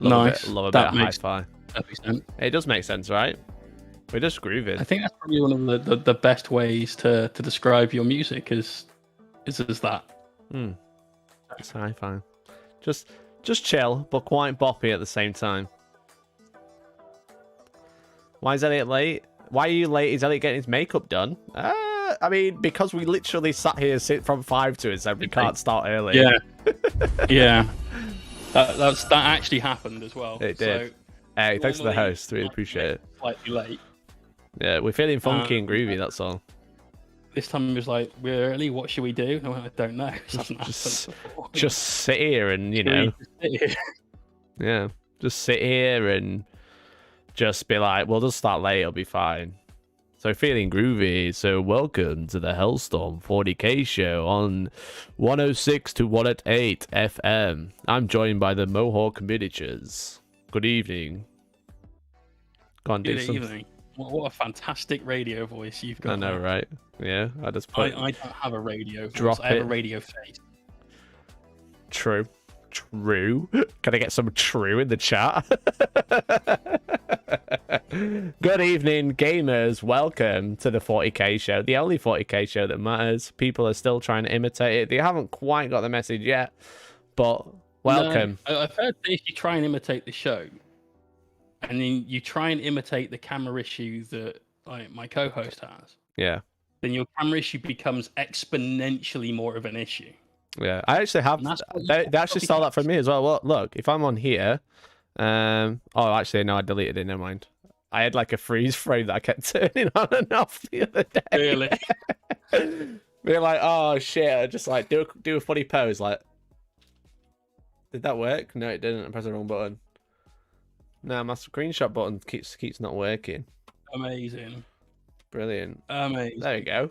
Love a bit of hi-fi. It does make sense, right? We're just grooving. I think that's probably one of the best ways to describe your music is as that. It's hi-fi. Just chill, but quite boppy at the same time. Why is Elliot late? Why are you late? Is Elliot getting his makeup done? I mean, because we literally sat here from 5 to and said we can't start early. Yeah. Yeah. That actually happened as well. It did. So, hey, thanks to the host. Really appreciate it. Slightly late. Yeah, we're feeling funky and groovy, that's all. This time it was like, we're early, what should we do? I don't know. Just sit here and, you know. Yeah, just sit here and just be like, we'll just start late, it'll be fine. So feeling groovy. So welcome to the Hellstorm 40k show on 106 to 108 FM. I'm joined by the Mohawk miniatures. Good evening. Go on, Good evening. What a fantastic radio voice you've got. I know, right? Yeah, I just put. I don't have a radio voice. I have a radio face. True. Can I get some true in the chat? Good evening, gamers. Welcome to the 40k show, the only 40k show that matters. People are still trying to imitate it. They haven't quite got the message yet, but welcome. No, I've heard that if you try and imitate the show, and then you try and imitate the camera issue that my co-host has, then your camera issue becomes exponentially more of an issue. Yeah, I actually have. They actually stole that from me as well. Well, look, if I'm on here, oh, actually, no, I deleted it. Never mind. I had like a freeze frame that I kept turning on and off the other day. Really? Being like, oh shit, I just like do a funny pose. Like, did that work? No, it didn't. I pressed the wrong button. No, my screenshot button keeps not working. Amazing. Brilliant. Amazing. There we go.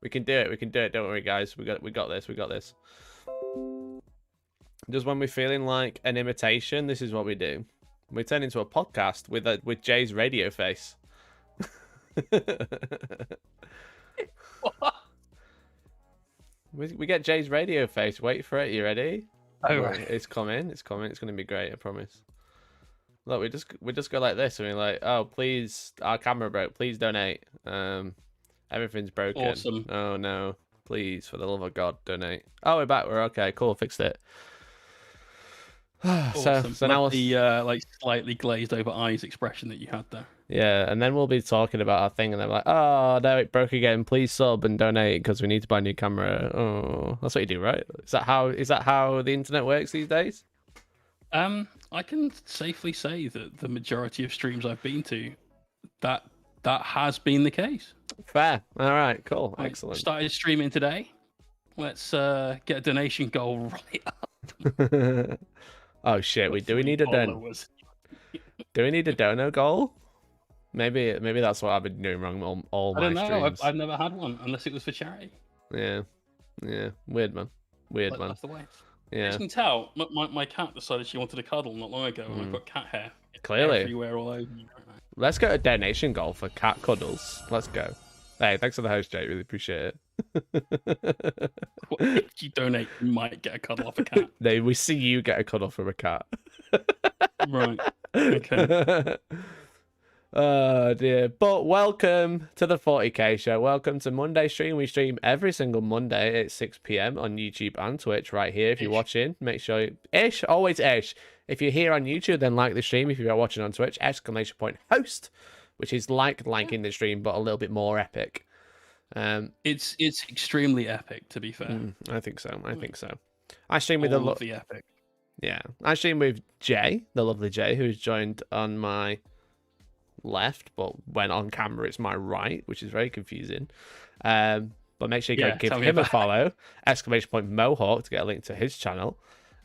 We can do it. We can do it. Don't worry, guys. We got this. We got this. Just when we're feeling like an imitation, this is what we do. We turn into a podcast with Jay's radio face. What? We get Jay's radio face. Wait for it. You ready? Oh, right. It's coming. It's coming. It's going to be great. I promise. Look, we just go like this, and we're like, oh, please, our camera broke. Please donate. Everything's broken. Awesome. Oh no, please, for the love of God, donate. Oh, we're back. We're okay. Cool, fixed it. Awesome. So now the like slightly glazed over eyes expression that you had there. Yeah, and then we'll be talking about our thing, and they're like, oh no, it broke again. Please sub and donate because we need to buy a new camera. Oh, that's what you do, right? Is that how the internet works these days? I can safely say that the majority of streams I've been to, that has been the case. Fair. All right. Cool. Excellent. I started streaming today. Let's get a donation goal right up. Oh shit! Do we need a dono goal? Maybe that's what I've been doing wrong all my streams. I don't know. I've never had one unless it was for charity. Yeah. Weird man. That's the way. Yeah. As you can tell, my cat decided she wanted a cuddle not long ago, and I've got cat hair clearly everywhere all over me right now. Let's get a donation goal for cat cuddles. Let's go. Hey, thanks for the host, Jay. Really appreciate it. If you donate, you might get a cuddle off a cat. We see you get a cuddle from a cat. Right. Okay. Oh dear. But welcome to the 40k show. Welcome to Monday stream. We stream every single Monday at 6 p.m. on YouTube and Twitch right here. If you're watching, make sure always ish. If you're here on YouTube, then like the stream. If you're watching on Twitch, !host, which is liking the stream, but a little bit more epic. It's extremely epic, to be fair. I think so. I stream with the epic. Yeah, I stream with Jay, the lovely Jay, who's joined on my left, but when on camera it's my right, which is very confusing. But make sure you go give him a follow. !Mohawk to get a link to his channel.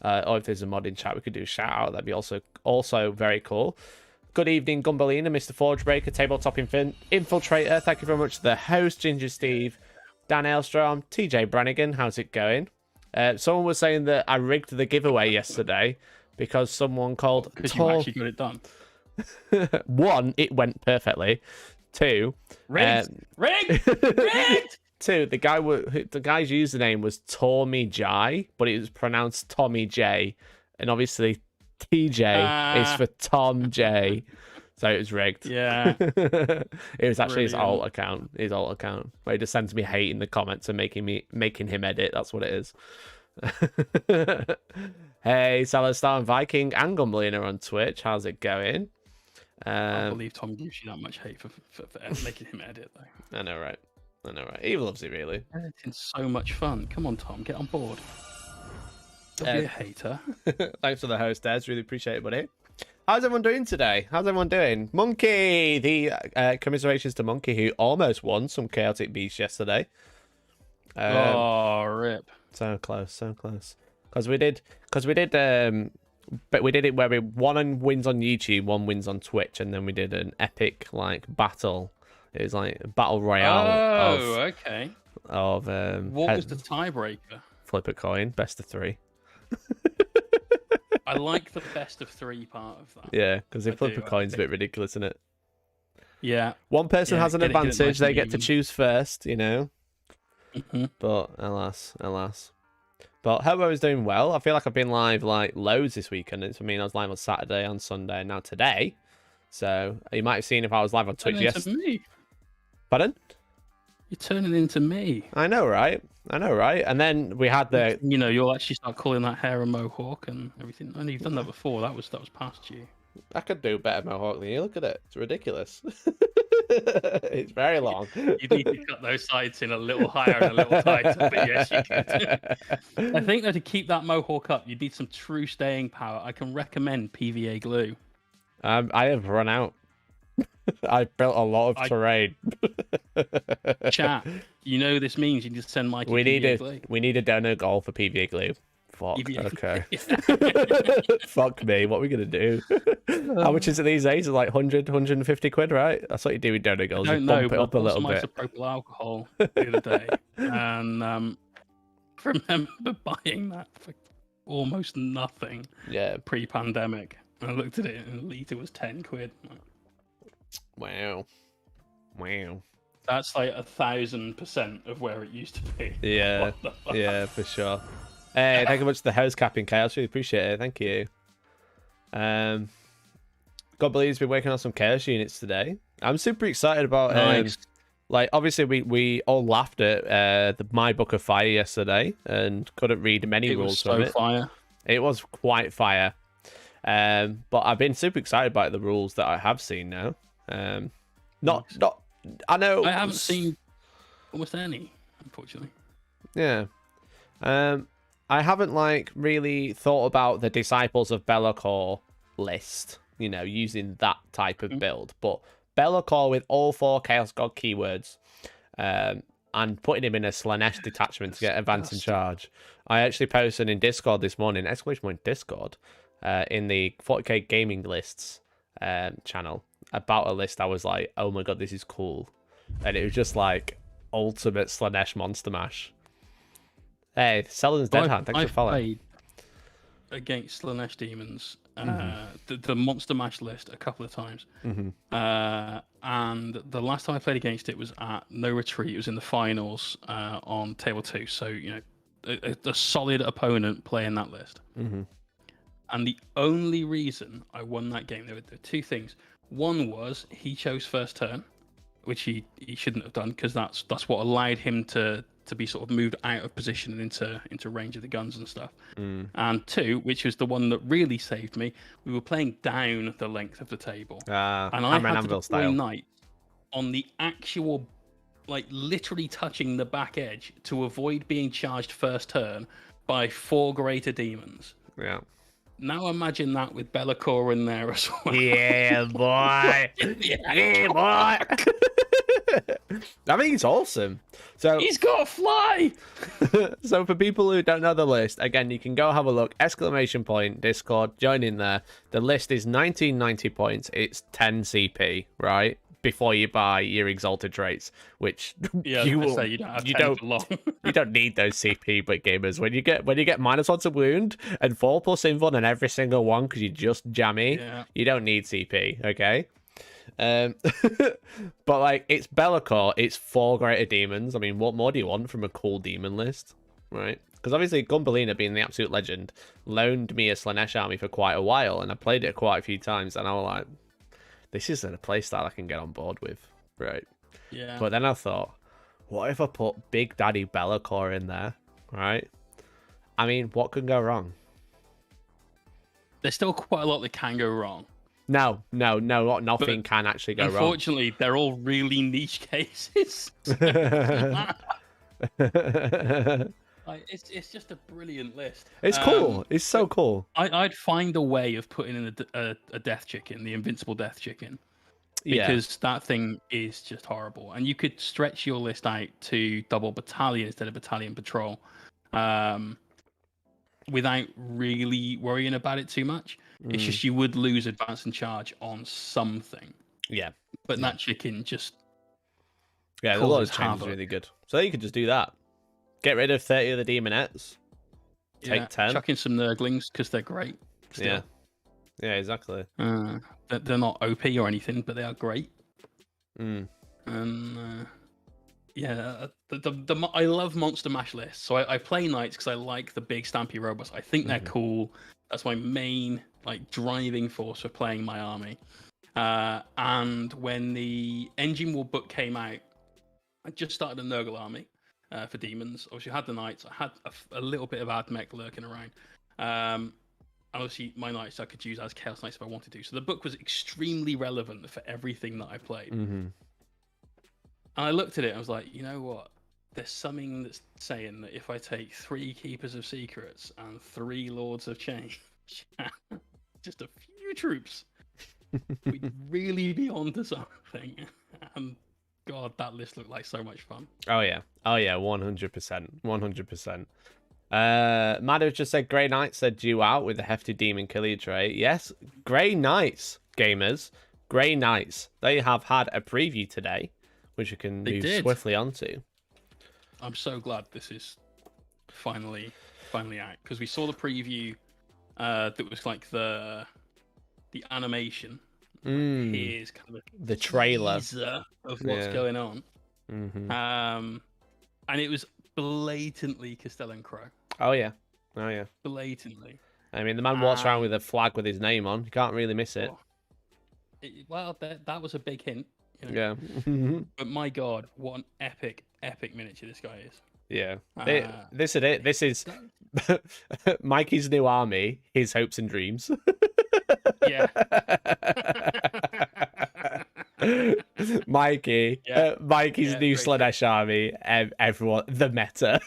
Or if there's a mod in chat, we could do a shout out. That'd be also very cool. Good evening, Gumballina, Mr. Forgebreaker, Tabletop Infiltrator. Thank you very much to the host, Ginger Steve, Dan Hellstorm, TJ Brannigan. How's it going? Someone was saying that I rigged the giveaway yesterday because someone called. Because you actually got it done. 1, it went perfectly. 2, rigged. 2, the guy's username was Tommy Jai, but it was pronounced Tommy J, and obviously TJ is for Tom J. So it was rigged. Yeah. It was actually Brilliant. his alt account. Where he just sends me hate in the comments and making him edit. That's what it is. Hey, Hellstorm Viking and Gumbliner on Twitch. How's it going? I can't believe Tom gives you that much hate for making him edit, though. I know, right? He loves it, really. Editing's so much fun. Come on, Tom, get on board. Don't be a hater. Thanks for the host, Des. Really appreciate it, buddy. How's everyone doing today? Monkey! The commiserations to Monkey, who almost won some Chaotic Beasts yesterday. Rip. So close. Because we did but we did it where one wins on YouTube, one wins on Twitch, and then we did an epic battle. It was like a battle royale. Okay. What was the tiebreaker? Flip a coin, best of 3. I like the best of 3 part of that. Yeah, because if flip a coin's a bit ridiculous, isn't it? Yeah. One person has an advantage; they get to choose first, Mm-hmm. But alas. But Hobo is doing well. I feel like I've been live loads this weekend. I was live on Saturday and Sunday, and now today. So you might have seen if I was live on Twitch yesterday. Pardon? You're turning into me. I know, right? And then we had the. You'll actually start calling that hair a mohawk and everything. I know you've done that before. That was past you. I could do better mohawk than you. Look at it. It's ridiculous. It's very long. You need to cut those sides in a little higher and a little tighter. But yes, you could. I think that to keep that mohawk up, you need some true staying power. I can recommend PVA glue. I have run out. I've built a lot of terrain. Chat, this means you just send Mike PVA glue. We need a donor goal for PVA glue. Fuck. Okay. Fuck me. What are we gonna do? How much is it these days? It's like 100, 150 quid, right? That's what you do with donor goals. I don't know, bump it up a little bit. Isopropyl alcohol the other day, and remember buying that for almost nothing. Yeah. Pre-pandemic, I looked at it, and a litre was 10 quid. Wow. That's like 1,000% of where it used to be. Yeah. Yeah, for sure. Hey, thank you much for the house capping, Chaos. Really appreciate it. Thank you. God believe's been working on some Chaos units today. I'm super excited about. Nice. Obviously, we all laughed at my Book of Fire yesterday and couldn't read many rules from it. It was so fire. It was quite fire. But I've been super excited about the rules that I have seen now. Not. I know. I haven't seen almost any, unfortunately. Yeah. I haven't really thought about the Disciples of Be'lakor list, using that type of build. But Be'lakor with all 4 Chaos God keywords, and putting him in a Slanesh detachment to get advance in charge. I actually posted in Discord this morning, Discord, in the 40k gaming lists channel about a list. I was like, oh my god, this is cool. And it was just ultimate Slanesh monster mash. Hey, Selden's Dead Hand, thanks for following. I've played against Slanesh demons, the Monster Mash list a couple of times. And the last time I played against it was at No Retreat. It was in the finals on Table 2. So, a solid opponent playing that list. And the only reason I won that game, there were 2 things. One was he chose first turn, which he shouldn't have done, because that's what allowed him to be sort of moved out of position and into range of the guns and stuff. And 2, which was the one that really saved me, we were playing down the length of the table. And I had to deploy Knight on the actual, literally touching the back edge to avoid being charged first turn by 4 greater demons. Yeah. Now imagine that with Be'lakor in there as well. Yeah, boy. Yeah, boy. I think it's awesome. So he's got to fly. So for people who don't know the list, again, you can go have a look. ! Discord, join in there. The list is 1990 points. It's 10 CP, right? Before you buy your exalted traits, which you don't need those CP, but gamers, when you get -1 to wound and 4+ invuln on every single one because you're just jammy, you don't need CP, okay? But it's Be'lakor, it's 4 greater demons. I mean, what more do you want from a cool demon list, right? Because obviously Gumballina, being the absolute legend, loaned me a Slaanesh army for quite a while, and I played it quite a few times, and I was like, this isn't a playstyle I can get on board with, right? Yeah. But then I thought, what if I put Big Daddy Be'lakor in there, right? I mean, what can go wrong? There's still quite a lot that can go wrong. No, nothing can actually go wrong. Unfortunately, they're all really niche cases. It's just a brilliant list. It's cool. It's so cool. I'd find a way of putting in a death chicken, the invincible death chicken, because that thing is just horrible. And you could stretch your list out to double battalion instead of battalion patrol, without really worrying about it too much. It's just you would lose advance and charge on something. Yeah. But that chicken just a lot of change is really good. So you could just do that. Get rid of 30 of the demonettes. Take 10. Chuck in some nurglings because they're great. Still. Yeah, exactly. They're not OP or anything, but they are great. And I love monster mash lists. So I play knights because I like the big stampy robots. I think they're cool. That's my main driving force for playing my army. And when the Engine War book came out, I just started a Nurgle army for demons. Obviously, I had the knights. I had a little bit of Admech lurking around. And obviously, my knights I could use as Chaos Knights if I wanted to. So the book was extremely relevant for everything that I played. And I looked at it and I was like, you know what? There's something that's saying that if I take 3 Keepers of Secrets and 3 Lords of Change, just a few troops, we'd really be onto something. And God, that list looked like so much fun. Oh yeah, 100%. Maddo just said Grey Knights are due out with a hefty demon killer trait. Yes, Grey Knights, gamers. Grey Knights. They have had a preview today, which you can move swiftly onto. I'm so glad this is finally out, because we saw the preview that was like the animation. Here's kind of the trailer of what's going on. And it was blatantly Castellan Crow. Oh yeah. Blatantly. I mean, the man walks around with a flag with his name on. You can't really miss it. That was a big hint. You know? Yeah. But my God, what an epic miniature this guy is. Yeah. This is it. This is Mikey's new army, his hopes and dreams. Yeah. Mikey's new Slaanesh army, everyone, the meta.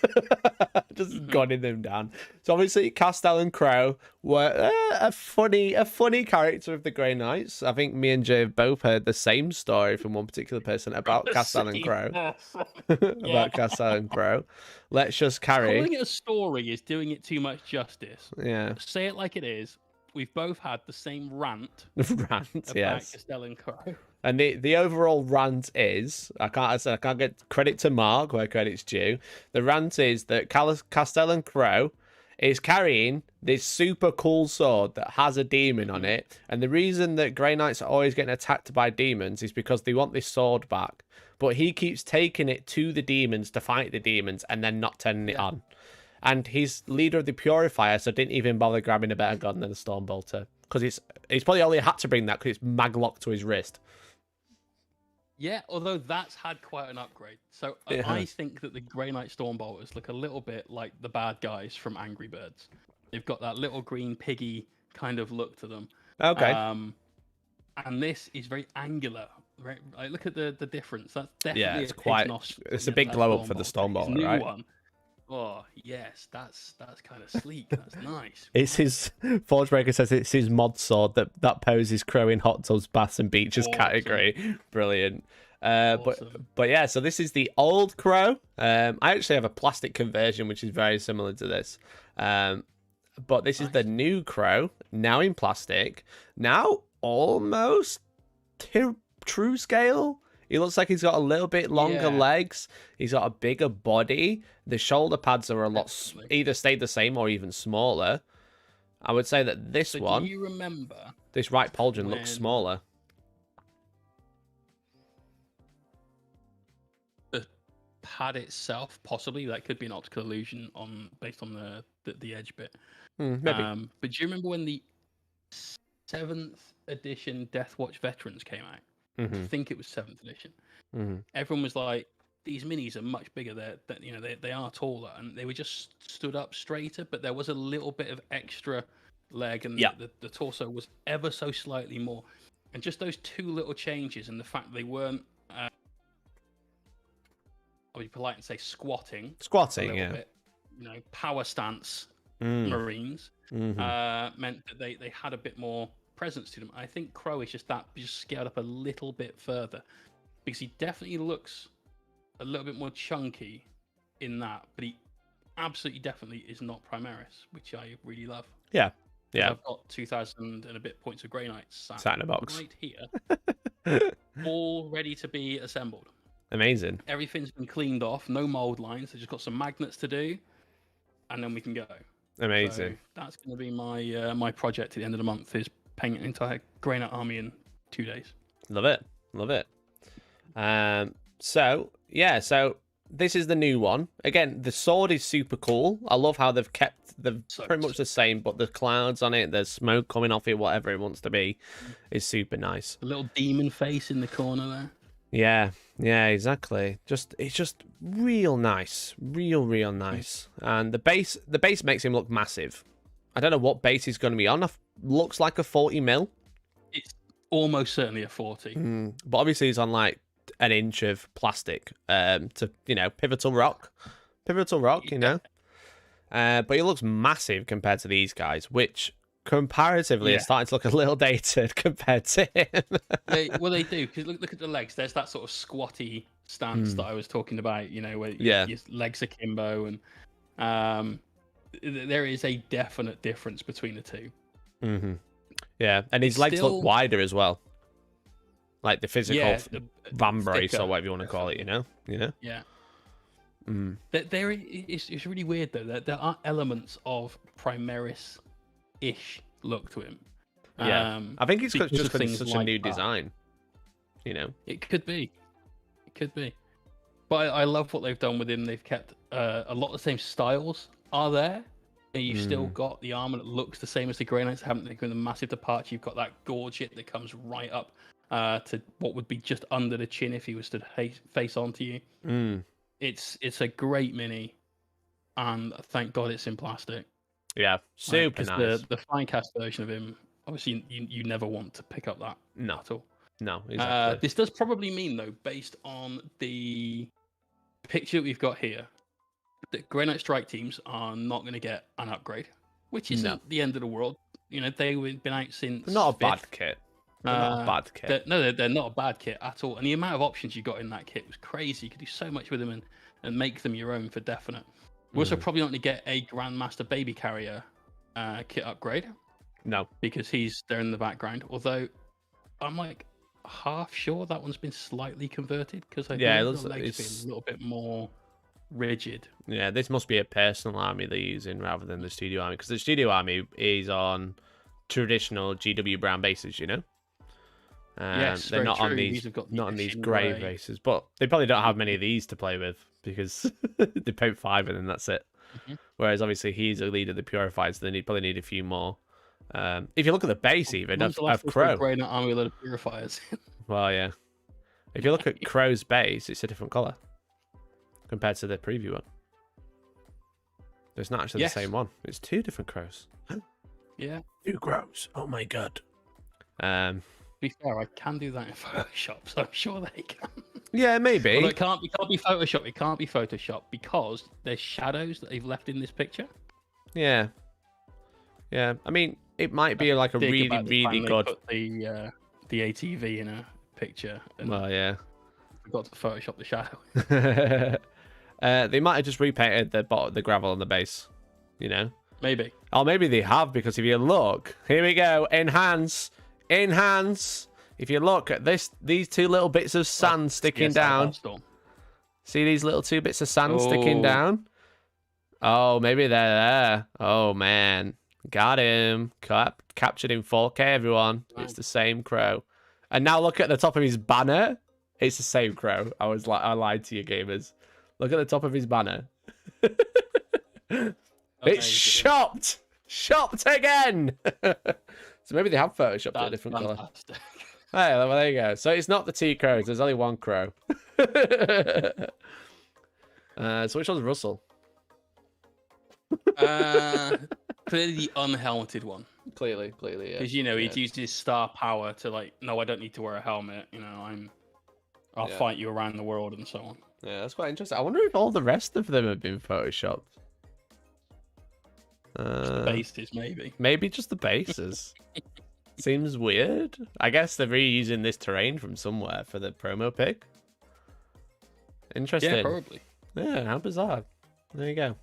Just gunning them down. So obviously Castellan Crow were a funny character of the Grey Knights. I think me and Jay have both heard the same story from one particular person about Castellan Crow. About Castellan Crow. Let's just carry. Calling it a story is doing it too much justice. Yeah. Say it like it is. We've both had the same rant. About Castellan Crow. And the overall rant is, I can't get credit to Mark where credit's due. The rant is that Castellan Crow is carrying this super cool sword that has a demon on it. And the reason that Grey Knights are always getting attacked by demons is because they want this sword back. But he keeps taking it to the demons to fight the demons and then not turning it on. And he's leader of the Purifier, so didn't even bother grabbing a better gun than the Stormbolter. Because he's probably only had to bring that because it's maglocked to his wrist. Yeah, although that's had quite an upgrade. So I think that the Grey Knight Stormbolters look a little bit like the bad guys from Angry Birds. They've got that little green piggy kind of look to them. Okay. And this is very angular. Right? Like, look at the difference. That's definitely it's a big glow up for the Stormbolter, right? One. Oh yes, that's kind of sleek. That's nice. It's his Forgebreaker says it's his mod sword that poses Crow in hot tubs, baths, and beaches category. Brilliant. But yeah, so this is the old Crow. I actually have a plastic conversion which is very similar to this. But this is the new Crow, now in plastic, now almost true scale. He looks like he's got a little bit longer legs. He's got a bigger body. The shoulder pads are a lot either stayed the same or even smaller. I would say that this one, do you remember this right pauldron looks smaller. The pad itself, possibly that could be an optical illusion based on the edge bit. Maybe. But do you remember when the 7th edition Death Watch Veterans came out? I think it was 7th edition. Everyone was like, these minis are much bigger. They are taller, and they were just stood up straighter. But there was a little bit of extra leg, and the torso was ever so slightly more. And just those two little changes, and the fact they weren't, I'll be polite and say squatting, yeah, bit, power stance Marines, meant that they had a bit more presence to them. I think Crow is just scaled up a little bit further, because he definitely looks a little bit more chunky in that, but he absolutely definitely is not Primaris, which I really love. Yeah. I've got 2,000 and a bit points of Grey Knights sat in a box right here, all ready to be assembled. Amazing. Everything's been cleaned off, no mold lines. I've just got some magnets to do, and then we can go. Amazing. So that's going to be my my project at the end of the month, is paint an entire Grey Knight army in 2 days. Love it. So this is the new one. Again, the sword is super cool. I love how they've kept pretty much the same, but the clouds on it, there's smoke coming off it, whatever it wants to be, is super nice. A little demon face in the corner there. Yeah, exactly. It's just real nice, real nice. And the base makes him look massive. I don't know what base he's going to be on. Looks like a 40 mil. It's almost certainly a 40. But obviously he's on like an inch of plastic to pivotal rock, but he looks massive compared to these guys, which comparatively are starting to look a little dated compared to him. They do, because look at the legs. There's that sort of squatty stance that I was talking about, where your legs are kimbo, and there is a definite difference between the two. Yeah, and his legs look wider as well, like the physical van brace or whatever you want to call it. Yeah. It's really weird though. There are elements of Primaris-ish look to him. Yeah, I think it's just because it's such a new that. design. It could be. But I love what they've done with him. They've kept a lot of the same styles are there. And you've still got the armor that looks the same as the Grey Knights. Haven't given a massive departure. You've got that gorget that comes right up to what would be just under the chin if he was to face onto you. It's a great mini, and thank God it's in plastic. Yeah, super nice. The Finecast version of him, obviously, you never want to pick up that at all. No, exactly. This does probably mean, though, based on the picture that we've got here, that Grey Knight Strike teams are not going to get an upgrade, which isn't the end of the world. They've been out since. They're not a bad kit. They're not a bad kit. They're not a bad kit at all. And the amount of options you got in that kit was crazy. You could do so much with them and make them your own for definite. We're also probably not going to get a Grandmaster Baby Carrier kit upgrade. No. Because he's there in the background. Although, I'm like half sure that one's been slightly converted, because I think the legs been a little bit more rigid. Yeah, this must be a personal army they're using rather than the studio army, because the studio army is on traditional GW Brown bases, Yes, they're not on these grey bases, but they probably don't have many of these to play with, because they paint 5 and then that's it. Whereas obviously he's a leader of the Purified, so they probably need a few more. If you look at the base even of Crow, Grey Knight army with a lot of Purifiers. Well, yeah. If you look at Crow's base, it's a different colour compared to the preview one. It's not actually the same one. It's 2 different Crows. Yeah. 2 Crows. Oh my god. To be fair, I can do that in Photoshop, so I'm sure they can. Yeah, maybe. Although it can't be Photoshop. It can't be Photoshop because there's shadows that they've left in this picture. Yeah. Yeah. I mean, it might be like a really good. Put the ATV in a picture. Well, yeah. Forgot to Photoshop the shadow. They might have just repainted the gravel on the base. Maybe. Oh, maybe they have, because if you look, here we go. Enhance. If you look at these 2 little bits of sand sticking down. See these little 2 bits of sand sticking down? Oh, maybe they're there. Oh, man. Got him. Captured in 4K, everyone. It's the same Crow. And now look at the top of his banner. It's the same Crow. I lied to you, gamers. Look at the top of his banner. It's shopped! Shopped again! So maybe they have photoshopped it a different colour. Hey, well, there you go. So it's not the 2 crows. There's only 1 crow. So which one's Russell? Clearly the unhelmeted one. Clearly, yeah. Because, he'd used his star power to, like, no, I don't need to wear a helmet. I'll fight you around the world and so on. Yeah, that's quite interesting. I wonder if all the rest of them have been photoshopped. The bases, maybe. Maybe just the bases. Seems weird. I guess they're reusing this terrain from somewhere for the promo pic. Interesting. Yeah, probably. Yeah, how bizarre. There you go.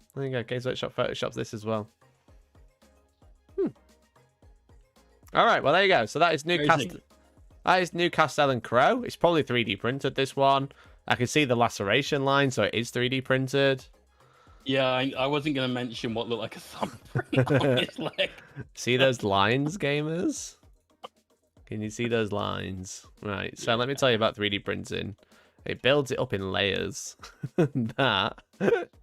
Games Workshop photoshops this as well. All right, well, there you go. So that is Newcastle. That is Newcastle and Crow. It's probably 3D printed, this one. I can see the laceration line, so it is 3D printed. Yeah, I wasn't going to mention what looked like a thumbprint on his leg. See those lines, gamers? Can you see those lines? Right, so let me tell you about 3D printing. It builds it up in layers. That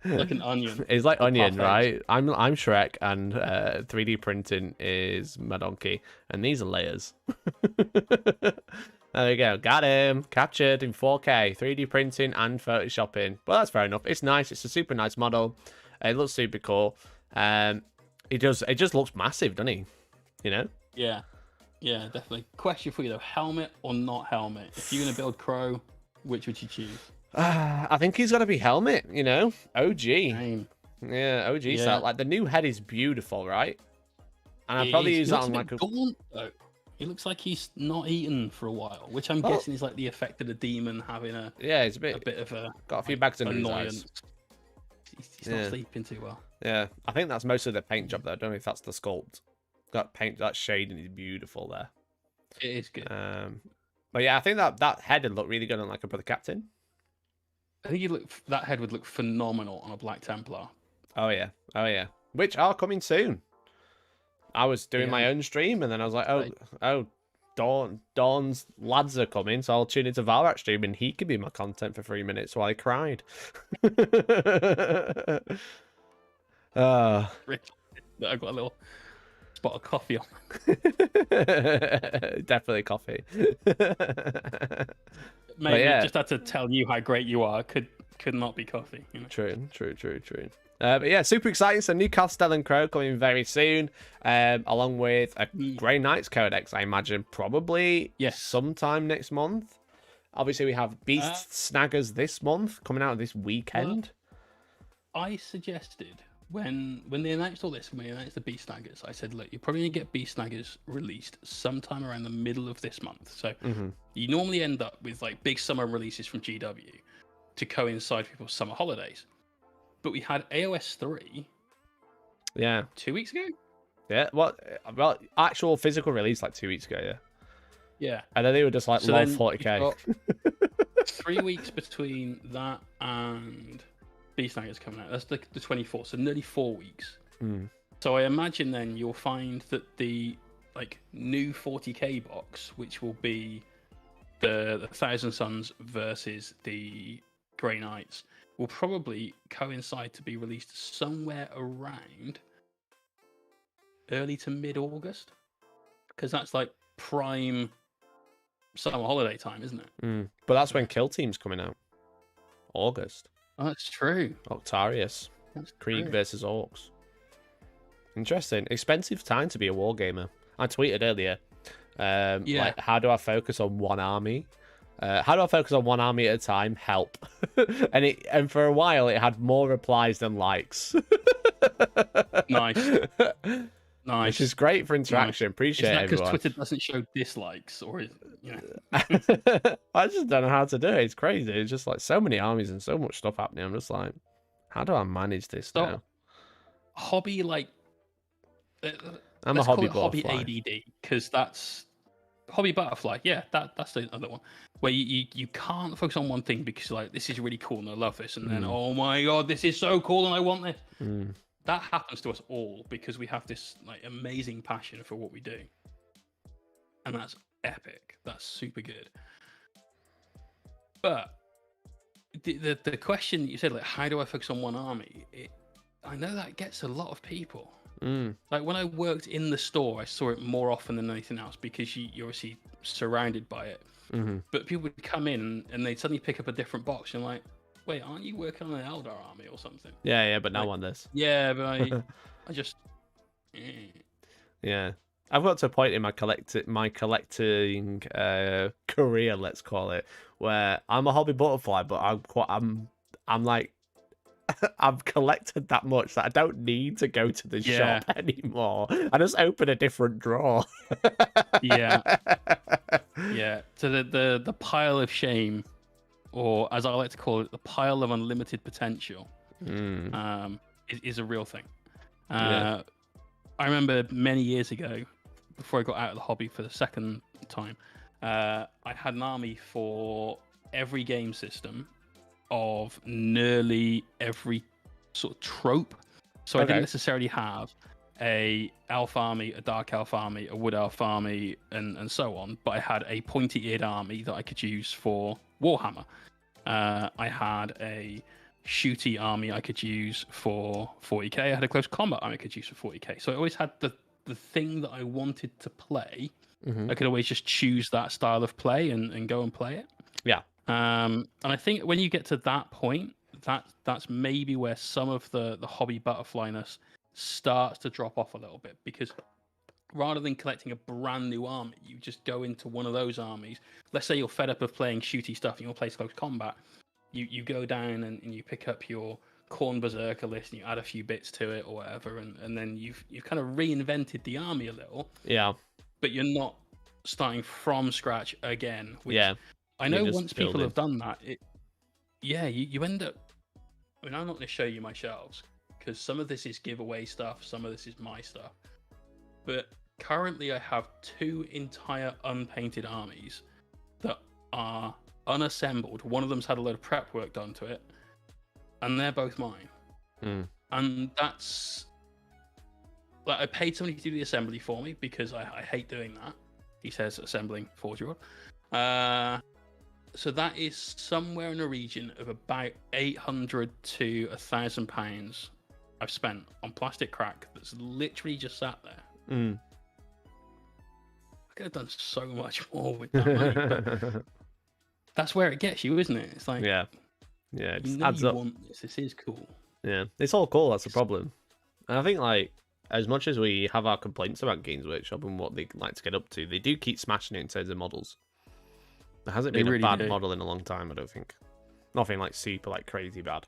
like an onion. It's like onion, right? I'm Shrek, and 3D printing is my donkey, and these are layers. There we go. Got him. Captured in 4K. 3D printing and photoshopping. Well, that's fair enough. It's nice. It's a super nice model. It looks super cool. It just looks massive, doesn't he? Yeah, definitely. Question for you though: helmet or not helmet? If you're gonna build Crow, which would you choose? I think he's got to be helmet. OG. Same. Yeah, OG. Yeah. So, like, the new head is beautiful, right? And I'd probably use that on like a. Gaunt, though. He looks like he's not eaten for a while, which I'm guessing is like the effect of the demon having a. Yeah, it's a bit of a. Got a few bags in his eyes. He's not sleeping too well. Yeah, I think that's mostly the paint job though. I don't know if that's the sculpt. That paint, that shading is beautiful there. It is good. But yeah, I think that head would look really good on like a Brother Captain. I think that head would look phenomenal on a Black Templar. Oh yeah. Which are coming soon. I was doing my own stream, and then I was like, Dawn's lads are coming, so I'll tune into Valrak's stream, and he could be my content for 3 minutes while I cried. I've got a little spot of coffee on. Definitely coffee. Maybe just had to tell you how great you are. Could not be coffee. True. But yeah, super exciting. So Newcastle and Crow coming very soon, along with a Grey Knights Codex, I imagine, probably sometime next month. Obviously, we have Beast Snaggers this month, coming out this weekend. I suggested when they announced all this, when they announced the Beast Snaggers, I said, look, you're probably going to get Beast Snaggers released sometime around the middle of this month. So you normally end up with like big summer releases from GW to coincide with people's summer holidays. But we had AOS 3 2 weeks ago? Yeah, well, actual physical release like 2 weeks ago, yeah. Yeah. And then they were just like, low 40k. 3 weeks between that and Beast Snaggers coming out. That's the 24th, so nearly 4 weeks. So I imagine then you'll find that the new 40k box, which will be the Thousand Suns versus the Grey Knights, will probably coincide to be released somewhere around early to mid-August, because that's like prime summer holiday time, isn't it? But that's when Kill Team's coming out. August. Oh, that's true. Octarius. Krieg versus Orcs. Interesting. Expensive time to be a wargamer. I tweeted earlier. Like, how do I focus on one army? How do I focus on one army at a time? Help. and for a while it had more replies than likes. Nice. Which is great for interaction. Nice. Appreciate it, because Twitter doesn't show dislikes, or I just don't know how to do it. It's crazy. It's just like so many armies and so much stuff happening. I'm just like, how do I manage this now? Hobby, I'm a hobby hobby ADD, because that's hobby butterfly. Yeah, that's the other one where you can't focus on one thing because you're like, this is really cool and I love this, and then oh my god, this is so cool and I want this. That happens to us all because we have this amazing passion for what we do, and that's epic. That's super good. But the question that you said, like, how do I focus on one army? I know that gets a lot of people. Like when I worked in the store, I saw it more often than anything else because you're obviously surrounded by it. But people would come in and they'd suddenly pick up a different box. And like, wait, aren't you working on an Eldar army or something? Yeah, but like, now on this. Yeah, but I just. Yeah, I've got to a point in my collecting career, let's call it, where I'm a hobby butterfly, but I'm like. I've collected that much that I don't need to go to the shop anymore. I just open a different drawer. Yeah. So the pile of shame, or as I like to call it, the pile of unlimited potential, is a real thing. I remember many years ago, before I got out of the hobby for the second time, I had an army for every game system of nearly every sort of trope. So I didn't necessarily have a elf army, a dark elf army, a wood elf army, and so on, but I had a pointy-eared army that I could use for Warhammer. I had a shooty army I could use for 40k. I had a close combat army I could use for 40k. So I always had the thing that I wanted to play. I could always just choose that style of play and go and play it. Yeah. And I think when you get to that point, that's maybe where some of the hobby butterflyness starts to drop off a little bit, because rather than collecting a brand new army, you just go into one of those armies. Let's say you're fed up of playing shooty stuff and you want to play close combat. You go down and you pick up your Khorne Berserker list and you add a few bits to it or whatever, and then you've kind of reinvented the army a little. Yeah. But you're not starting from scratch again. Which, I know once people have done that, you end up. I mean, I'm not going to show you my shelves because some of this is giveaway stuff, some of this is my stuff. But currently, I have 2 entire unpainted armies that are unassembled. One of them's had a load of prep work done to it, and they're both mine. And that's like, I paid somebody to do the assembly for me because I hate doing that. He says assembling 40-year-old. So that is somewhere in a region of about 800 to 1,000 pounds I've spent on plastic crack that's literally just sat there. I could have done so much more with that money, but that's where it gets you, isn't it? It's like, it you adds up. Want this. This is cool. Yeah, it's all cool. That's the problem. And I think, like, as much as we have our complaints about Games Workshop and what they like to get up to, they do keep smashing it in terms of models. There hasn't been a bad model in a long time, I don't think. Nothing like super, like, crazy bad.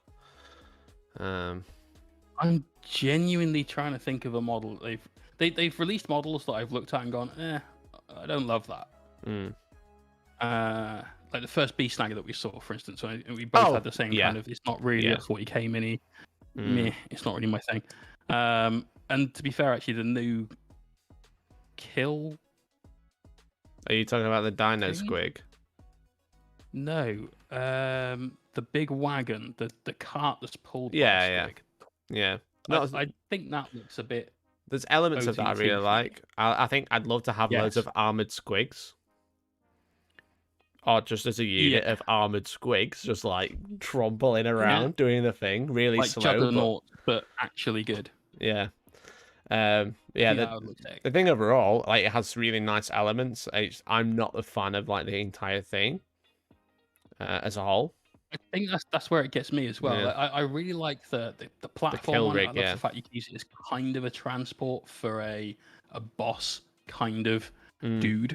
I'm genuinely trying to think of a model. They've released models that I've looked at and gone, I don't love that. Like the first Beast Snagger that we saw, for instance, we both had the same kind of. It's not really a 40k mini. Meh, it's not really my thing. And to be fair, actually, the new Kill. Are you talking about the Dino Squig? No, the big wagon, the cart that's pulled. Yeah. I think that looks a bit. There's elements of that I really like. I think I'd love to have loads of armored squigs. Or just as a unit of armored squigs, just like trompling around, doing the thing, really like slow. Juggernaut, but actually good. Yeah. The thing overall, like, it has really nice elements. I'm not a fan of like the entire thing as a whole. I think that's where it gets me as well. Yeah. Like, I really like the platform one. I love the fact you can use it as kind of a transport for a boss kind of dude.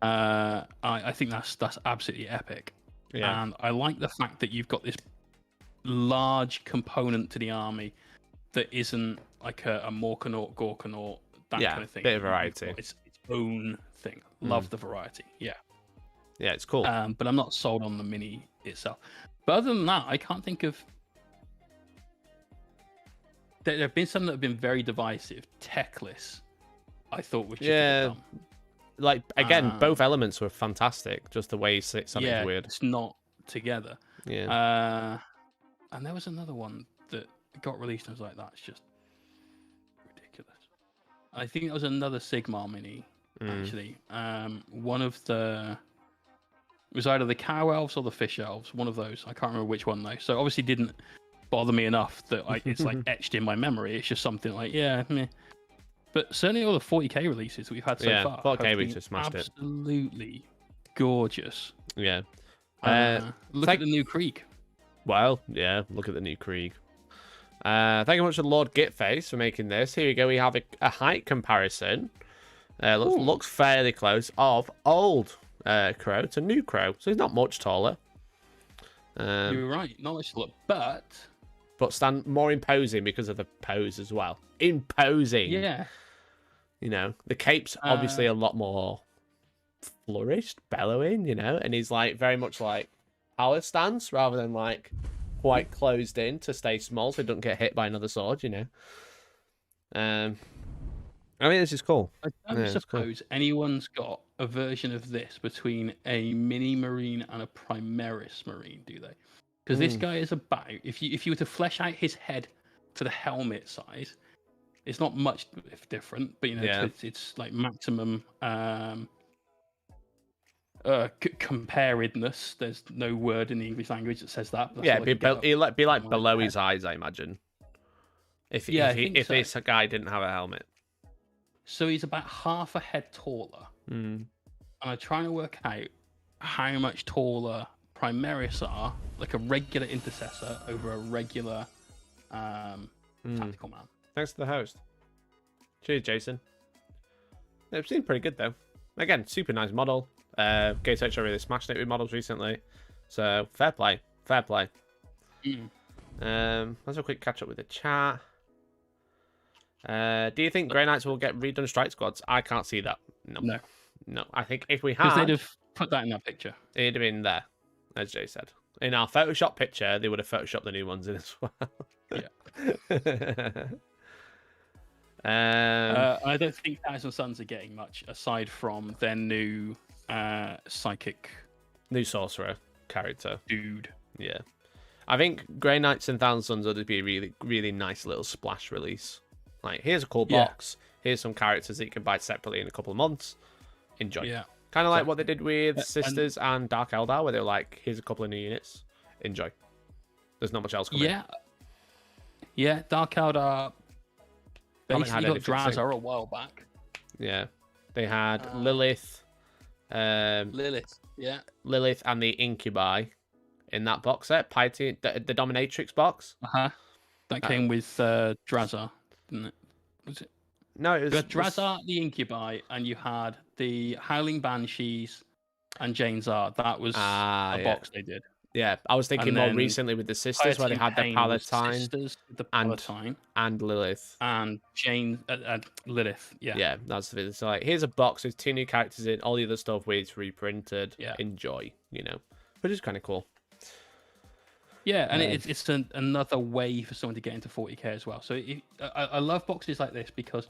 I think that's absolutely epic. Yeah. And I like the fact that you've got this large component to the army that isn't like a Morkanaut, Gorkanaut, that kind of thing. Bit of variety. It's its own thing. Love the variety. Yeah, it's cool. But I'm not sold on the mini itself. But other than that, I can't think of. There have been some that have been very divisive. Techless, I thought was just dumb. Like, again, both elements were fantastic. Just the way it sits on it's weird. It's not together. Yeah. And there was another one that got released and I was like, that's just ridiculous. I think it was another Sigmar mini, actually. One of the It was either the cow elves or the fish elves, one of those. I can't remember which one though. So obviously didn't bother me enough that it's like etched in my memory. It's just something like, yeah, meh. But certainly all the 40k releases that we've had so far 40k we just smashed it. Absolutely gorgeous. Yeah. Look at the new Krieg. Well, yeah, look at the new Krieg. Thank you very much to Lord Gitface for making this. Here we go. We have a height comparison. Looks fairly close of old Crow to new Crow. So he's not much taller. You're right, not much taller, but stand more imposing because of the pose as well. Imposing. Yeah. You know, the cape's obviously a lot more flourished, bellowing, you know, and he's like very much like power stance rather than like quite closed in to stay small so he doesn't get hit by another sword, you know. I mean, this is cool. I don't suppose anyone's got a version of this between a mini marine and a Primaris marine, do they? Because this guy is about, if you were to flesh out his head to the helmet size, it's not much different, but you know, it's like maximum comparedness. There's no word in the English language that says that. Yeah, it'd be like below his eyes, I imagine. If this guy didn't have a helmet. So he's about half a head taller. And I'm trying to work out how much taller Primaris are, like a regular intercessor over a regular tactical man. Thanks to the host. Cheers, Jason. It seemed pretty good though. Again, super nice model. Gates H really smashed it with models recently. So fair play. Fair play. Let's have a quick catch up with the chat. Do you think Grey Knights will get redone strike squads? I can't see that. No. I think if we had, because they'd have put that in that picture. It'd have been there, as Jay said. In our Photoshop picture, they would have photoshopped the new ones in as well. Yeah. I don't think Thousand Sons are getting much aside from their new psychic, new sorcerer character dude. Yeah, I think Grey Knights and Thousand Sons would be a really, really nice little splash release. Like, here's a cool box. Here's some characters that you can buy separately in a couple of months. Enjoy. Yeah. Kind of like what they did with Sisters and Dark Eldar, where they were like, here's a couple of new units. Enjoy. There's not much else coming. Yeah, Dark Eldar basically got Drazar a while back. Yeah. They had Lilith. Lilith and the Incubi in that box set. Piety, the Dominatrix box. That came with Drazar, didn't it? Was it? No, it was... You had Drazar, the Incubi, and you had the Howling Banshees and Jane Zar. That was a box they did. Yeah, I was thinking more recently with the Sisters, where they had the Palatine, and Lilith. And Jane, Lilith, yeah. Yeah, that's the So, like, here's a box with 2 new characters in, all the other stuff with reprinted. Yeah. Enjoy, you know. Which is kind of cool. Yeah, and it's another way for someone to get into 40k as well. So I love boxes like this because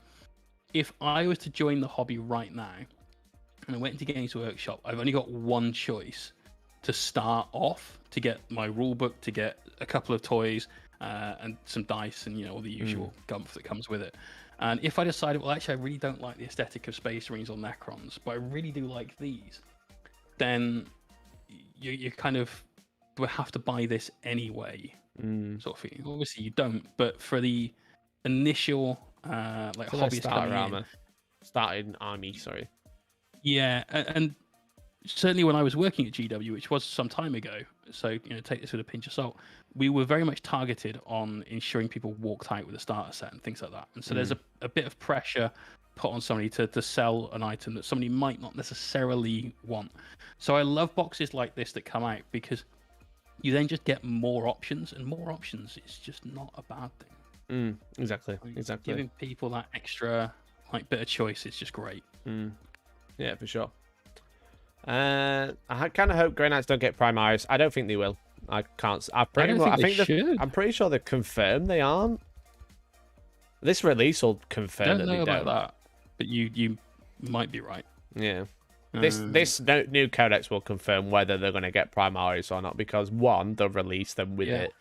if I was to join the hobby right now and I went into Games Workshop, I've only got one choice to start off, to get my rule book, to get a couple of toys and some dice and, you know, all the usual gumph that comes with it. And if I decided, well, actually, I really don't like the aesthetic of Space Marines or Necrons, but I really do like these, then you kind of will have to buy this anyway, sort of thing. Obviously, you don't, but for the initial hobbyist starting army, sorry. Yeah, and certainly when I was working at GW, which was some time ago, so, you know, take this with a pinch of salt, we were very much targeted on ensuring people walked out with a starter set and things like that. And so there's a bit of pressure put on somebody to sell an item that somebody might not necessarily want. So I love boxes like this that come out because you then just get more options, and more options is just not a bad thing. Exactly. Giving people that extra bit of choice is just great. Yeah, for sure. I kind of hope Grey Knights don't get Primaris. I don't think they will. I'm pretty sure they've confirmed they aren't. This release will confirm that they don't. I don't know about that, but you might be right. Yeah. This new codex will confirm whether they're going to get Primaris or not, because 1, they'll release them with it,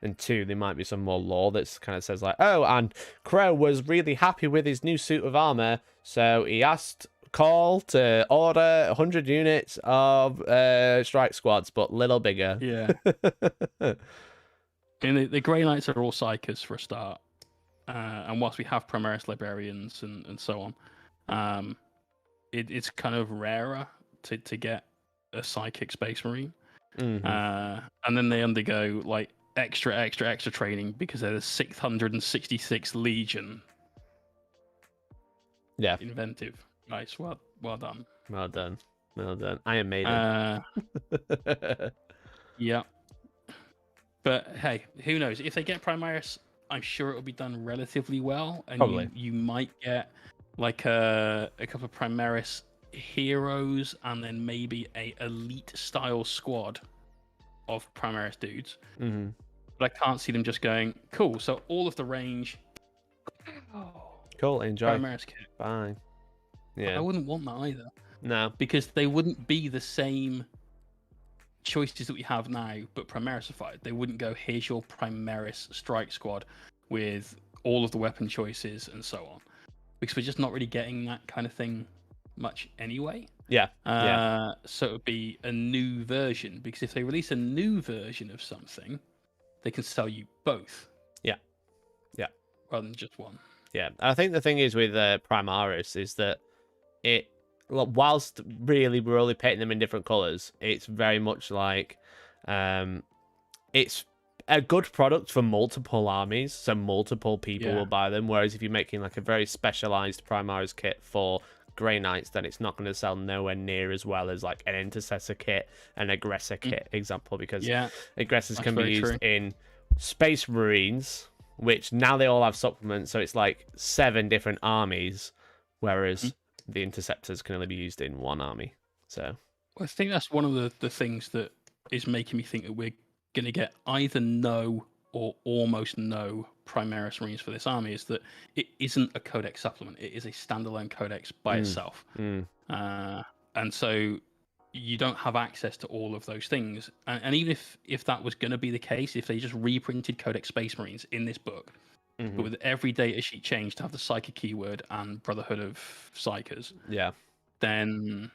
and 2, there might be some more lore that kind of says like, oh, and Crow was really happy with his new suit of armor, so he asked call to order 100 units of strike squads, but little bigger. Yeah. And the Grey Knights are all psychers for a start. And whilst we have Primaris Librarians and so on, it's kind of rarer to get a psychic Space Marine. And then they undergo like extra training because they're the 666 Legion. Yeah. Inventive. Nice. Well done. Well done. I am Maiden. Yeah. But hey, who knows? If they get Primaris, I'm sure it'll be done relatively well, and you might get like a couple of Primaris heroes, and then maybe a elite style squad of Primaris dudes. But I can't see them just going, cool. So all of the range. Cool. Enjoy. Primaris kit. Bye. Yeah. I wouldn't want that either. No, because they wouldn't be the same choices that we have now, but Primarisified. They wouldn't go, here's your Primaris strike squad with all of the weapon choices and so on, because we're just not really getting that kind of thing much anyway. Yeah. So it would be a new version, because if they release a new version of something, they can sell you both. Yeah. Rather than just one. Yeah. I think the thing is with Primaris is that whilst really we're only painting them in different colors, it's very much like it's a good product for multiple armies, so multiple people will buy them. Whereas if you're making like a very specialized Primaris kit for Grey Knights, then it's not going to sell nowhere near as well as like an Intercessor kit, an Aggressor kit, example, because Aggressors can be used in Space Marines, which now they all have supplements, so it's like 7 different armies, whereas the Interceptors can only be used in one army. So I think that's one of the things that is making me think that we're going to get either no or almost no Primaris Marines for this army, is that it isn't a codex supplement. It is a standalone codex by itself. And so you don't have access to all of those things. And even if that was going to be the case, if they just reprinted Codex Space Marines in this book, but with every data sheet changed to have the Psychic keyword and Brotherhood of Psychers, then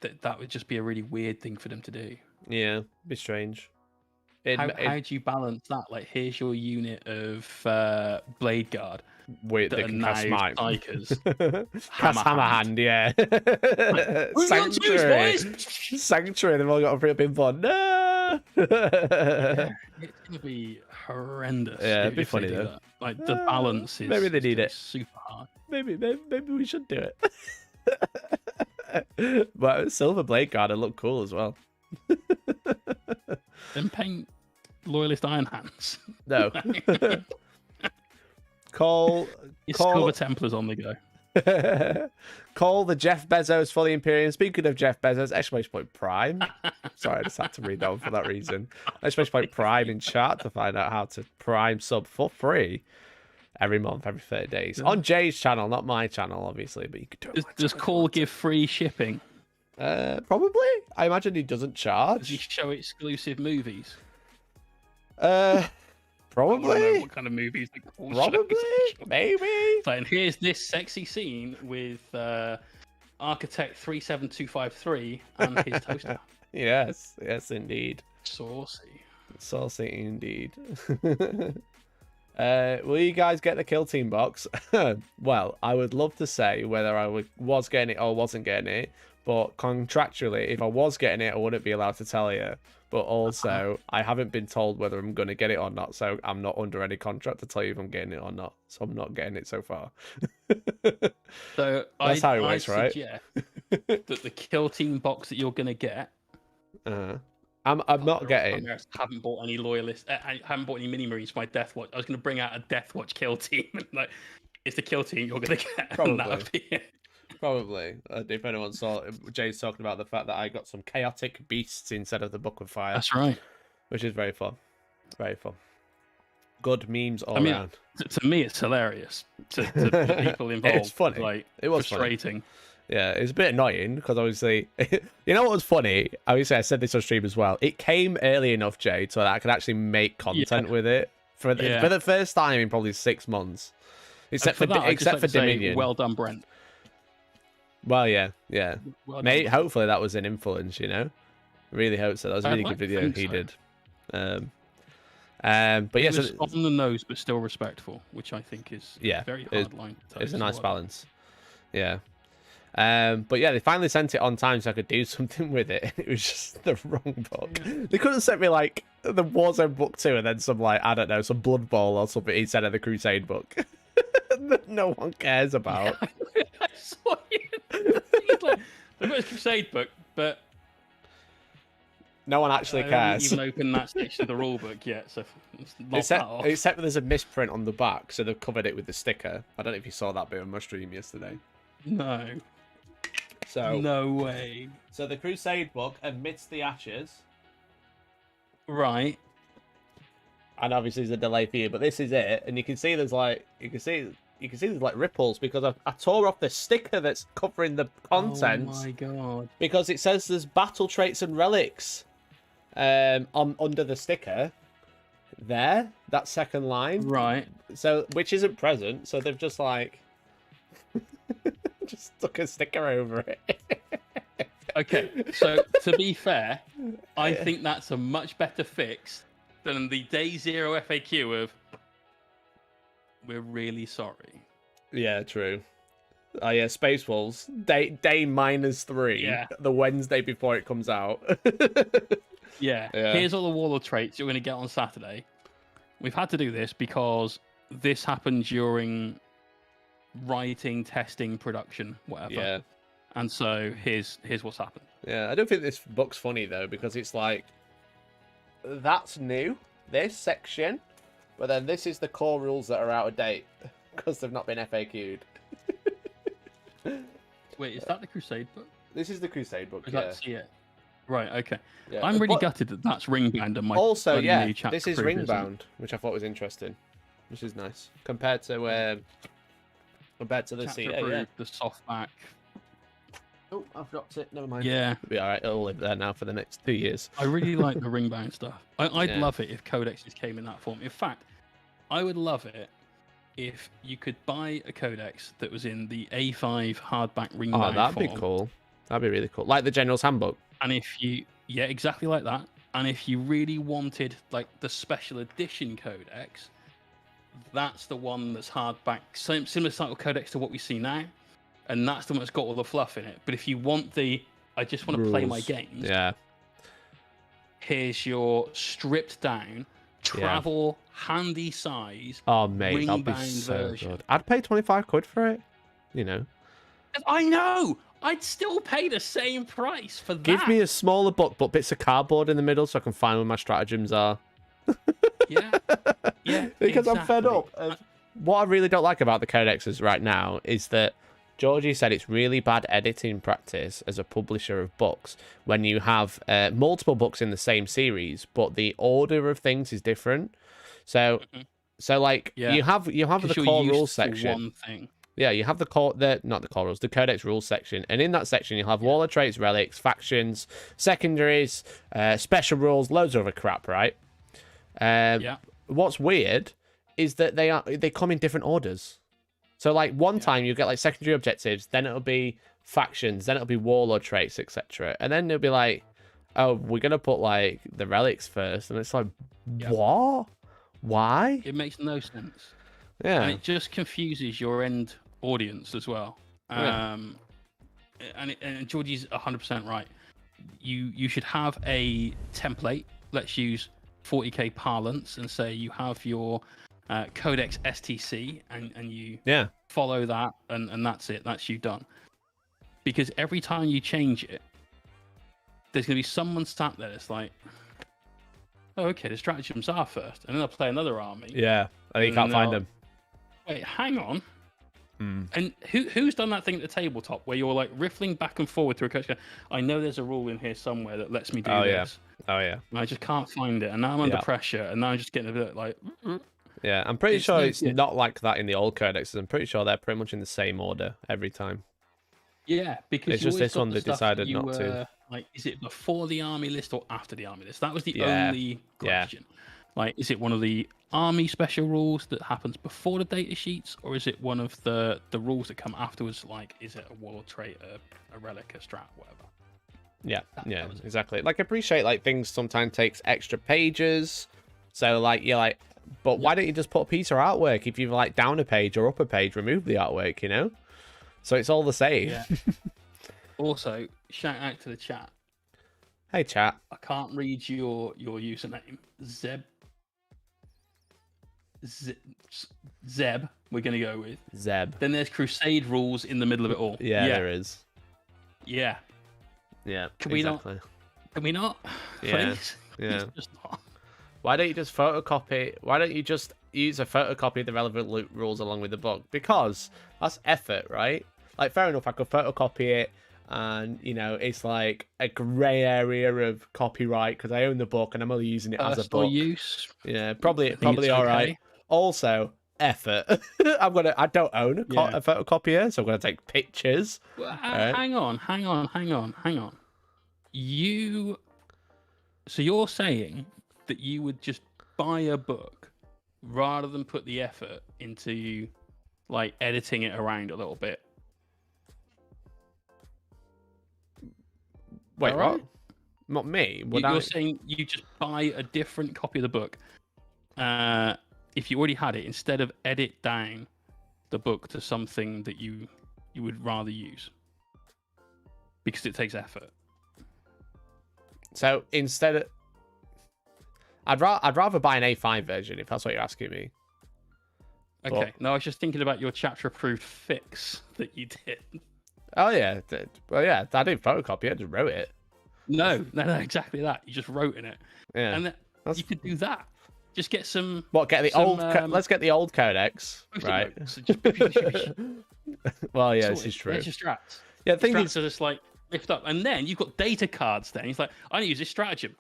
that would just be a really weird thing for them to do. Yeah, be strange. How do you balance that? Like, here's your unit of Blade Guard. Wait, they can cast Smite. Psychers. Cast Hammer Hand, yeah. Sanctuary, they've all got a pretty big one. No! Yeah, it's going to be horrendous. Yeah, it'd be funny though. That. Like, the balance is maybe they need it. Super hard. Maybe we should do it. But Silver Blade Guard would look cool as well. Then paint Loyalist Iron Hands. No. Silver Templars on the go. Call the Jeff Bezos for the Imperium. Speaking of Jeff Bezos, exclamation point Prime. Sorry, I just had to read that one for that reason. Exclamation point Prime in chat to find out how to Prime sub for free every month, every 30 days. On Jay's channel, not my channel, obviously, but you could do it. Does Call give free shipping? Probably. I imagine he doesn't charge. Does he show exclusive movies? Probably. I don't know what kind of movies? Probably. Maybe. So, and here's this sexy scene with Architect 37253 and his toaster. Yes, indeed. Saucy Indeed. Will you guys get the Kill Team box? Well, I would love to say whether I was getting it or wasn't getting it, but contractually, if I was getting it, I wouldn't be allowed to tell you. But also, I haven't been told whether I'm going to get it or not, so I'm not under any contract to tell you if I'm getting it or not. So I'm not getting it so far. So that's how it works, right? That the Kill Team box that you're going to get. I'm not getting. I haven't bought any loyalists. I haven't bought any mini marines for my Death Watch. I was going to bring out a Death Watch Kill Team. Like, it's the Kill Team you're going to get. Probably. Probably. If anyone saw, Jay's talking about the fact that I got some chaotic beasts instead of the Book of Fire. That's right. Which is very fun. Very fun. Good memes all around. To me, it's hilarious. To the people involved. It's funny. Like, it was frustrating. Funny. Yeah, it's a bit annoying because obviously, you know what was funny? Obviously, I said this on stream as well. It came early enough, Jay, so that I could actually make content with it for the first time in probably 6 months. Except for Dominion. Well done, Brent. Well, yeah. Mate, hopefully that was an influence, Really hope so. That was a really good video he did. But yeah, it was on the nose, but still respectful, which I think is a very hard line. It's a nice balance. Yeah. But yeah, they finally sent it on time so I could do something with it. It was just the wrong book. Yeah. They couldn't send me like the Warzone book 2 and then some like, I don't know, some Blood Bowl or something instead of the Crusade book. That no one cares about. Yeah, I saw you. Like, they've got a Crusade book, but no one actually cares. I haven't even opened that section of the rule book yet, so except there's a misprint on the back, so they've covered it with the sticker. I don't know if you saw that bit on my stream yesterday. No. So no way. So the Crusade book amidst the ashes. Right. And obviously there's a delay for you, but this is it, and you can see there's like there's like ripples because I tore off the sticker that's covering the contents. Oh my god! Because it says there's battle traits and relics, under the sticker. There, that second line. Right. So which isn't present, so they've just like just stuck a sticker over it. Okay, so to be fair, I think that's a much better fix than the day zero FAQ of "We're really sorry." Yeah, true. Oh yeah, Space Wolves day -3. Yeah. The Wednesday before it comes out. Yeah. Here's all the Warlord traits you're going to get on Saturday. We've had to do this because this happened during writing, testing, production, whatever. Yeah. And so here's what's happened. Yeah, I don't think this book's funny though, because it's like that's new, this section, but then this is the core rules that are out of date because they've not been FAQ'd. Wait, is that the Crusade book? This is the Crusade book. Yeah. Right. Okay. Yeah. I'm really gutted that that's ringbound and my also this is ringbound, which I thought was interesting, which is nice compared to the the softback. Oh, I've dropped it. Never mind. Yeah. It'll be all right. It'll live there now for the next 2 years. I really like the ringbound stuff. I'd love it if codexes came in that form. In fact, I would love it if you could buy a codex that was in the A5 hardback ringbound form. Oh, that'd be cool. That'd be really cool. Like the General's Handbook. And if you... Yeah, exactly like that. And if you really wanted like the special edition codex, that's the one that's hardback. Similar style codex to what we see now. And that's the one that's got all the fluff in it. But if you want I just want to play my games. Yeah. Here's your stripped down, travel, handy size. Oh, mate, that'd be so version. Good. I'd pay 25 quid for it. I know. I'd still pay the same price for that. Give me a smaller book, but bits of cardboard in the middle so I can find where my stratagems are. Yeah. Because exactly. I'm fed up. What I really don't like about the codexes right now is that Georgie said it's really bad editing practice as a publisher of books when you have multiple books in the same series, but the order of things is different. So like you have the core rules section. One thing. Yeah, you have the codex rules section, and in that section you'll have Warlord traits, relics, factions, secondaries, special rules, loads of other crap, right? What's weird is that they come in different orders. So like one time you get like secondary objectives, then it'll be factions, then it'll be warlord traits, etc. And then it'll be like, oh, we're gonna put like the relics first, and it's like, what? Why? It makes no sense. Yeah, and it just confuses your end audience as well. And Georgie's 100% right. You should have a template. Let's use 40k parlance and say you have your codex STC and you follow that and that's it. That's you done. Because every time you change it, there's going to be someone sat there that's like, oh, okay, the stratagems are first, and then they'll play another army. Yeah, and you can't find them. Wait, hang on. And who's done that thing at the tabletop where you're like riffling back and forward through a coach? I know there's a rule in here somewhere that lets me do this. Oh yeah. And I just can't find it, and now I'm under pressure, and now I'm just getting a bit like. Yeah, I'm pretty sure it's not like that in the old codexes. I'm pretty sure they're pretty much in the same order every time. Yeah, because it's just this one they decided not to. Like, is it before the army list or after the army list? That was the only question. Like, is it one of the army special rules that happens before the data sheets, or is it one of the rules that come afterwards? Like, is it a warlord trait, a relic, a strat, whatever? Yeah, that exactly. Like, I appreciate like things sometimes takes extra pages, so like you're like, but why don't you just put a piece of artwork? If you like down a page or up a page, remove the artwork, you know? So it's all the same. Yeah. Also, shout out to the chat. Hey, chat. I can't read your username. Zeb, we're going to go with. Zeb. Then there's Crusade rules in the middle of it all. Yeah, there is. Yeah. Yeah, Can we not? Yeah. Please? Yeah. Just not. Why don't you just photocopy? Why don't you just use a photocopy of the relevant loot rules along with the book? Because that's effort, right? Like, fair enough, I could photocopy it, and you know, it's like a grey area of copyright because I own the book and I'm only using it as a book. Use. Yeah, probably all right. Also, effort. I don't own a photocopier, so I'm gonna take pictures. Well, hang on. So you're saying that you would just buy a book rather than put the effort into like editing it around a little bit? Wait, what? Not me. You're saying you just buy a different copy of the book if you already had it, instead of edit down the book to something that you would rather use because it takes effort. So instead of, I'd rather buy an A5 version if that's what you're asking me. Okay. No, I was just thinking about your chapter-approved fix that you did. Oh yeah, well yeah, I didn't photocopy it, I just wrote it. No, exactly that. You just wrote in it. Yeah, and you could do that. Just get some. What? Get the old. Let's get the old codex, right? So just well, yeah, this is true. There's your strats. Yeah, the thing is, are just like lift up, and then you've got data cards. Then he's like, I use this stratagem.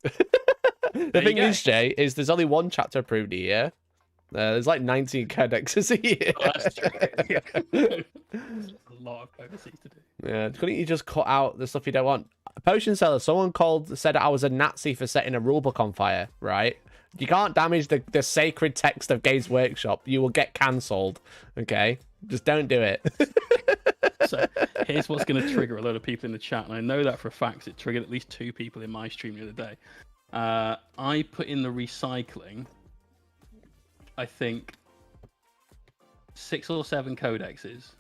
The thing is, Jay, is there's only one chapter approved a year. There's like 19 codexes a year. Oh, that's true. A lot of codexes to do. Yeah, couldn't you just cut out the stuff you don't want? A potion seller, someone said I was a Nazi for setting a rulebook on fire, right? You can't damage the sacred text of Games Workshop. You will get cancelled, okay? Just don't do it. So here's what's going to trigger a lot of people in the chat, and I know that for a fact. It triggered at least 2 people in my stream the other day. I put in the recycling, I think, 6 or 7 codexes,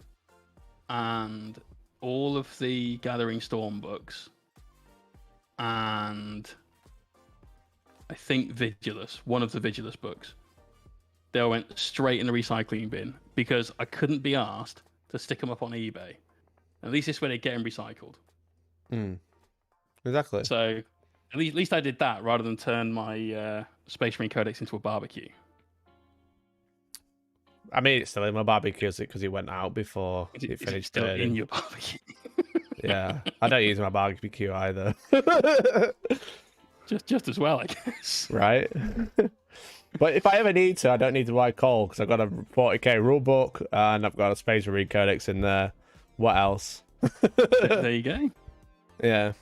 and all of the Gathering Storm books, and I think Vigilus, one of the Vigilus books. They all went straight in the recycling bin because I couldn't be asked to stick them up on eBay. At least this way they get them recycled. Exactly. So at least I did that rather than turn my Space Marine Codex into a barbecue. I mean, it's still in my barbecue because it went out before it finished. Still in your barbecue. Yeah, I don't use my barbecue either. just as well, I guess. Right. But if I ever need to, I don't need to buy coal because I've got a 40k rulebook and I've got a Space Marine Codex in there. What else? There you go. Yeah.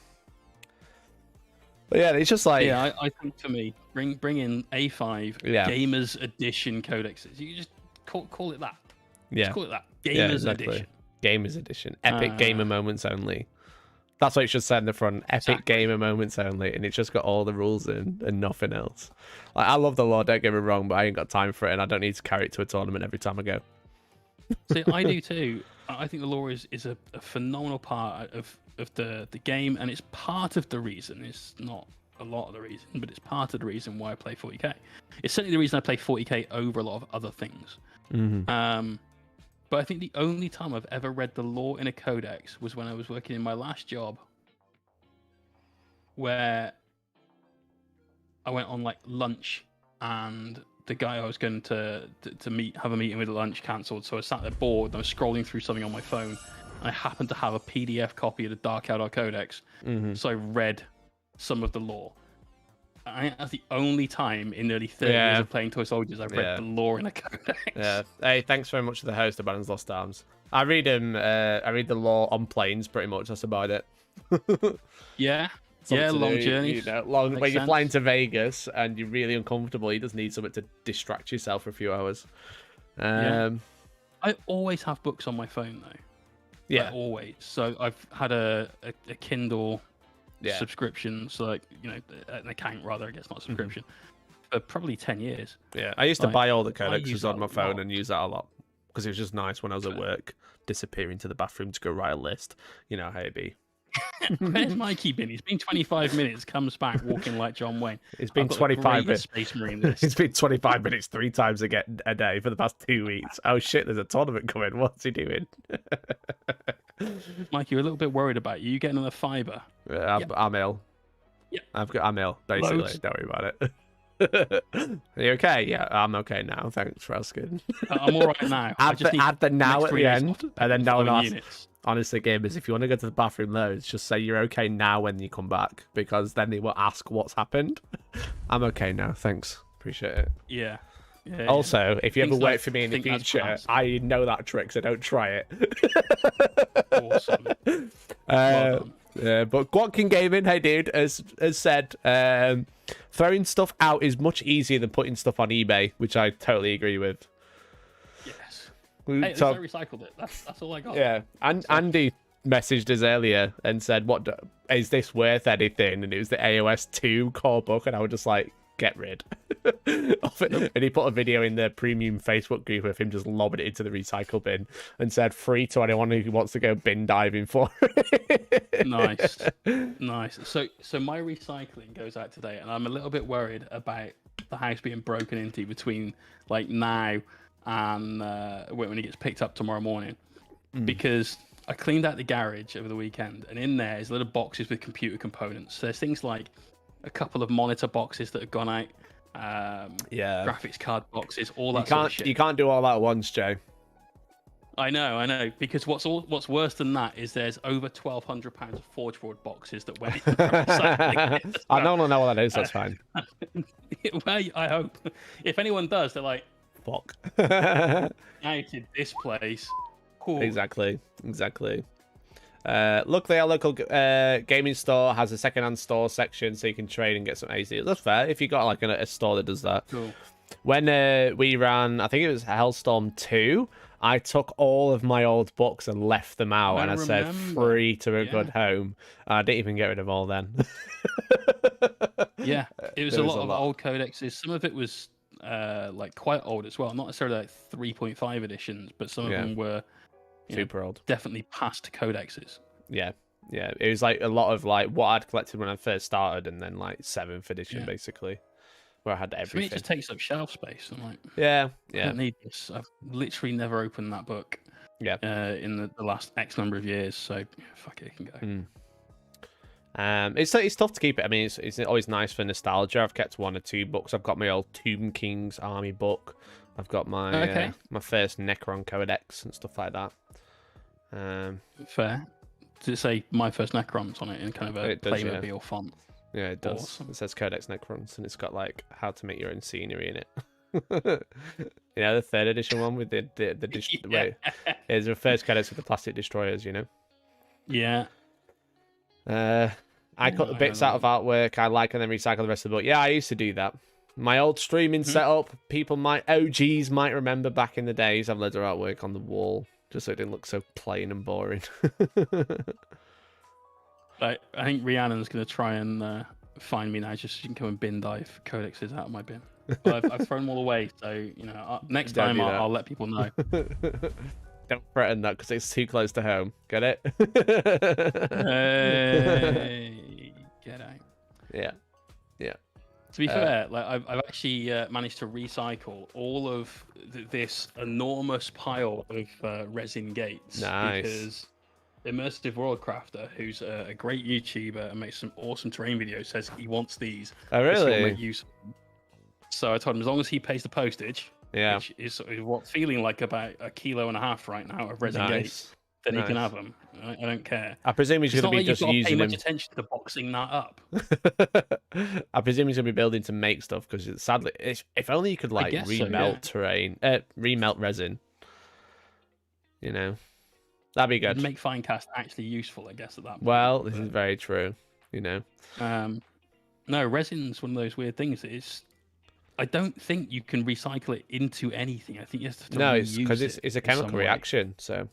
But yeah, it's just like... Yeah, I think for me, bring in A5 Gamers Edition Codexes. You just call it that. Yeah. Just call it that. Gamers Edition. Gamers Edition. Epic gamer moments only. That's what it should say in the front. Epic gamer moments only. And it's just got all the rules in and nothing else. Like, I love the lore, don't get me wrong, but I ain't got time for it and I don't need to carry it to a tournament every time I go. See, I do too. I think the lore is a phenomenal part of the game, and it's part of the reason. It's not a lot of the reason, but it's part of the reason why I play 40k. It's certainly the reason I play 40k over a lot of other things. Mm-hmm. But I think the only time I've ever read the lore in a codex was when I was working in my last job, where I went on like lunch, and the guy I was going to have a meeting with at lunch cancelled. So I sat there bored, and I was scrolling through something on my phone. And I happened to have a PDF copy of the Dark Eldar Codex, so I read some of the lore. I think that's the only time in nearly 30 years of playing Toy Soldiers I've read the lore in a codex. Yeah. Hey, thanks very much to the host of Baron's Lost Arms. I read the lore on planes pretty much. That's about it. Yeah. Yeah, long do, journeys. When you're flying to Vegas and you're really uncomfortable, you just need something to distract yourself for a few hours. Yeah. I always have books on my phone though. Yeah, like, always. So I've had a Kindle subscription, so like an account rather, I guess, not a subscription, for probably 10 years. Yeah, I used to buy all the codexes on my phone and use that a lot because it was just nice when I was at work, disappearing to the bathroom to go write a list. You know how it be. Where's Mikey been? He's been 25 minutes, comes back walking like John Wayne. It's been 25 minutes. Space Marine list. It's been 25 minutes 3 times a day for the past 2 weeks. Oh shit, there's a tournament coming. What's he doing? Mikey, we're a little bit worried about you. You getting another fiber? I'm ill. Yeah, I'm ill, basically. Loads. Don't worry about it. Are you okay? Yeah, I'm okay now. Thanks for asking. I'm all right now. Add the now at the end, and then no one asks. Honestly, gamers, if you want to go to the bathroom loads, just say you're okay now when you come back, because then they will ask what's happened. I'm okay now, thanks. Appreciate it. Yeah. Also, if you ever wait for me in the future, I know that trick, so don't try it. Awesome. Yeah, but Guatkin Gaming, hey dude, has said throwing stuff out is much easier than putting stuff on eBay, which I totally agree with. Yes. Hey, I recycled it. That's all I got. Yeah, and Andy messaged us earlier and said, "What is this worth anything?" And it was the AOS 2 core book, and I was just like, "Get rid of it." And he put a video in the premium Facebook group of him just lobbing it into the recycle bin and said, "Free to anyone who wants to go bin diving for it." Nice. So my recycling goes out today, and I'm a little bit worried about the house being broken into between like now and when it gets picked up tomorrow morning, because I cleaned out the garage over the weekend, and in there is little boxes with computer components. So there's things like a couple of monitor boxes that have gone out, graphics card boxes, all that sort of shit. You can't do all that at once, Joe. I know, because what's worse than that is there's over £1,200 of Forge Forward boxes that went in. I don't know what that is. That's fine. Well, I hope if anyone does, they're like, fuck. Outed this place. Cool. Exactly. Luckily, our local gaming store has a second-hand store section, so you can trade and get some AC. That's fair if you got like a store that does that. Cool. When we ran, I think it was Hellstorm 2, I took all of my old books and left them out, and I said free to a good home. I didn't even get rid of all then. Yeah, it was a lot of old codexes. Some of it was like quite old as well, not necessarily like 3.5 editions, but some of them were super old, definitely past codexes. Yeah, it was like a lot of like what I'd collected when I first started, and then like 7th edition basically, where I had everything. For me, it just takes up shelf space. I'm like, yeah, I don't need this. I've literally never opened that book. Yeah, in the last X number of years, so fuck it, it can go. It's tough to keep it. I mean, it's always nice for nostalgia. I've kept 1 or 2 books. I've got my old Tomb King's Army book. I've got my my first Necron Codex and stuff like that. Fair. Does it say My First Necrons on it in kind of a Playmobil font? Yeah, it does. Awesome. It says Codex Necrons, and it's got like how to make your own scenery in it. You know, the 3rd edition one with the wait, it's the first Codex with the plastic destroyers. You know. Yeah. I cut the bits out of artwork I like and then recycle the rest of the book. Yeah, I used to do that. My old streaming setup, OGs might remember back in the days, I've loads of artwork on the wall, just so it didn't look so plain and boring. I think Rhiannon's going to try and find me now, just so she can come and bin dive codexes out of my bin. But I've thrown them all away, so next time I'll let people know. Don't threaten that because it's too close to home. Get it? Hey, get out. Yeah. To be fair, like I've actually managed to recycle all of this enormous pile of resin gates. Nice. Because Immersive World Crafter, who's a great YouTuber and makes some awesome terrain videos, says he wants these. Oh, really? Make use of them. So I told him as long as he pays the postage, which is what's feeling like about 1.5 kilos right now of resin gates, then he can have them. I don't care. I presume he's going to be just using them. Pay much attention to boxing that up. I presume he's going to be building to make stuff because sadly, if only you could like remelt resin. You know, that'd be good. It'd make Finecast actually useful, I guess, at that point. Well, this is very true. you know. No, resin's one of those weird things that is. I don't think you can recycle it into anything. I think you have to no, it's because it's a chemical reaction. So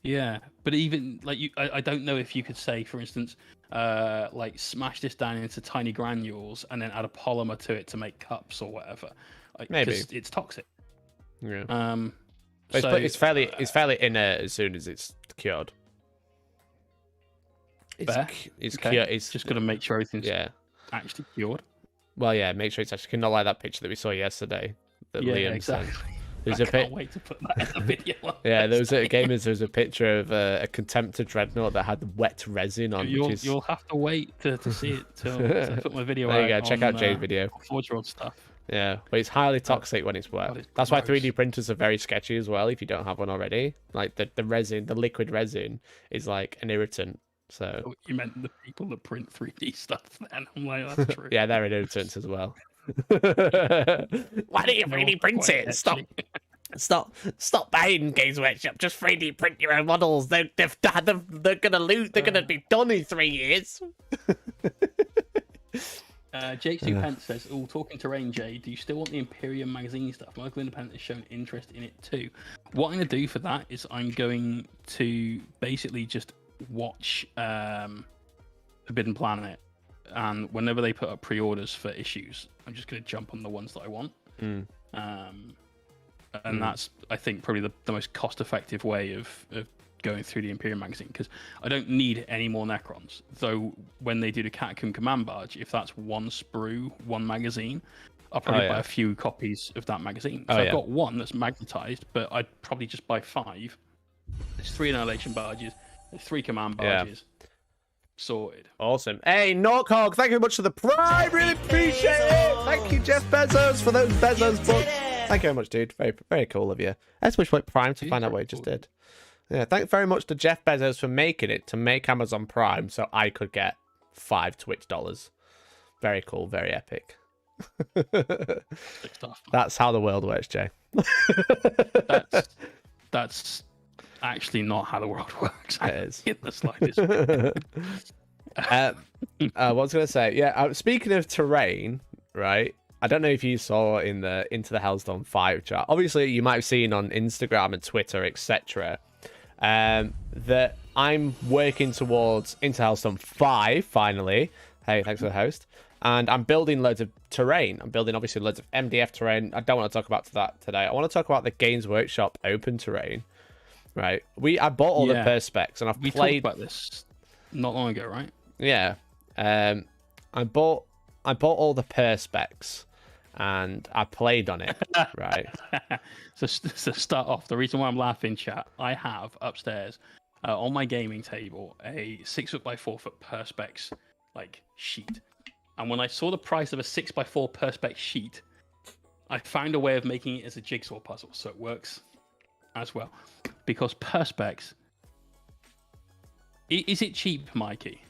yeah, but even like I don't know if you could say, for instance, like smash this down into tiny granules and then add a polymer to it to make cups or whatever. Maybe it's toxic. Yeah. So it's fairly inert as soon as it's cured. It's cured. It's just got to make sure everything's actually cured. Well, yeah, make sure it's actually not like that picture that we saw yesterday. That Liam exactly. There's I can't wait to put that in the video. Yeah, there was a gamers. There was a picture of a Contemptor Dreadnought that had wet resin on. You'll have to wait to see it till I put my video. There you go. Check out Jay's video. Forge-World stuff. Yeah, but it's highly toxic when it's wet. That's why 3D printers are very sketchy as well. If you don't have one already, like the resin, the liquid resin is like an irritant. So you meant the people that print 3D stuff? Then I'm like, that's true. Yeah, they're irritants as well. Why don't you 3D print it? Stop buying Games Workshop. Just 3D print your own models. They're gonna lose. They're gonna be done in 3 years. Jake Stu Pence says, talking terrain, Jay, do you still want the Imperium magazine stuff? Michael Independent has shown interest in it too. What I'm going to do for that is I'm going to basically just watch Forbidden Planet, and whenever they put up pre-orders for issues, I'm just going to jump on the ones that I want. And that's, I think, probably the most cost-effective way of going through the Imperium magazine, because I don't need any more Necrons. Though when they do the Catacomb Command Barge, if that's one sprue, one magazine, I'll probably buy a few copies of that magazine. So I've got one that's magnetized, but I'd probably just buy 5. There's 3 Annihilation Barges, there's 3 Command Barges. Sorted. Awesome. Hey, Norkhog, thank you very much for the Prime. Really appreciate it. Thank you, Jeff Bezos, for those Bezos books. Thank you very much, dude. Very, very cool of you. That's much like Prime to find out what you just did. Yeah, thanks very much to Jeff Bezos for making it to make Amazon Prime so I could get $5 Twitch dollars. Very cool, very epic. That's how the world works, Jay. That's actually not how the world works. It is. In the slightest. What was I going to say? Yeah, speaking of terrain, right? I don't know if you saw in the Into the Hellstorm 5 chat. Obviously, you might have seen on Instagram and Twitter, etc., that I'm working towards Into Hellstorm 5, finally. Hey, thanks for the host. And I'm building loads of terrain. I'm building, obviously, loads of MDF terrain. I don't want to talk about that today. I want to talk about the Games Workshop open terrain. Right. I bought all the perspecs, and I've played... talked about this not long ago, right? Yeah. I bought all the perspecs, and I played on it, right? So start off, the reason why I'm laughing, chat, I have upstairs on my gaming table a 6-foot-by-4-foot perspex sheet, and when I saw the price of a 6x4 perspex sheet, I found a way of making it as a jigsaw puzzle, so it works as well. Because perspex, is it cheap, Mikey?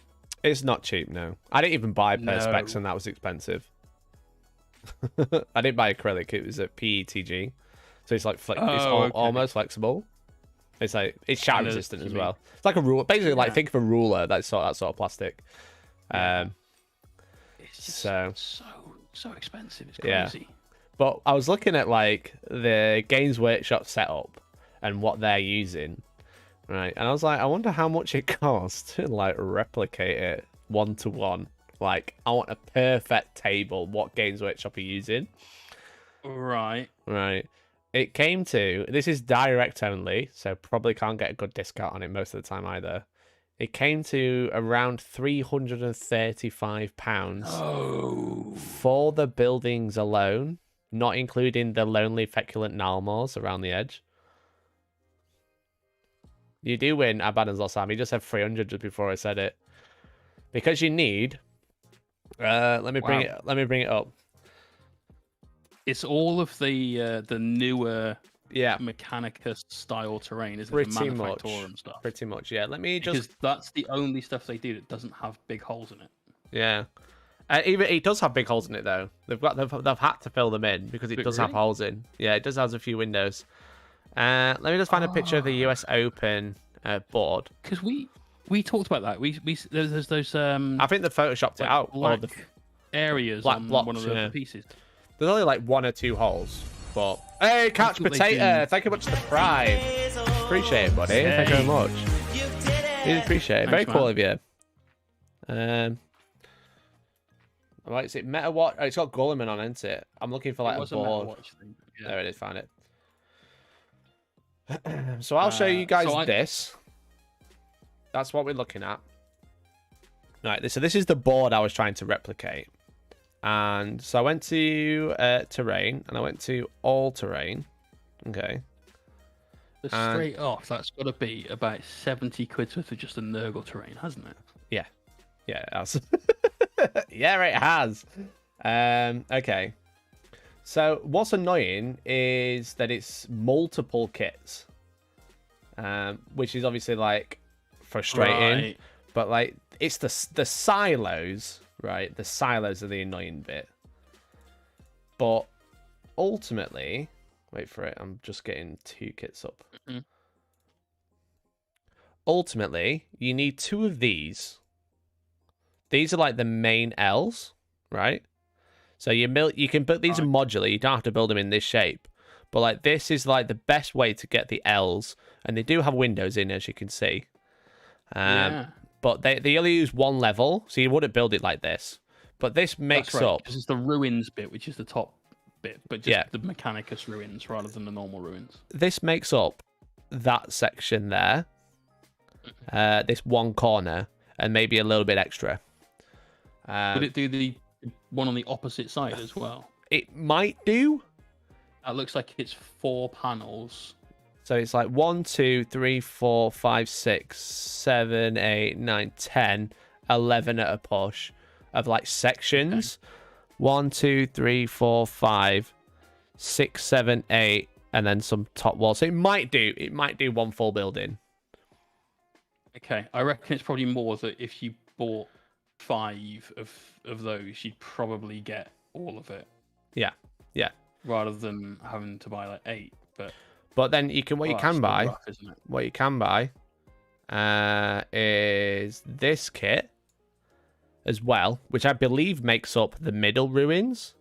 It's not cheap, no. I didn't even buy perspex, and that was expensive. I didn't buy acrylic; it was a PETG, so it's like almost flexible. It's shatter resistant as well. It's like a ruler, basically. Like think of a ruler that sort of plastic. It's just so expensive. It's crazy. Yeah. But I was looking at the Games Workshop setup and what they're using, right? And I was like, I wonder how much it costs to replicate it 1-to-1. I want a perfect table. What Games Workshop are using? Right. It came to, this is direct only, so probably can't get a good discount on it most of the time either. It came to around £335 for the buildings alone, not including the lonely feculent Nalmors around the edge. You do win Abaddon's Lost Army. You just said 300 just before I said it. Because you need... let me bring it up. It's all of the newer Mechanicus style terrain, isn't it? The Manufactorum stuff. Pretty much, yeah. Because that's the only stuff they do that doesn't have big holes in it. Yeah. Even it does have big holes in it though. They've had to fill them in because it does have holes in. Yeah, it does have a few windows. Let me just find a picture of the US Open board. Because we We talked about that. There's those. I think they photoshopped it out. All the areas on blocks, one of the pieces. There's only like 1 or 2 holes. But hey, Couch Potato, thank you much for the prime. Appreciate it, buddy. Thank you very much. Really appreciate it. Very cool of you. Right, is it Meta Watch? Oh, it's got Gulliman on, isn't it? I'm looking for like a board. Yeah. There it is, found it. So I'll show you guys this. That's what we're looking at. Right, so this is the board I was trying to replicate. And so I went to terrain, and I went to all terrain. Okay. Straight off, that's got to be about 70 quid worth of just a Nurgle terrain, hasn't it? Yeah. Yeah, it has. Yeah, it has. Okay. So what's annoying is that it's multiple kits, which is obviously like frustrating. Right. But like it's the silos, right? The silos are the annoying bit. But ultimately, wait for it. I'm just getting 2 kits up. Mm-hmm. Ultimately, you need 2 of these. These are like the main L's, right? So you can build these are modular. You don't have to build them in this shape. But like this is like the best way to get the L's, and they do have windows in, as you can see. Yeah. But they only use 1 level, so you wouldn't build it like this. But this makes up. This is the ruins bit, which is the top bit, but just the Mechanicus ruins rather than the normal ruins. This makes up that section there. This one corner, and maybe a little bit extra. Would it do the one on the opposite side as well? It might do. That looks like it's 4 panels. So it's like 1, 2, 3, 4, 5, 6, 7, 8, 9, 10, 11 at a push of like sections. Okay. 1, 2, 3, 4, 5, 6, 7, 8, and then some top walls. So it might do 1 full building. Okay, I reckon it's probably more that if you bought 5 of those, you'd probably get all of it. Yeah. Rather than having to buy like 8, but then you can what you can buy is this kit as well, which I believe makes up the middle ruins,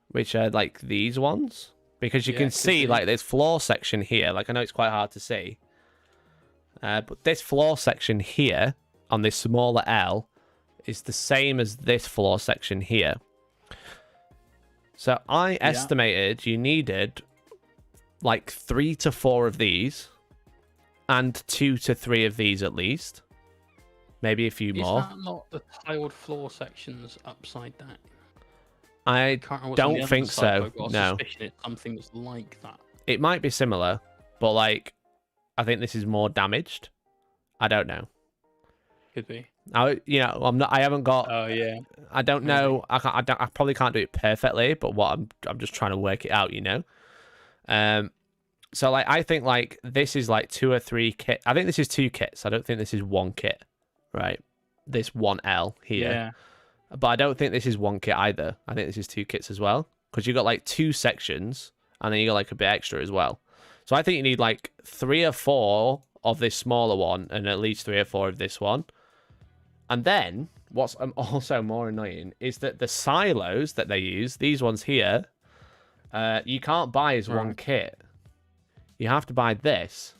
which are like these ones, because you can see like this floor section here. Like I know it's quite hard to see, but this floor section here on this smaller L is the same as this floor section here. So I estimated you needed like 3 to 4 of these and 2 to 3 of these at least. Maybe a few more. Is that not the tiled floor sections upside down? I don't think so. No. It's something that's like that. It might be similar, but like I think this is more damaged. I don't know. Could be. I'm not. I haven't got. Oh yeah. I don't know. I probably can't do it perfectly, but I'm just trying to work it out. So like I think like this is like 2 or 3 kit. I think this is 2 kits. I don't think this is 1 kit, right? This 1L here. Yeah. But I don't think this is 1 kit either. I think this is 2 kits as well, because you got like 2 sections and then you got like a bit extra as well. So I think you need like 3 or 4 of this smaller one and at least 3 or 4 of this one. And then what's also more annoying is that the silos that they use, these ones here, you can't buy as 1 kit. You have to buy this,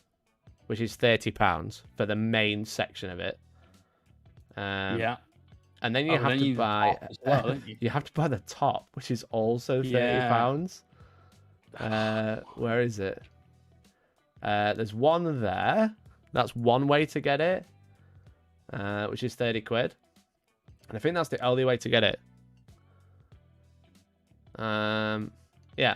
which is £30 for the main section of it. Yeah. And then you have to buy as well, don't you? You have to buy the top, which is also £30. Where is it? There's one there. That's one way to get it, which is 30 quid. And I think that's the only way to get it. Yeah.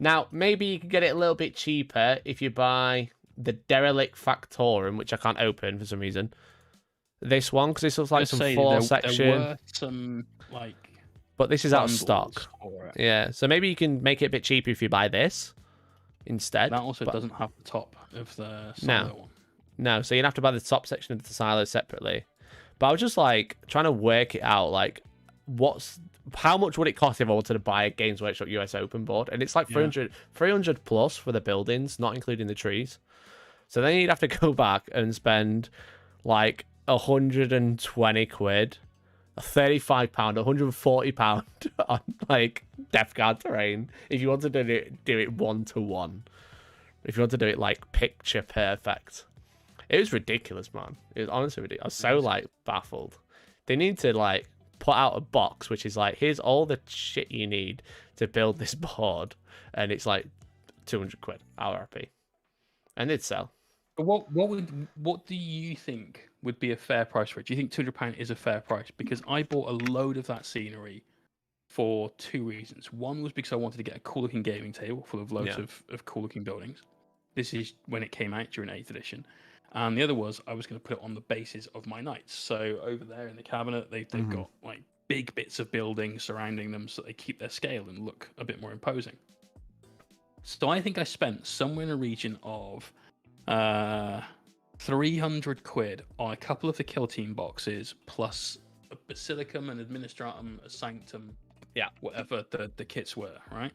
Now, maybe you can get it a little bit cheaper if you buy the Derelict Factorum, which I can't open for some reason. This one, because this looks like some 4 section. There were some, like... But this is out of stock. Yeah, so maybe you can make it a bit cheaper if you buy this instead. That also doesn't have the top of the silo one. No, so you'd have to buy the top section of the silo separately. But I was just like trying to work it out, like how much would it cost if I wanted to buy a Games Workshop US Open board? And it's like 300 plus for the buildings, not including the trees. So then you'd have to go back and spend like 120 quid, £35, £140 on like Death Guard terrain if you want to do it 1-to-1. If you want to do it like picture perfect. It was ridiculous, man. It was honestly ridiculous. I was so like baffled. They need to like put out a box which is like, here's all the shit you need to build this board, and it's like 200 quid RRP, and it'd sell. What do you think would be a fair price for it? Do you think £200 is a fair price? Because I bought a load of that scenery for two reasons. One was because I wanted to get a cool looking gaming table full of loads of cool looking buildings. This is when it came out during 8th edition. And the other was I was going to put it on the bases of my knights. So over there in the cabinet, they've got like big bits of buildings surrounding them so they keep their scale and look a bit more imposing. So I think I spent somewhere in the region of 300 quid on a couple of the kill team boxes, plus a basilicum, an administratum, a sanctum, whatever the kits were, right?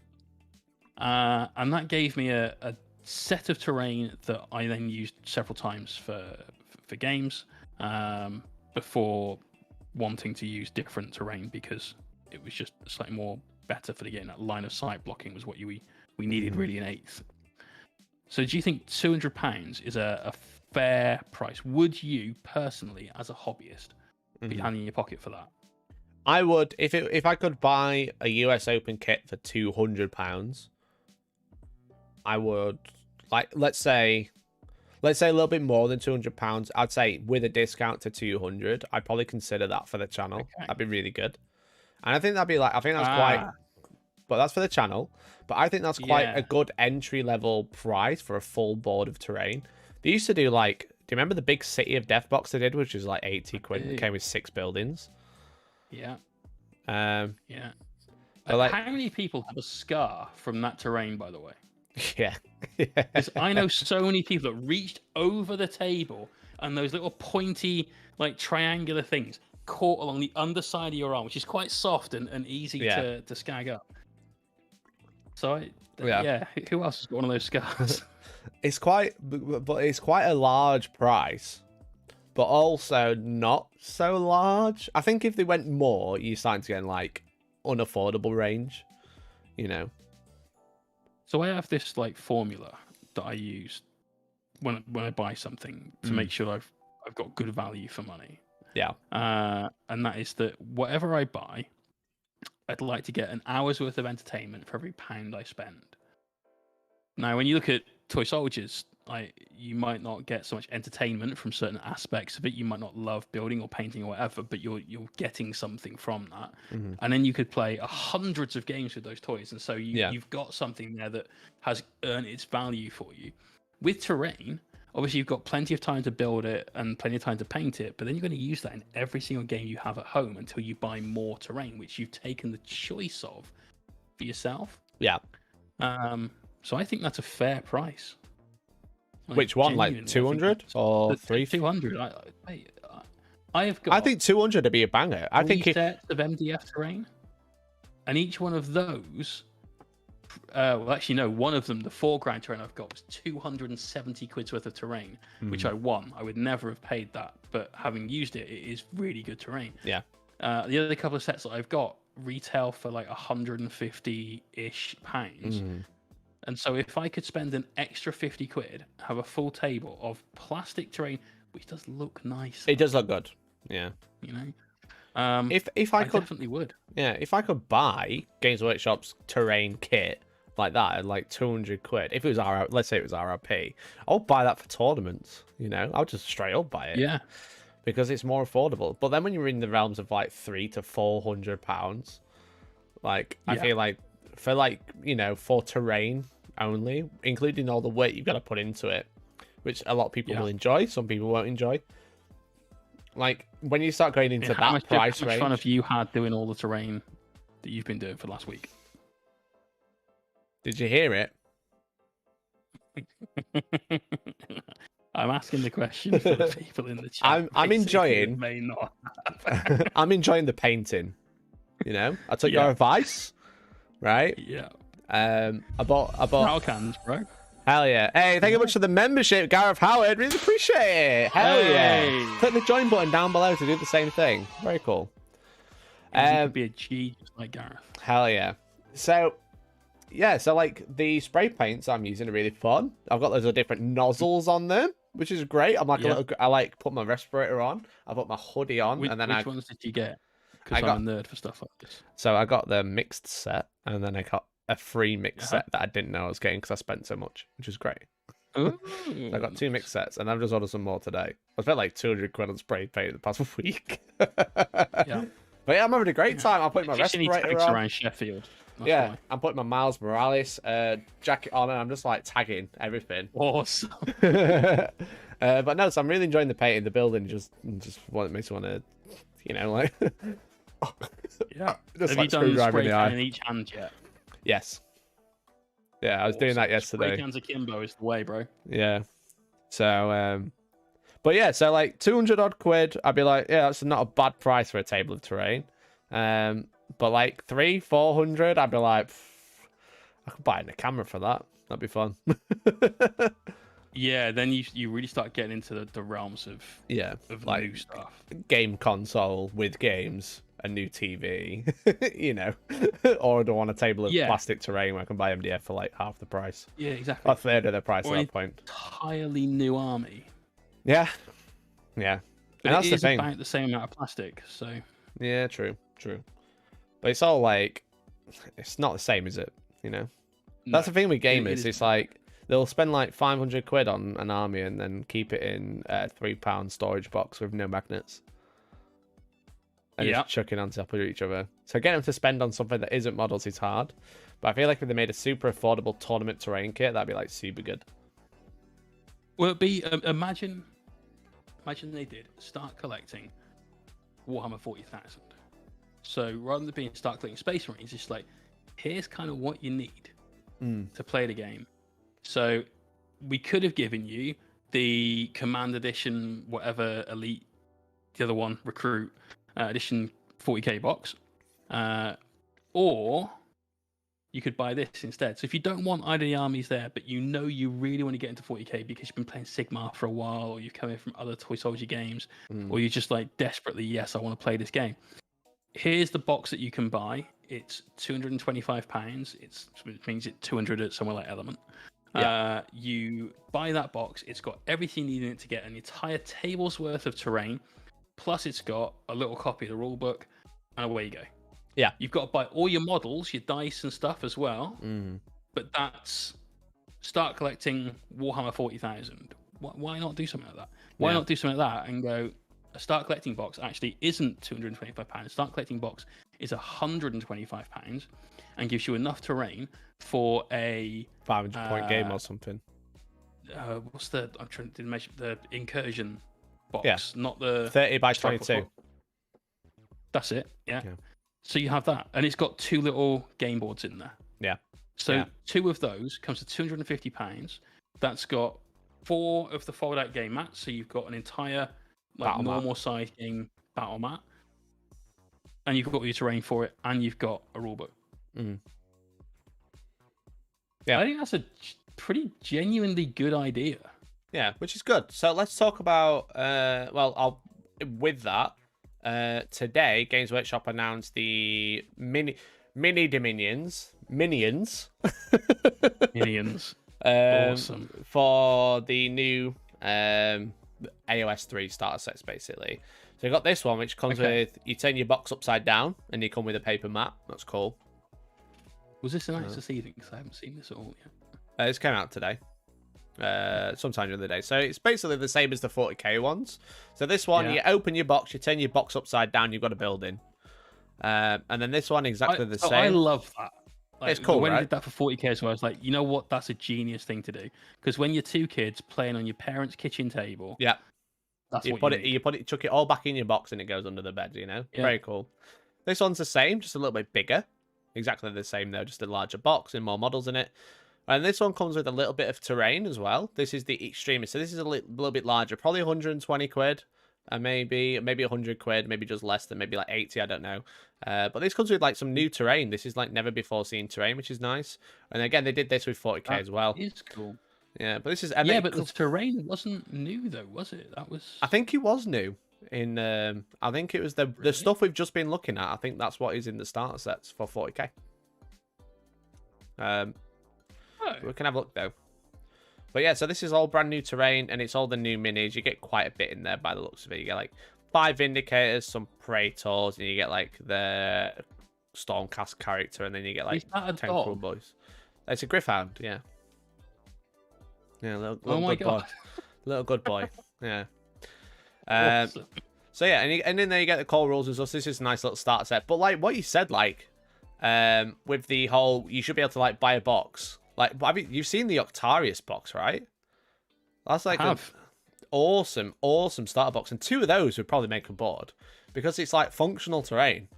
And that gave me a set of terrain that I then used several times for games, before wanting to use different terrain because it was just slightly more better for the game. That line of sight blocking was what we needed really in 8th. So do you think £200 is a fair price? Would you personally, as a hobbyist, be handing in your pocket for that? I would, if I could buy a US Open kit for £200, I would, like, let's say a little bit more than £200. I'd say with a discount to 200, I'd probably consider that for the channel. Okay. That'd be really good. And I think that's quite, but that's for the channel. But I think that's quite a good entry level price for a full board of terrain. They used to do like, do you remember the big City of Death box they did, which was like 80 quid and it came with 6 buildings? Yeah. Yeah. But like, how many people have a scar from that terrain, by the way? Yeah. Because I know so many people that reached over the table and those little pointy, like triangular things caught along the underside of your arm, which is quite soft and easy to scag up. So, who else has got one of those scars? It's quite a large price, but also not so large. I think if they went more, you're starting to get in like unaffordable range, you know. So I have this like formula that I use when I buy something to make sure I've got good value for money. Yeah. And that is that whatever I buy, I'd like to get an hour's worth of entertainment for every £1 I spend. Now, when you look at toy soldiers, you might not get so much entertainment from certain aspects of it. You might not love building or painting or whatever, but you're getting something from that. And then you could play hundreds of games with those toys, and so you've got something there that has earned its value for you. With terrain, obviously you've got plenty of time to build it and plenty of time to paint it, but then you're going to use that in every single game you have at home until you buy more terrain, which you've taken the choice of for yourself. Yeah. So I think that's a fair price. Like, which one? Like 200 or 200? I have got. I think 200 would be a banger. I think sets of MDF terrain, and each one of those. Well, actually, no. One of them, the foreground terrain I've got, was 270 quid's worth of terrain, which I won. I would never have paid that, but having used it, it is really good terrain. Yeah. The other couple of sets that I've got retail for like 150-ish pounds. And so if I could spend an extra 50 quid, have a full table of plastic terrain, which does look nice. It does look good. Yeah. You know? If I could, definitely would. Yeah, if I could buy Games Workshop's terrain kit like that at like 200 quid, if it was let's say it was RRP, I'll buy that for tournaments, you know? I'll just straight up buy it. Yeah. Because it's more affordable. But then when you're in the realms of like £300 to £400, like I feel like for like, you know, for terrain only, including all the work you've got to put into it, which a lot of people will enjoy, some people won't enjoy. Like when you start going into that price range, how much fun have you had doing all the terrain that you've been doing for the last week? Did you hear it? I'm asking the question for the people in the chat. I'm enjoying. May not. I'm enjoying the painting. You know, I took your advice, right? Yeah. I bought rattle cans, bro. Hell yeah. Hey, thank you much for the membership, Gareth Howard. Really appreciate it. Hell yeah. Click the join button down below to do the same thing. Very cool. You could be a G just like Gareth. Hell yeah. So, yeah, so like the spray paints I'm using are really fun. I've got loads of different nozzles on them, which is great. I'm like, I like put my respirator on. I put my hoodie on. Which ones did you get? Because I'm a nerd for stuff like this. So I got the mixed set, and then I got a free mix set that I didn't know I was getting because I spent so much, which is great. So I got 2 mix sets, and I've just ordered some more today. I spent like 200 quid on spray paint the past week. Yeah. But yeah, I'm having a great time. I'm putting my respirator on. Around Sheffield. That's why. I'm putting my Miles Morales jacket on, and I'm just like tagging everything. Awesome. But no, so I'm really enjoying the painting. The building just makes me want to, like. Yeah. Just Have you done spray can in each hand yet? Yes. Yeah, I was doing that yesterday. Spray cans akimbo is the way, bro. Yeah. So, but yeah, so like 200 odd quid, I'd be like, yeah, that's not a bad price for a table of terrain. But like 300-400, I'd be like, I could buy a camera for that. That'd be fun. Yeah, then you really start getting into the realms of like new stuff. Game console with games, a new TV, or I don't want a table of plastic terrain where I can buy MDF for like half the price. Yeah, exactly. A third of the price or at that point. Entirely new army. Yeah. But and that's the thing. About the same amount of plastic, so. Yeah, true. But it's all like, it's not the same, is it? That's the thing with gamers. It's like they'll spend like 500 quid on an army and then keep it in a £3 storage box with no magnets. And just chucking on top of each other. So getting them to spend on something that isn't models is hard. But I feel like if they made a super affordable tournament terrain kit, that'd be like super good. Well, it'd be imagine they did start collecting Warhammer 40,000. So rather than being start collecting Space Marines, it's like here's kind of what you need to play the game. So we could have given you the Command Edition, whatever Elite, the other one, Recruit Edition 40k box, or you could buy this instead. So if you don't want either of the armies there, but you really want to get into 40k because you've been playing Sigmar for a while, or you've come in from other Toy Soldier games, or you're just like desperately, yes, I want to play this game. Here's the box that you can buy. It's £225. It means it's 200 at somewhere like Element. You buy that box. It's got everything you need in it to get an entire table's worth of terrain. Plus, it's got a little copy of the rule book, and away you go. Yeah. You've got to buy all your models, your dice and stuff as well. But that's start collecting Warhammer 40,000. Why not do something like that? Why not do something like that and go, a start collecting box actually isn't £225. Start collecting box is £125 and gives you enough terrain for a 500 point game or something. What's the? I'm trying to measure the incursion box, not the 30 by 22. That's it. Yeah. So you have that, and it's got 2 little game boards in there. Yeah. So 2 of those comes to £250. That's got 4 of the fold-out game mats. So you've got an entire normal size game battle mat, and you've got your terrain for it, and you've got a rulebook. Yeah, I think that's a pretty genuinely good idea. Yeah, which is good. So let's talk about with that. Today, Games Workshop announced the mini Minions. Awesome. For the new AOS 3 starter sets, basically. So you got this one, which comes with, you turn your box upside down, and you come with a paper map. That's cool. Was this announced this evening? Because I haven't seen this at all yet. This came out today. Sometime during the day. So it's basically the same as the 40k ones. So this one, you open your box, you turn your box upside down, you've got a building. And then this one, exactly the same. I love that. Like, it's cool, when right? I did that for 40k as well, I was like, you know what? That's a genius thing to do. Because when you're 2 kids playing on your parents' kitchen table, that's you what you chuck it all back in your box, and it goes under the bed. Very cool. This one's the same, just a little bit bigger. Exactly the same though, just a larger box and more models in it. And this one comes with a little bit of terrain as well. This is the extremist, so this is a little bit larger, probably 120 quid, and maybe 100 quid, maybe just less than, maybe like 80, I don't know. But this comes with like some new terrain. This is like never before seen terrain, which is nice. And again, they did this with 40k as well. It's cool. Yeah, but this is but the terrain wasn't new though, was it? That was. I think it was new. I think it was the stuff we've just been looking at. I think that's what is in the starter sets for 40k. We can have a look though. But yeah, so this is all brand new terrain, and it's all the new minis. You get quite a bit in there by the looks of it. You get like 5 Vindicators, some Praetors, and you get like the Stormcast character, and then you get like 10 Cruel Boys. It's a Griffhound, yeah. Yeah, little oh my good god, boy. Little good boy, yeah. Awesome. So yeah, and then there you get the core rules and stuff. So this is a nice little starter set. But like what you said, like with the whole, you should be able to like buy a box. Like, you've seen the Octarius box, right? That's like an awesome starter box, and 2 of those would probably make a board because it's like functional terrain.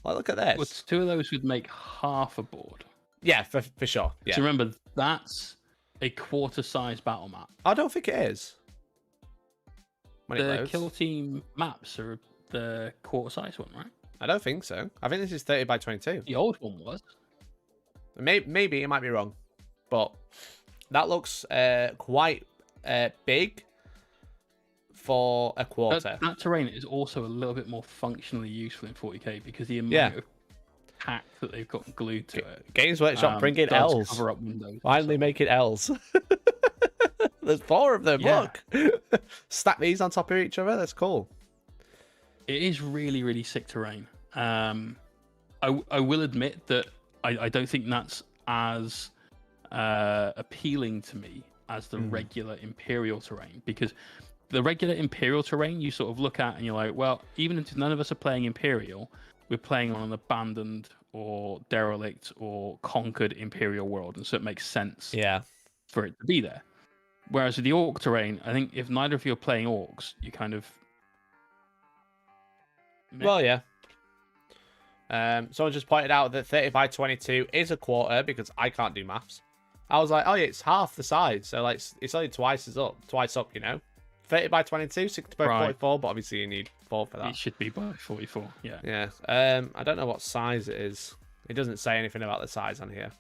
Like, look at this. Well, 2 of those would make half a board. Yeah, for sure. Yeah. So remember, that's a quarter-size battle map. I don't think it is. The kill team maps are the quarter-size one, right? I don't think so. I think this is 30 by 22. The old one was. Maybe it might be wrong, but that looks quite big for a quarter. That terrain is also a little bit more functionally useful in 40k because the amount of pack that they've got glued to it. Games Workshop bringing L's. Cover up windows. Finally making L's. There's 4 of them. Yeah. Look, stack these on top of each other. That's cool. It is really, really sick terrain. I will admit that I don't think that's as appealing to me as the regular Imperial terrain, because the regular Imperial terrain you sort of look at and you're like, well, even if none of us are playing Imperial, we're playing on an abandoned or derelict or conquered Imperial world, and so it makes sense for it to be there. Whereas with the Orc terrain, I think if neither of you are playing Orcs, you kind of... Well, yeah. Someone just pointed out that 30 by 22 is a quarter because I can't do maths. I was like, oh yeah, it's half the size, so like it's only twice up, you know. 30 by 22, 60 by 44, but obviously you need 4 for that. It should be by 44, yeah. Yeah. I don't know what size it is. It doesn't say anything about the size on here.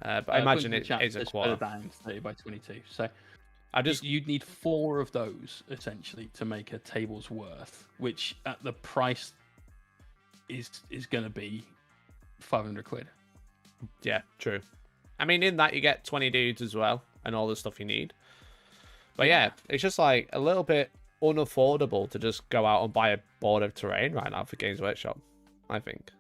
But I imagine it is a quarter. Down 30 by 22. So you'd need 4 of those essentially to make a table's worth, which at the price is going to be 500 quid. Yeah, true. I mean, in that you get 20 dudes as well and all the stuff you need. But yeah, it's just like a little bit unaffordable to just go out and buy a board of terrain right now for Games Workshop, I think.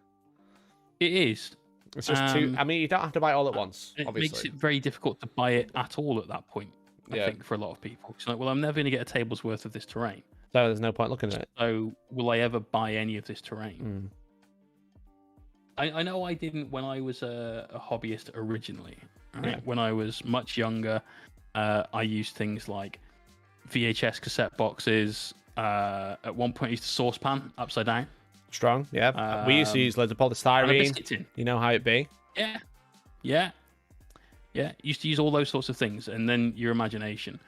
It is. It's just too... I mean, you don't have to buy it all at once, obviously. It makes it very difficult to buy it at all at that point, I think, for a lot of people. It's like, well, I'm never going to get a table's worth of this terrain. So there's no point looking at it. So will I ever buy any of this terrain? I know I didn't when I was a hobbyist originally. Right? Yeah. When I was much younger, I used things like VHS cassette boxes. At one point, I used a saucepan upside down. Strong, yeah. We used to use loads of polystyrene. You know how it be. Yeah. Used to use all those sorts of things, and then your imagination.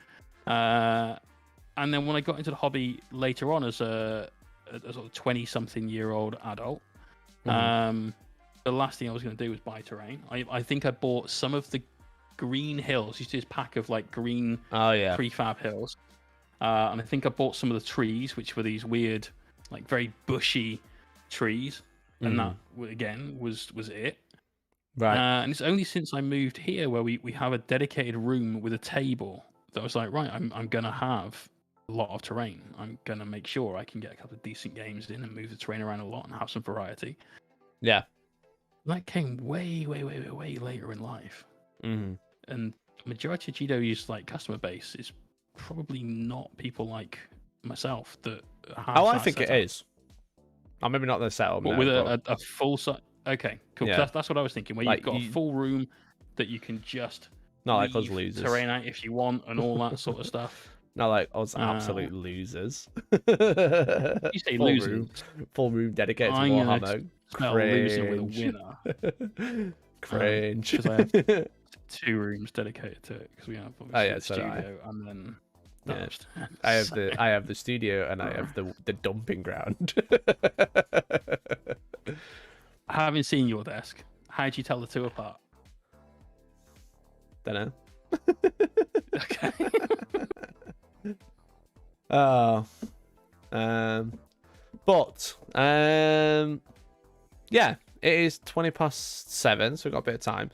And then when I got into the hobby later on as a sort of 20-something-year-old adult, the last thing I was going to do was buy terrain. I think I bought some of the green hills. Used to do this pack of like green prefab hills. And I think I bought some of the trees, which were these weird, like very bushy trees. And that, again, was it. Right. And it's only since I moved here where we have a dedicated room with a table that I was like, right, I'm going to have a lot of terrain. I'm going to make sure I can get a couple of decent games in and move the terrain around a lot and have some variety. Yeah. That came way later in life. And the majority of GW's like customer base is probably not people like myself that have I think it is. I'm maybe not the setup. But with a full set. Okay, cool. Yeah. That's what I was thinking. Where like you've got a full room that you can just not like us losers terrain out if you want and all that sort of stuff. Not like us absolute losers. You say losers. Full room dedicated to Warhammer. Losing with a winner. Cringe. Because I have 2 rooms dedicated to it. Because we have obviously the studio and then. I have the studio and I have the dumping ground. I haven't seen your desk. How do you tell the 2 apart? Don't know. Okay. Oh. Yeah, it is 7:20, so we've got a bit of time.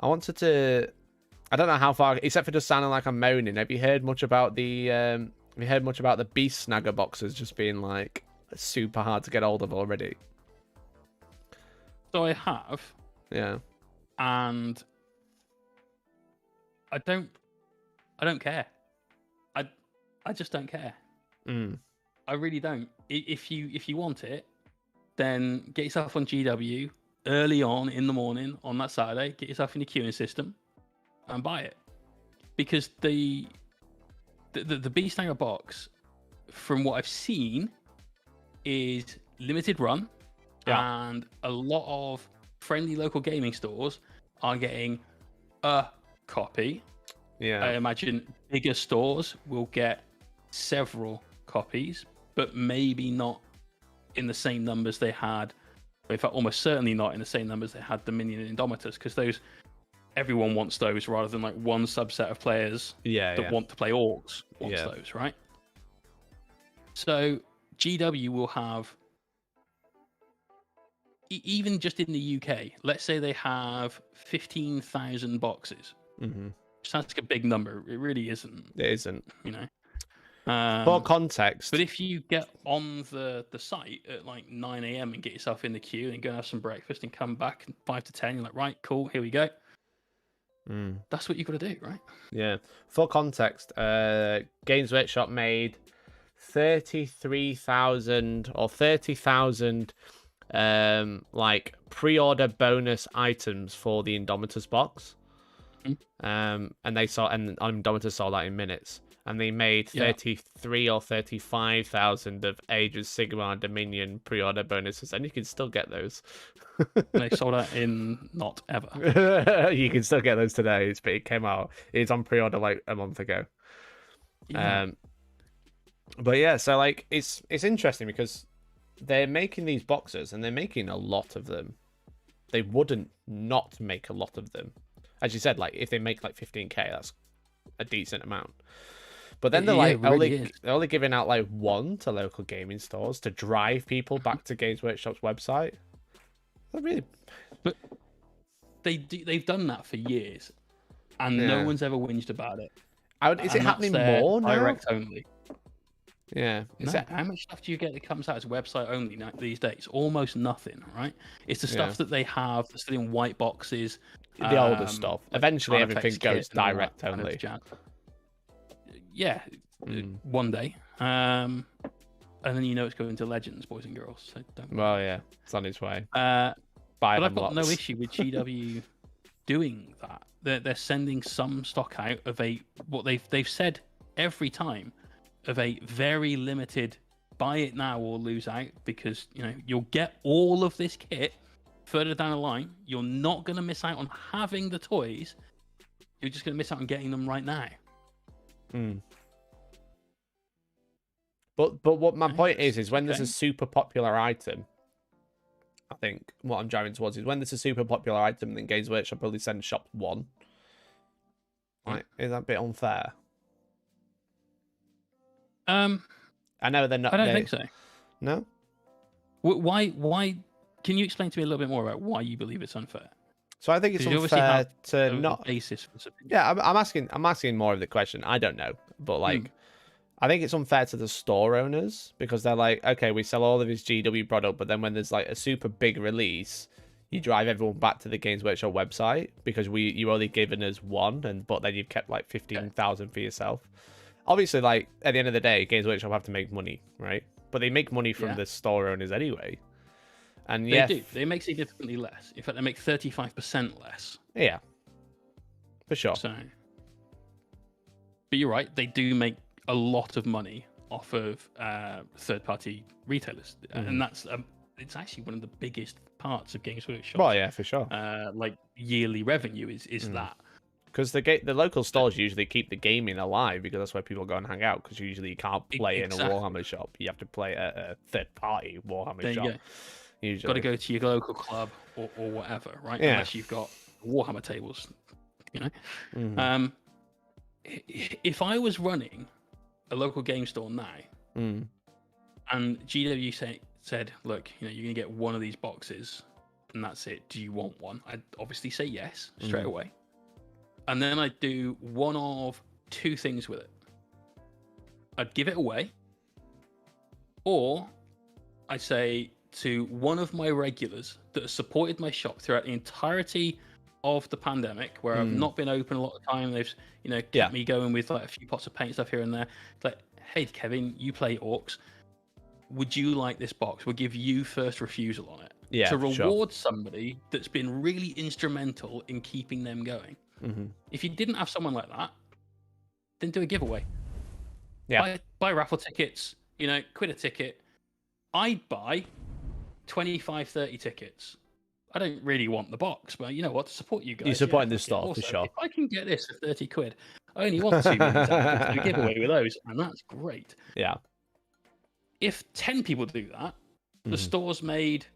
I wanted to. I don't know how far, except for just sounding like I'm moaning. Have you heard much about the? Have you heard much about the Beast Snagger boxes just being like super hard to get hold of already? So I have. Yeah. And I don't care. I just don't care. I really don't. If you want it, then get yourself on GW early on in the morning on that Saturday. Get yourself in the queuing system and buy it, because the Beast Snagger box, from what I've seen, is limited run, and a lot of friendly local gaming stores are getting a copy. Yeah. I imagine bigger stores will get several copies, but maybe not in the same numbers they had. In fact, almost certainly not in the same numbers they had Dominion and Indomitus, because everyone wants those, rather than like one subset of players that want to play Orcs wants those, right? So GW will have, even just in the UK, let's say they have 15,000 boxes. Sounds like a big number. It really isn't. It isn't. You know. For context. But if you get on the site at like 9 a.m. and get yourself in the queue and go and have some breakfast and come back 5 to 10, you're like, right, cool, here we go. That's what you've got to do, right? Yeah. For context, Games Workshop made 33,000 or 30,000 like pre-order bonus items for the Indomitus box. And Indomitus saw that in minutes. And they made 33 or 35,000 of Age of Sigmar and Dominion pre-order bonuses, and you can still get those. They sold out in not ever. You can still get those today, but it came out. It's on pre-order like a month ago. But yeah, so like it's interesting because they're making these boxes and they're making a lot of them. They wouldn't not make a lot of them. As you said, like if they make like 15k, that's a decent amount. But then they're like they're only giving out like one to local gaming stores to drive people back to Games Workshop's website. But they've done that for years, and no one's ever whinged about it. Is it happening more now? Direct only. Yeah. How much stuff do you get that comes out as website only these days? Almost nothing, right? It's the stuff that they have that's still in white boxes. The older stuff. Eventually, everything goes direct only. Yeah, one day. And then it's going to Legends, boys and girls. So don't. Well, yeah, it's on its way. But I've got no issue with GW doing that. They're sending some stock out of what they've said every time, of a very limited buy it now or lose out, because you'll get all of this kit further down the line. You're not going to miss out on having the toys. You're just going to miss out on getting them right now. But what my point is when there's a super popular item, I think what I'm driving towards is when there's a super popular item, then Games Workshop probably send shop one. Right? Is that a bit unfair? I know they're not. I don't think so. No. Why? Can you explain to me a little bit more about why you believe it's unfair? So I think it's unfair to not. Basis for something. Yeah, I'm asking more of the question. I don't know, but like. I think it's unfair to the store owners, because they're like, okay, we sell all of this GW product, but then when there's like a super big release, you drive everyone back to the Games Workshop website because you only given us one, but then you've kept like 15,000 for yourself. Obviously, like at the end of the day, Games Workshop have to make money, right? But they make money from the store owners anyway. And they do. They make significantly less. In fact, they make 35% less. Yeah, for sure. So, but you're right. They do make a lot of money off of third-party retailers, and that's it's actually one of the biggest parts of Games Workshop. Well, yeah, for sure. Like yearly revenue is that, because the local stores usually keep the gaming alive, because that's where people go and hang out. Because usually you can't play in a Warhammer shop; you have to play at a third-party Warhammer shop. Usually, got to go to your local club or whatever, right? Yeah. Unless you've got Warhammer tables, if I was running a local game store now, and GW said, look, you're gonna get one of these boxes, and that's it. Do you want one? I'd obviously say yes straight away, and then I'd do one of two things with it. I'd give it away, or I'd say to one of my regulars that has supported my shop throughout the entirety of the pandemic, where I've not been open a lot of time. They've, kept me going with like a few pots of paint stuff here and there. It's like, hey, Kevin, you play orcs. Would you like this box? We'll give you first refusal on it. Yeah, to reward somebody that's been really instrumental in keeping them going. If you didn't have someone like that, then do a giveaway. Yeah. Buy raffle tickets, quid a ticket. I'd buy 25, 30 tickets. I don't really want the box, but you know what? To support you guys. You're supporting the store, for sure. If I can get this for 30 quid, I only want 2 minutes to do a giveaway with those, and that's great. Yeah. If 10 people do that, the store's made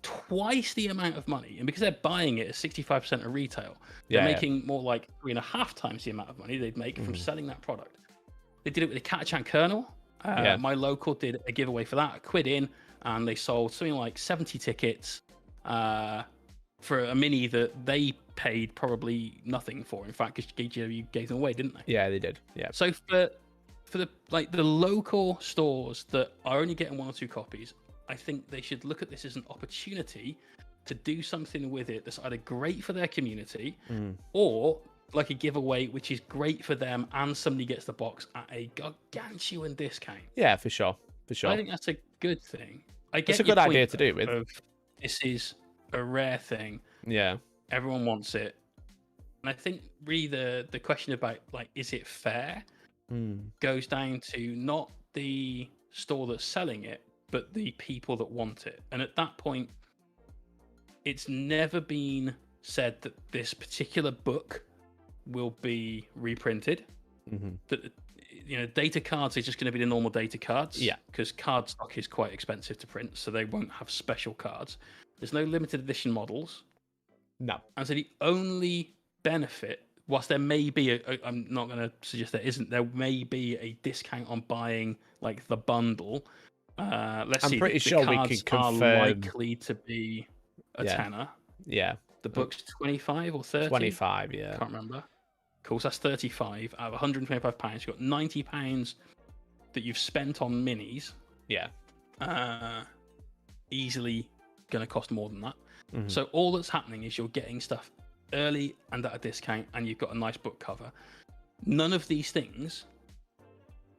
twice the amount of money, and because they're buying it at 65% of retail, they're making more like 3.5 times the amount of money they'd make from selling that product. They did it with the Catachan Kernel. My local did a giveaway for that, a quid in, and they sold something like 70 tickets for a mini that they paid probably nothing for. In fact, because you gave them away, didn't they? Yeah, they did. Yeah. So for the local stores that are only getting 1 or 2 copies, I think they should look at this as an opportunity to do something with it that's either great for their community or like a giveaway, which is great for them, and somebody gets the box at a gargantuan discount. Yeah, for sure. I think that's a good thing. It's a good idea to do with. This is a rare thing. Yeah. Everyone wants it. And I think really the question about like, is it fair, goes down to not the store that's selling it, but the people that want it. And at that point, it's never been said that this particular book will be reprinted. That data cards are just going to be the normal data cards. Yeah. Because card stock is quite expensive to print, so they won't have special cards. There's no limited edition models. No. And so the only benefit, whilst there may be I'm not going to suggest there isn't, there may be a discount on buying like the bundle. I'm pretty sure we can confirm are likely to be a tenner. Yeah. The book's 25 or 30? 25, yeah. Can't remember. Cool, so that's 35 out of £125. You've got £90 that you've spent on minis. Yeah. Easily going to cost more than that. So all that's happening is you're getting stuff early and at a discount, and you've got a nice book cover. None of these things,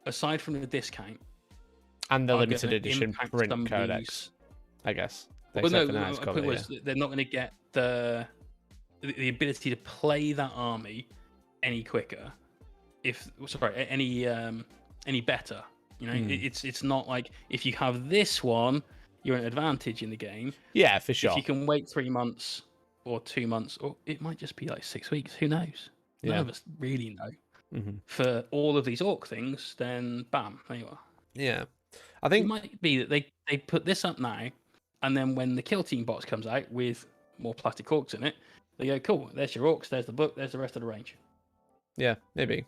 aside from the discount, and the limited edition print codex, I guess. Well, no, my point was they're not going to get the ability to play that army any quicker, any better. It's not like if you have this one, you're an advantage in the game. Yeah, for sure. If you can wait 3 months or 2 months, or it might just be like 6 weeks. Who knows? None of us really know. For all of these orc things, then bam, there you are. Yeah, I think it might be that they put this up now, and then when the Kill Team box comes out with more plastic orcs in it, they go, cool, there's your orcs, there's the book, there's the rest of the range. Yeah, maybe.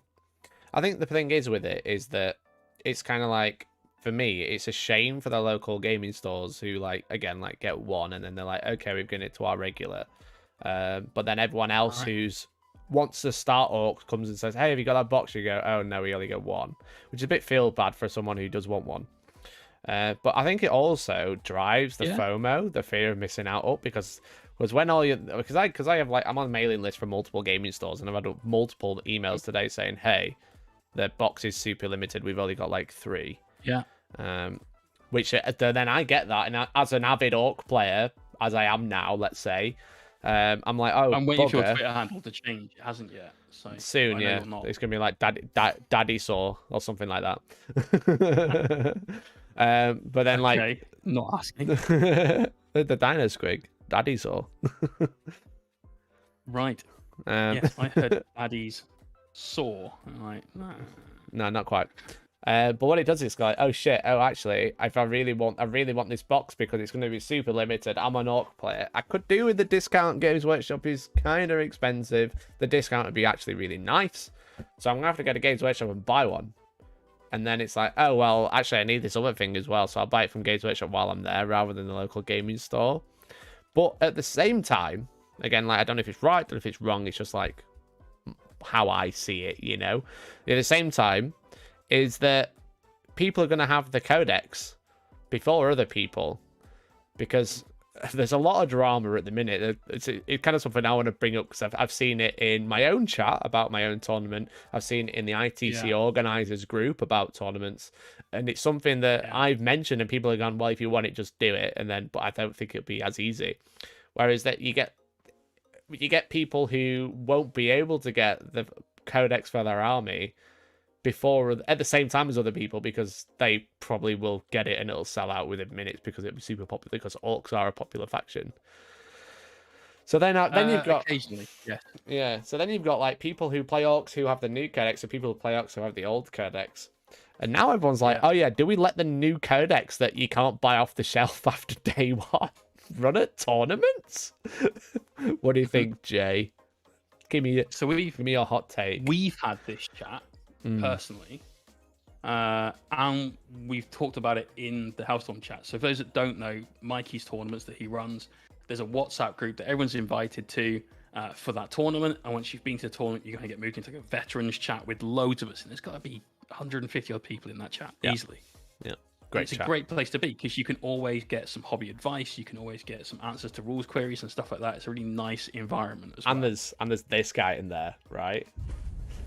I think the thing is with it is that it's kind of like, for me, it's a shame for the local gaming stores who get one and then they're like, okay, we've given it to our regular. But then everyone else who's wants to start orcs comes and says, hey, have you got that box? You go, oh no, we only get one, which is a bit feel bad for someone who does want one. But I think it also drives the FOMO, the fear of missing out up, because when all you, because I have I'm on a mailing list for multiple gaming stores, and I've had multiple emails today saying, hey, the box is super limited, we've only got 3. Yeah. Which then I get that, and as an avid orc player, as I am now, let's say, I'm like, oh, I'm waiting for your Twitter handle to change. It hasn't yet. So soon, yeah. It's gonna be like Daddy Saw or something like that. But then not asking. The Dino Squig, Daddy Saw. Right. Yes, I heard Daddy's Saw. I'm like, no, not quite. But what it does is oh shit, actually, if I really want this box because it's going to be super limited. I'm an orc player. I could do with the discount. Games Workshop is kind of expensive. The discount would be actually really nice. So I'm gonna have to go to Games Workshop and buy one. And then it's like, oh well, actually I need this other thing as well, so I'll buy it from Games Workshop while I'm there rather than the local gaming store. But at the same time, again, like I don't know if it's right, I don't know if it's wrong, it's just like how I see it, you know. At the same time, is that people are gonna have the codex before other people, because there's a lot of drama at the minute. It's kind of something I want to bring up because I've seen it in my own chat about my own tournament. I've seen it in the ITC organizers group about tournaments, and it's something that I've mentioned, and people are going, "Well, if you want it, just do it." And then, but I don't think it'll be as easy. Whereas that you get people who won't be able to get the codex for their army before at the same time as other people, because they probably will get it and it'll sell out within minutes because it'll be super popular, because orcs are a popular faction. So then you've got occasionally, so then you've got like people who play orcs who have the new codex, and people who play orcs who have the old codex, and now everyone's like, oh yeah, do we let the new codex that you can't buy off the shelf after day one run at tournaments? What do you think, Jay? Give me your hot take. We've had this chat personally, and we've talked about it in the Hellstorm chat. So for those that don't know, Mikey's tournaments that he runs, there's a WhatsApp group that everyone's invited to for that tournament. And once you've been to the tournament, you're going to get moved into like a veterans chat with loads of us, and there's got to be 150 odd people in that chat easily. Yeah, it's a great place to be because you can always get some hobby advice, you can always get some answers to rules queries and stuff like that. It's a really nice environment as well. And there's this guy in there, right?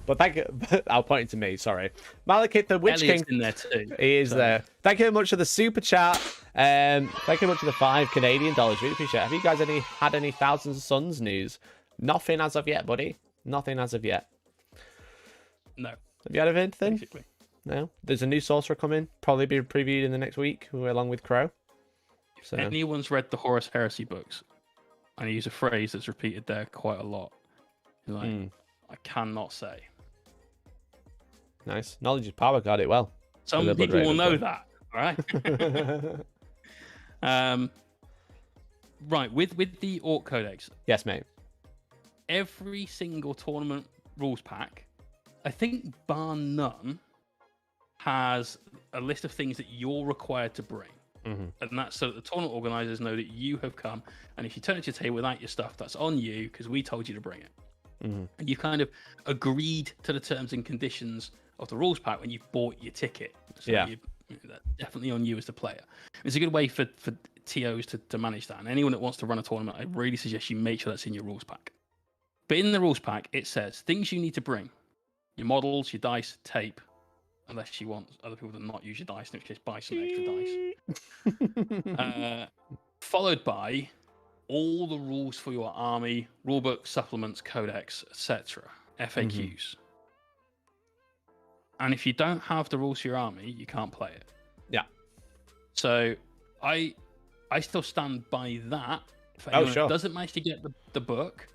But thank you. I'll point it to me. Sorry, Malekith the Witch Elliot's King in there too. He is there. Thank you very much for the super chat. Thank you very much for the $5 Canadian. Really appreciate it. Have you guys had any Thousand Suns news? Nothing as of yet, buddy. Nothing as of yet. No. Have you had anything? Basically. No. There's a new sorcerer coming. Probably be previewed in the next week, along with Crow. So if anyone's read the Horus Heresy books, and I use a phrase that's repeated there quite a lot, like I cannot say. Nice. Knowledge is power. Got it well. Some people will know that, all right? Right, with the Orc Codex. Yes, mate. Every single tournament rules pack, I think bar none, has a list of things that you're required to bring. And that's so that the tournament organizers know that you have come, and if you turn it to your table without your stuff, that's on you because we told you to bring it. And you kind of agreed to the terms and conditions of the rules pack when you bought your ticket. So that's definitely on you as the player. It's a good way for TOs to manage that. And anyone that wants to run a tournament, I really suggest you make sure that's in your rules pack. But in the rules pack, it says things you need to bring: your models, your dice, tape, unless you want other people to not use your dice, in which case buy some extra dice. Followed by all the rules for your army, rulebook, supplements, codex, etc., FAQs. And if you don't have the rules for your army, you can't play it. Yeah. So I still stand by that. For anyone that doesn't manage to get the book,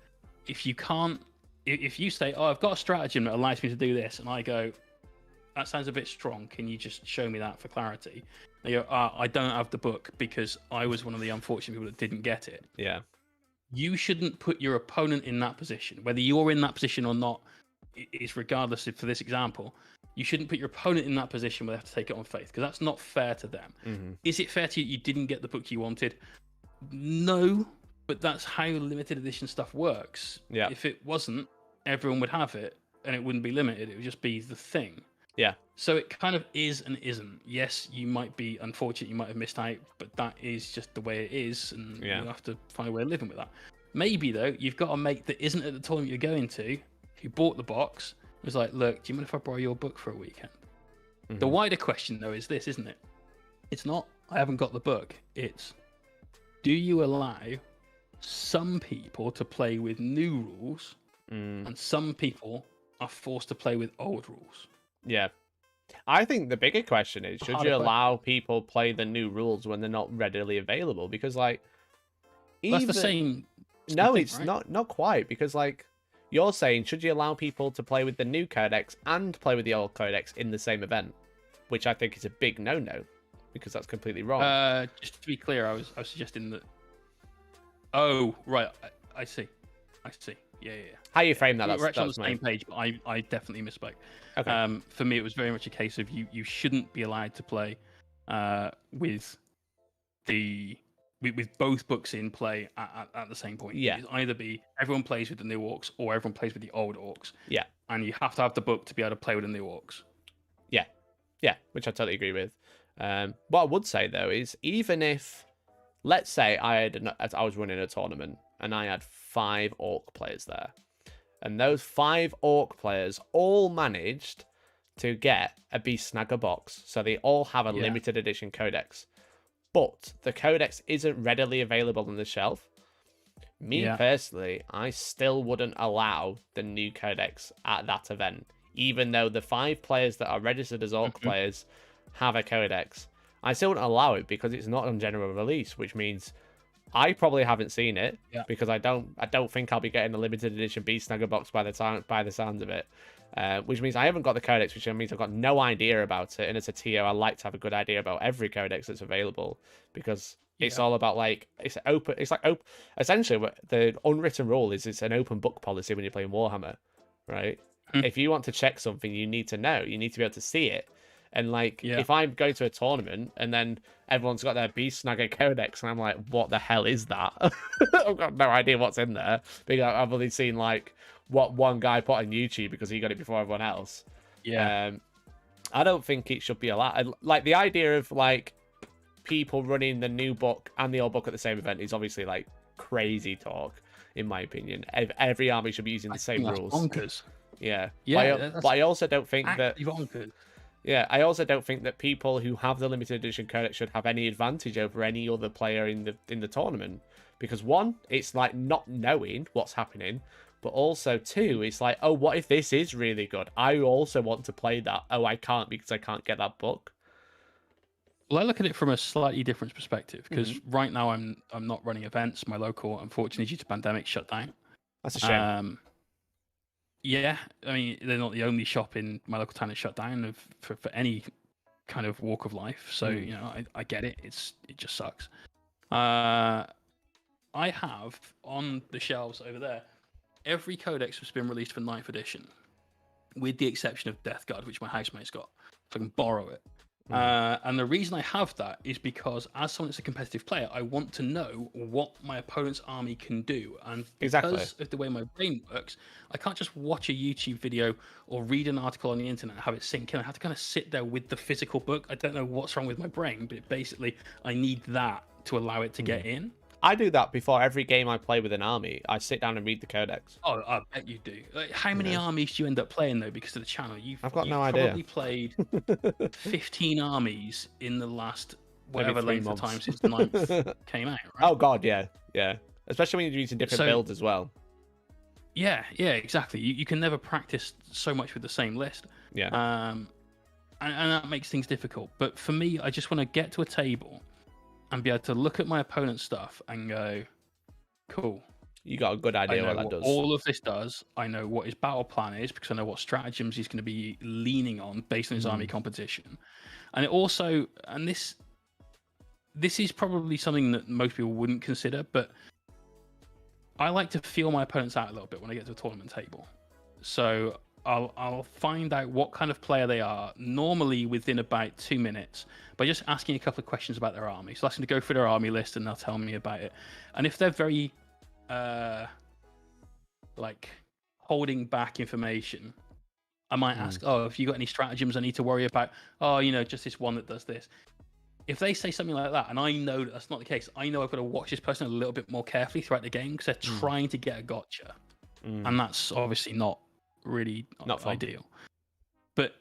if you can't, if you say, oh, I've got a stratagem that allows me to do this, and I go, that sounds a bit strong, can you just show me that for clarity? They go, I don't have the book because I was one of the unfortunate people that didn't get it. Yeah. You shouldn't put your opponent in that position. Whether you're in that position or not is regardless of, for this example, you shouldn't put your opponent in that position where they have to take it on faith, because that's not fair to them. Is it fair to you didn't get the book you wanted? No, but that's how limited edition stuff works. Yeah. If it wasn't, everyone would have it and it wouldn't be limited. It would just be the thing. Yeah. So it kind of is and isn't. Yes, you might be unfortunate, you might have missed out, but that is just the way it is, and you have to find a way of living with that. Maybe, though, you've got a mate that isn't at the tournament you're going to, who bought the box, was like, look, do you mind if I borrow your book for a weekend? The wider question, though, is this, isn't it? It's not, I haven't got the book. It's, do you allow some people to play with new rules, and some people are forced to play with old rules? Yeah. I think the bigger question is, should you allow people play the new rules when they're not readily available? Because, like... That's the same... No, it's right? not quite, because, like, you're saying, should you allow people to play with the new codex and play with the old codex in the same event? Which I think is a big no-no, because that's completely wrong. Just to be clear, I was suggesting that... Oh, right. I see. Yeah. How you frame that? We're actually on the same page, but I definitely misspoke. Okay. For me, it was very much a case of you shouldn't be allowed to play with both books in play at the same point. Yeah. It'd either be everyone plays with the new orcs or everyone plays with the old orcs. Yeah. And you have to have the book to be able to play with the new orcs. Yeah, which I totally agree with. What I would say though is, even if, let's say I was running a tournament and I had 5 orc players there, and those 5 orc players all managed to get a Beast Snagger box, so they all have a limited edition codex, but the codex isn't readily available on the shelf. Personally, I still wouldn't allow the new codex at that event, even though the 5 players that are registered as orc players have a codex. I still wouldn't allow it because it's not on general release, which means I probably haven't seen it because I don't think I'll be getting a limited edition Beast Snagger box by the sounds of it. Which means I haven't got the codex, which means I've got no idea about it. And as a TO, I like to have a good idea about every codex that's available, because it's all about, like, it's open. It's like essentially the unwritten rule is it's an open book policy when you're playing Warhammer, right? If you want to check something, you need to know. You need to be able to see it. And like, if I'm going to a tournament and then everyone's got their Beast Snagger codex, and I'm like, what the hell is that? I've got no idea what's in there, because I've only seen like what one guy put on YouTube because he got it before everyone else. I don't think it should be allowed. Like, the idea of like people running the new book and the old book at the same event is obviously like crazy talk, in my opinion. Every army should be using the same rules. Bonkers. But I also don't think that. Bonkers. Yeah, I also don't think that people who have the limited edition codex should have any advantage over any other player in the tournament, because 1, it's like not knowing what's happening, but also 2, it's like, oh, what if this is really good? I also want to play that. Oh, I can't because I can't get that book. Well, I look at it from a slightly different perspective, because right now I'm not running events. My local, unfortunately, due to pandemic, shut down. That's a shame. Yeah, I mean, they're not the only shop in my local town that's shut down for any kind of walk of life. So, you know, I get it. It just sucks. I have on the shelves over there every codex that's been released for 9th edition, with the exception of Death Guard, which my housemate's got, so I can borrow it. And the reason I have that is because, as someone that's a competitive player, I want to know what my opponent's army can do. And because of the way my brain works, I can't just watch a YouTube video or read an article on the internet and have it sink in. I have to kind of sit there with the physical book. I don't know what's wrong with my brain, but basically I need that to allow it to get in. I do that before every game I play with an army. I sit down and read the codex. Oh, I bet you do. Like, how many armies do you end up playing, though, because of the channel? I've got no idea. You've probably played 15 armies in the last whatever length of time since the 9th came out, right? Oh, God, yeah. Especially when you're using different builds as well. Yeah, exactly. You can never practice so much with the same list. And that makes things difficult. But for me, I just want to get to a table and be able to look at my opponent's stuff and go, cool. You got a good idea what that does. All of this does. I know what his battle plan is, because I know what stratagems he's going to be leaning on based on his army composition. And it also, and this is probably something that most people wouldn't consider, but I like to feel my opponents out a little bit when I get to a tournament table. So I'll find out what kind of player they are, normally within about 2 minutes, by just asking a couple of questions about their army. So I'll ask them to go through their army list and they'll tell me about it. And if they're very like holding back information, I might ask, oh, have you got any stratagems I need to worry about? Oh, you know, just this one that does this. If they say something like that, and I know that's not the case, I know I've got to watch this person a little bit more carefully throughout the game, because they're trying to get a gotcha. And that's obviously not really not ideal. But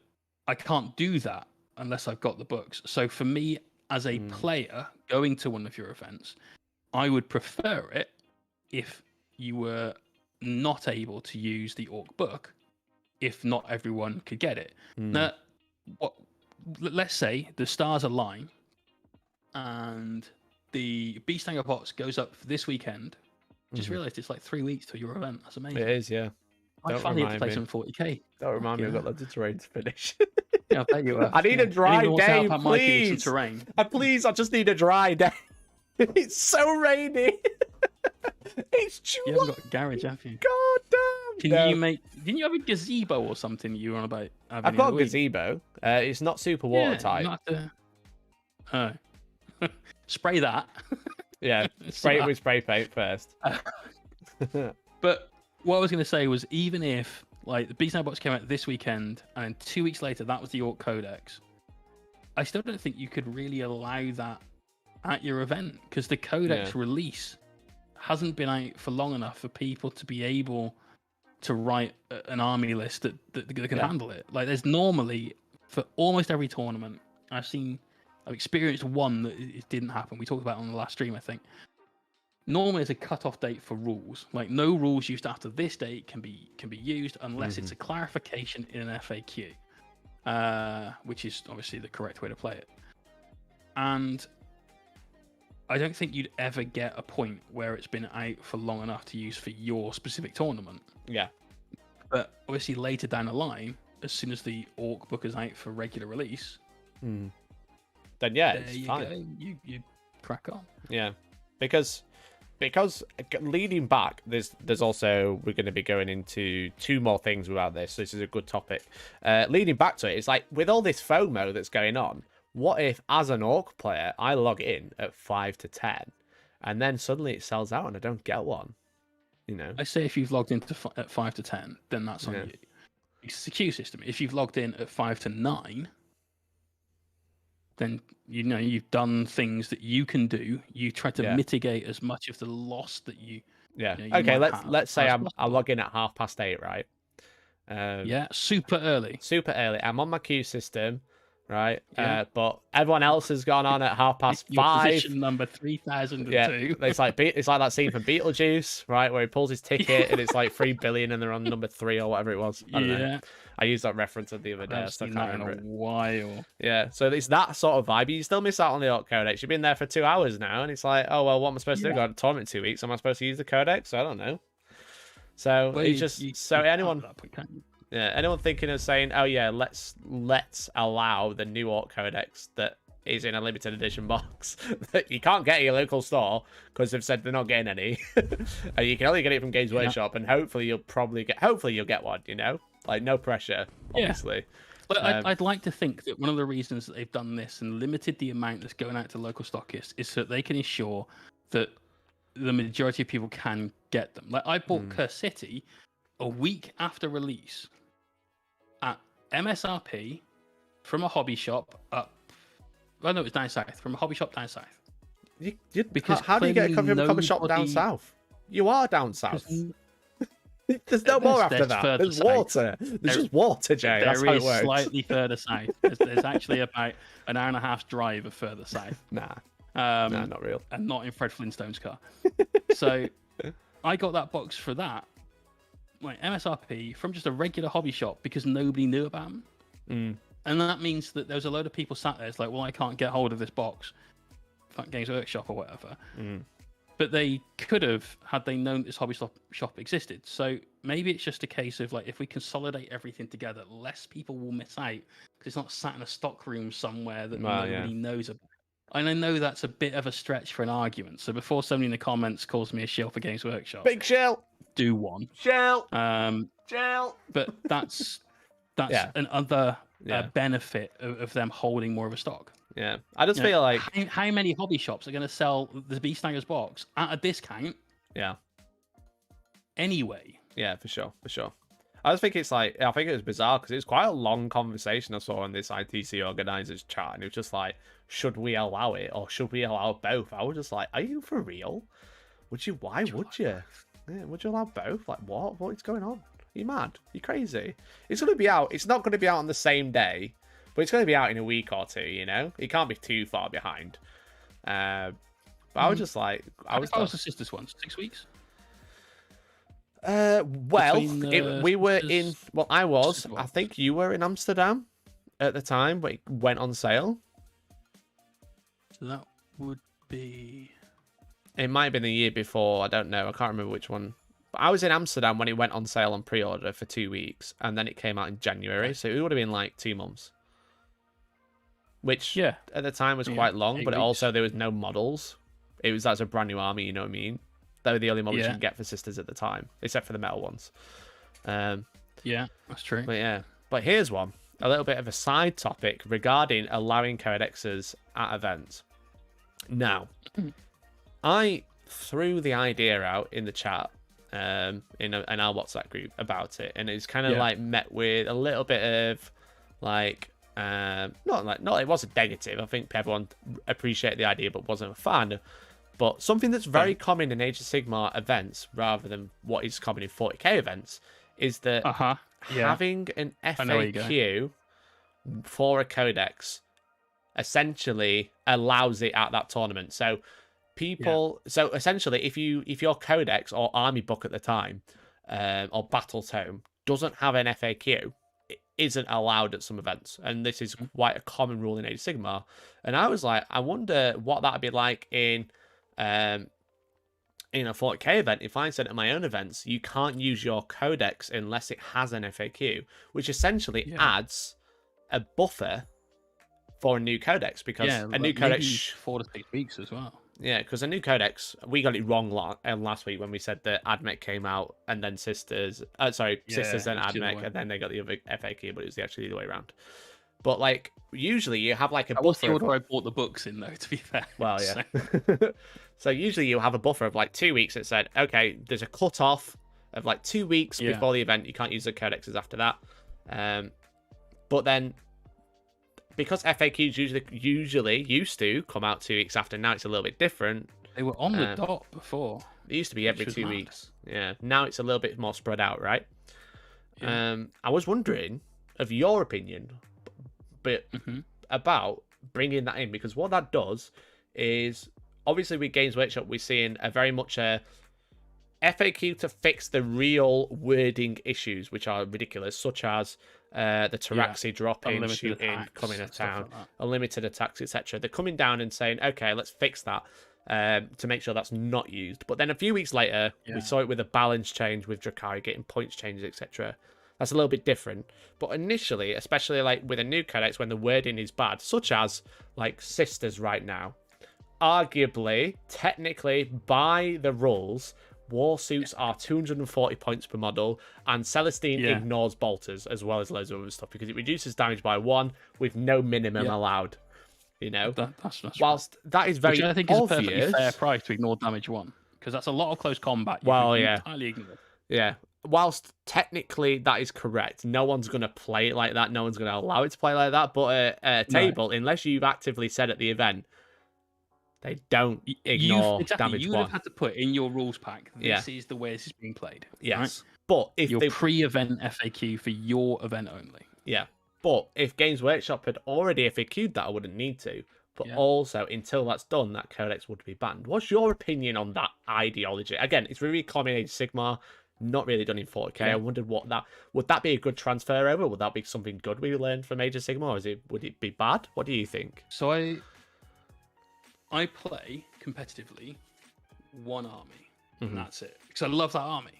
I can't do that unless I've got the books. So for me, as a player going to one of your events, I would prefer it if you were not able to use the Ork book, if not everyone could get it. Now, let's say the stars align and the Beast Snagger box goes up for this weekend. Just realised it's like 3 weeks till your event. That's amazing. It is, yeah. I finally need to play some 40k. Don't remind me, I've got loads of terrain to finish. Yeah, I bet you are. I need a dry day, please. Terrain. Please, I just need a dry day. It's so rainy. It's July. You haven't got a garage, have you? God damn. Didn't you have a gazebo or something you were on about? I've got a gazebo. It's not super watertight. Spray that. Yeah, spray it with spray paint first. But what I was going to say was, even if like the Beast Now box came out this weekend and 2 weeks later that was the Ork Codex, I still don't think you could really allow that at your event, because the Codex release hasn't been out for long enough for people to be able to write an army list that can handle it. Like, there's normally, for almost every tournament, I've experienced one that it didn't happen. We talked about it on the last stream, I think. Normally, there's a cutoff date for rules. Like, no rules used after this date can be used unless it's a clarification in an FAQ, which is obviously the correct way to play it. And I don't think you'd ever get a point where it's been out for long enough to use for your specific tournament. Yeah. But obviously later down the line, as soon as the Ork book is out for regular release, then it's fine. You crack on. Yeah, because leading back, there's also, we're going to be going into 2 more things about this. This is a good topic. Leading back to it, it's like, with all this FOMO that's going on, what if, as an Ork player, I log in at 5 to 10, and then suddenly it sells out and I don't get one? You know, I say if you've logged in at 5 to 10, then that's on you. It's the queue system. If you've logged in at 5 to 9, then you've done things that you can do. You try to mitigate as much of the loss that you. Yeah. Okay. Let's say I log in at 8:30, right? Super early. Super early. I'm on my queue system. Right, but everyone else has gone on at 5:30. Position number 3002. Yeah, it's like that scene from Beetlejuice, right, where he pulls his ticket and it's like 3 billion and they're on number 3 or whatever it was. I don't know. I used that reference the other day. I've seen that in a while. Yeah, so it's that sort of vibe. You still miss out on the Ork Codex. You've been there for 2 hours now, and it's like, oh well, what am I supposed to do? I've got a tournament in 2 weeks. Am I supposed to use the Codex? I don't know. So it's just anyone. Yeah, anyone thinking of saying, "Oh yeah, let's allow the new Ork Codex that is in a limited edition box that you can't get at your local store because they've said they're not getting any, and you can only get it from Games Workshop, and hopefully you'll get one. You know, like, no pressure, obviously." Yeah. But I'd like to think that one of the reasons that they've done this and limited the amount that's going out to local stockists is so that they can ensure that the majority of people can get them. Like, I bought Curse City a week after release at MSRP from a hobby shop up. Well, no, it was down south. From a hobby shop down south. Because how do you get a copy of a hobby shop down south? You are down south. There's no more after that. There's water. There's just water, Jay. That's how it works. There is slightly further south. There's actually about an hour and a half drive of further south. Nah, not real. And not in Fred Flintstone's car. So I got that box for that. Like, MSRP from just a regular hobby shop because nobody knew about them. And that means that there's a load of people sat there. It's like, well, I can't get hold of this box. Fuck Games Workshop or whatever. But they could have, had they known this hobby shop existed. So maybe it's just a case of, like, if we consolidate everything together, less people will miss out because it's not sat in a stock room somewhere that nobody knows about. And I know that's a bit of a stretch for an argument. So before somebody in the comments calls me a shill for Games Workshop, big shill. Do one. Shill. Shill. But that's another benefit of them holding more of a stock. Yeah, I just feel like how many hobby shops are going to sell the Beast Snaggers box at a discount? Yeah. Anyway. Yeah, for sure. I just think it's like, I think it was bizarre because it was quite a long conversation I saw in this ITC organizers chat, and it was just like, should we allow it or should we allow both? I was just like, are you for real? Would you? Why would you? Yeah, would you allow both? Like, what? What is going on? Are you mad? Are you crazy? It's going to be out. It's not going to be out on the same day, but it's going to be out in a week or two, you know? It can't be too far behind. But I was just like... How was the Sisters one? 6 weeks? We were in... Well, I was. I think you were in Amsterdam at the time, but it went on sale. So that would be... It might have been the year before. I don't know. I can't remember which one. But I was in Amsterdam when it went on sale on pre-order for 2 weeks, and then it came out in January. So it would have been like 2 months. Which at the time was quite long, but also there was no models. That's a brand new army, you know what I mean? They were the only models you can get for sisters at the time, except for the metal ones. Yeah, that's true. But here's one. A little bit of a side topic regarding allowing codexes at events. Now, I threw the idea out in the chat in our WhatsApp group about it, and it's kind of like met with a little bit of like not it wasn't negative. I think everyone appreciated the idea but wasn't a fan. But something that's very common in Age of Sigmar events rather than what is common in 40k events is that having an FAQ for a codex essentially allows it at that tournament. So so essentially if your codex or army book at the time or battle tome doesn't have an FAQ, it isn't allowed at some events, and this is quite a common rule in Age of Sigmar. And I was like, I wonder what that'd be like in a 40k event. If I said at my own events, you can't use your codex unless it has an FAQ, which essentially adds a buffer for a new codex, because a new codex 4 to 6 weeks as well. Yeah, because a new codex, we got it wrong last week when we said that AdMech came out and then Sisters, Sisters then AdMech, and then they got the other FAQ, but it was actually the other way around. But like usually you have like a buffer. What's the order I bought the books in though? To be fair. Well, yeah. So usually you have a buffer of like 2 weeks that said, okay, there's a cut off of like 2 weeks before the event. You can't use the codexes after that. But then, because FAQs usually used to come out 2 weeks after, now it's a little bit different. They were on the dot before. It used to be every 2 weeks. Yeah. Now it's a little bit more spread out, right? Yeah. I was wondering of your opinion, but about bringing that in, because what that does is, obviously with Games Workshop we're seeing a very much a FAQ to fix the real wording issues, which are ridiculous, such as the Taraxi dropping, shooting, coming to town, unlimited attacks, etc. They're coming down and saying, okay, let's fix that to make sure that's not used. But then a few weeks later, we saw it with a balance change with Drakari getting points changes, etc. That's a little bit different. But initially, especially like with a new codex, when the wording is bad, such as like Sisters right now, arguably, technically, by the rules, war suits are 240 points per model, and Celestine ignores bolters as well as loads of other stuff because it reduces damage by 1 with no minimum allowed. You know, that's whilst that is very obvious, I think is a perfectly fair price to ignore damage 1, because that's a lot of close combat. Entirely ignore. Yeah. Whilst technically that is correct, no one's going to play it like that. No one's going to allow it to play like that. But a table, unless you've actively said at the event, they don't ignore damage 1. You would have had to put in your rules pack, this is the way this is being played. Yes. Right? But if your pre-event FAQ for your event only. Yeah. But if Games Workshop had already FAQ'd that, I wouldn't need to. But also, until that's done, that codex would be banned. What's your opinion on that ideology? Again, it's really common in Age of Sigmar, not really done in 40k. I wondered would that be a good transfer over? Would that be something good we learned from Age of Sigmar, or would it be bad? What do you think? So I play competitively one army, and that's it, because I love that army.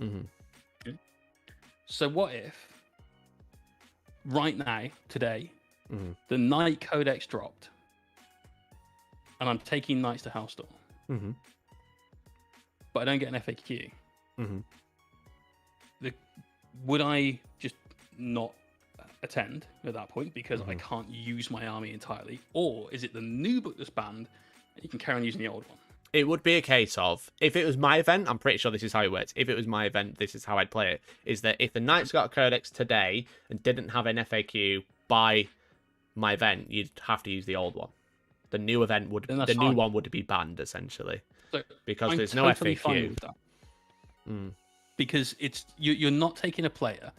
Okay? So what if right now, today, the Knight Codex dropped, and I'm taking Knights to Hellstorm, but I don't get an FAQ? Would I just not attend at that point because I can't use my army entirely? Or is it the new book that's banned and you can carry on using the old one? It would be a case of, if it was my event, I'm pretty sure this is how it works. If it was my event, this is how I'd play it. Is that if the Knights got a codex today and didn't have an FAQ by my event, you'd have to use the old one. The new event would, the new one would be banned essentially, so because there's no FAQ. Fine with that. Because it's you're not taking a player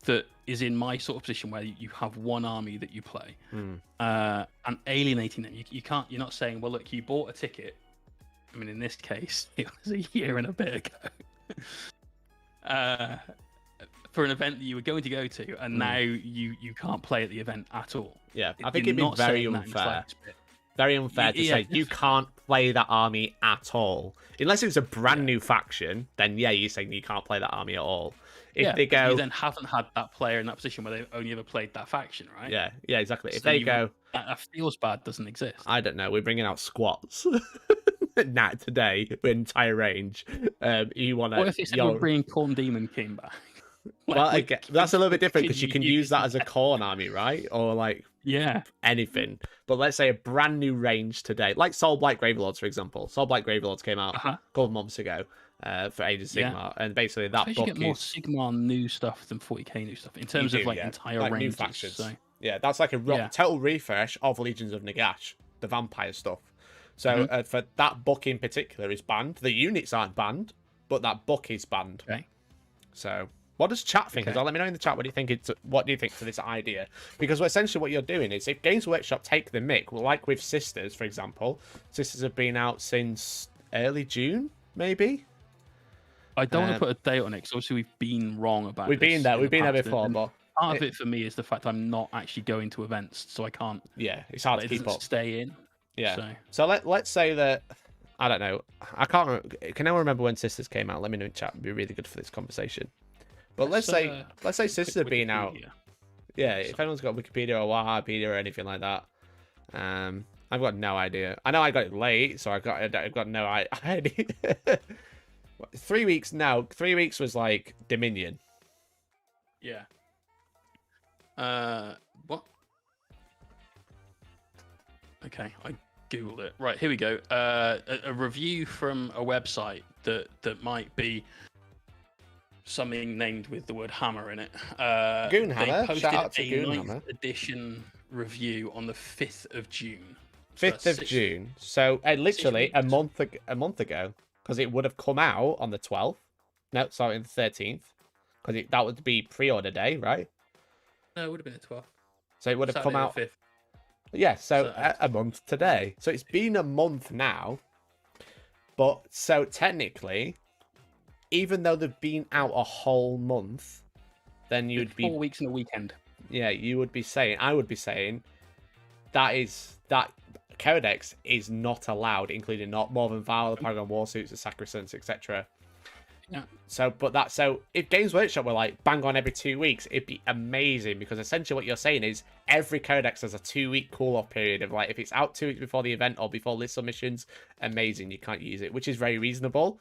that is in my sort of position where you have one army that you play and alienating them. You can't. You're not saying, well, look, you bought a ticket. I mean, in this case, it was a year and a bit ago for an event that you were going to go to, and now you can't play at the event at all. Yeah, I think it'd be very unfair. Very unfair to say you can't play that army at all. Unless it was a brand new faction, then you're saying you can't play that army at all. If they go, you then haven't had that player in that position where they've only ever played that faction, right? Yeah, exactly. If they go, that feels bad doesn't exist. I don't know. We're bringing out squats. not today, with entire range. You want to. What if it's a green corn demon came back? Well, again, that's a little bit different because you can use that as a corn army, right? Or like anything. But let's say a brand new range today, like Soulblight Gravelords, for example. Soulblight Gravelords came out a couple of months ago for Age of Sigmar, and basically that book you get more Sigmar new stuff than 40k new stuff in terms of entire like ranges. New factions. So. Yeah, that's like a total refresh of Legions of Nagash, the vampire stuff. So for that book in particular is banned. The units aren't banned, but that book is banned. Okay. So. What does chat think? Let me know in the chat what do you think to this idea? Because essentially what you're doing is if Games Workshop take the mick, like with Sisters, for example, Sisters have been out since early June, maybe. I don't want to put a date on it because obviously we've been wrong about. We've been there before, but part of it for me is the fact I'm not actually going to events, so I can't. Yeah, it's hard to keep up. Stay in. Yeah. So let's say that. I don't know. I can't remember. Can anyone remember when Sisters came out? Let me know in chat. It'd be really good for this conversation. But let's say Sisters have been out. Yeah, if anyone's got Wikipedia or Warhampedia or anything like that, I've got no idea. I know I got it late, so I've got no idea. 3 weeks now. 3 weeks was like Dominion. Yeah. What? Okay, I googled it. Right, here we go. A review from a website that might be something named with the word hammer in it. Goonhammer. Shout out to Goonhammer. 9th edition review on the 5th of June. 5th of June. So literally a month ago, because it would have come out on the 12th. No, sorry, the 13th, because that would be pre-order day, right? No, it would have been the 12th. So it would have come out. 5th. Yeah, so a month today. So it's been a month now. But so technically, even though they've been out a whole month, then you'd be 4 weeks and a weekend. Yeah, I would be saying that Codex is not allowed, including not more than Val, the Paragon Warsuits, the Sacrosanct, etc. Yeah. So if Games Workshop were like bang on every 2 weeks, it'd be amazing, because essentially what you're saying is every Codex has a 2-week cool-off period of like if it's out 2 weeks before the event or before list submissions, amazing, you can't use it, which is very reasonable.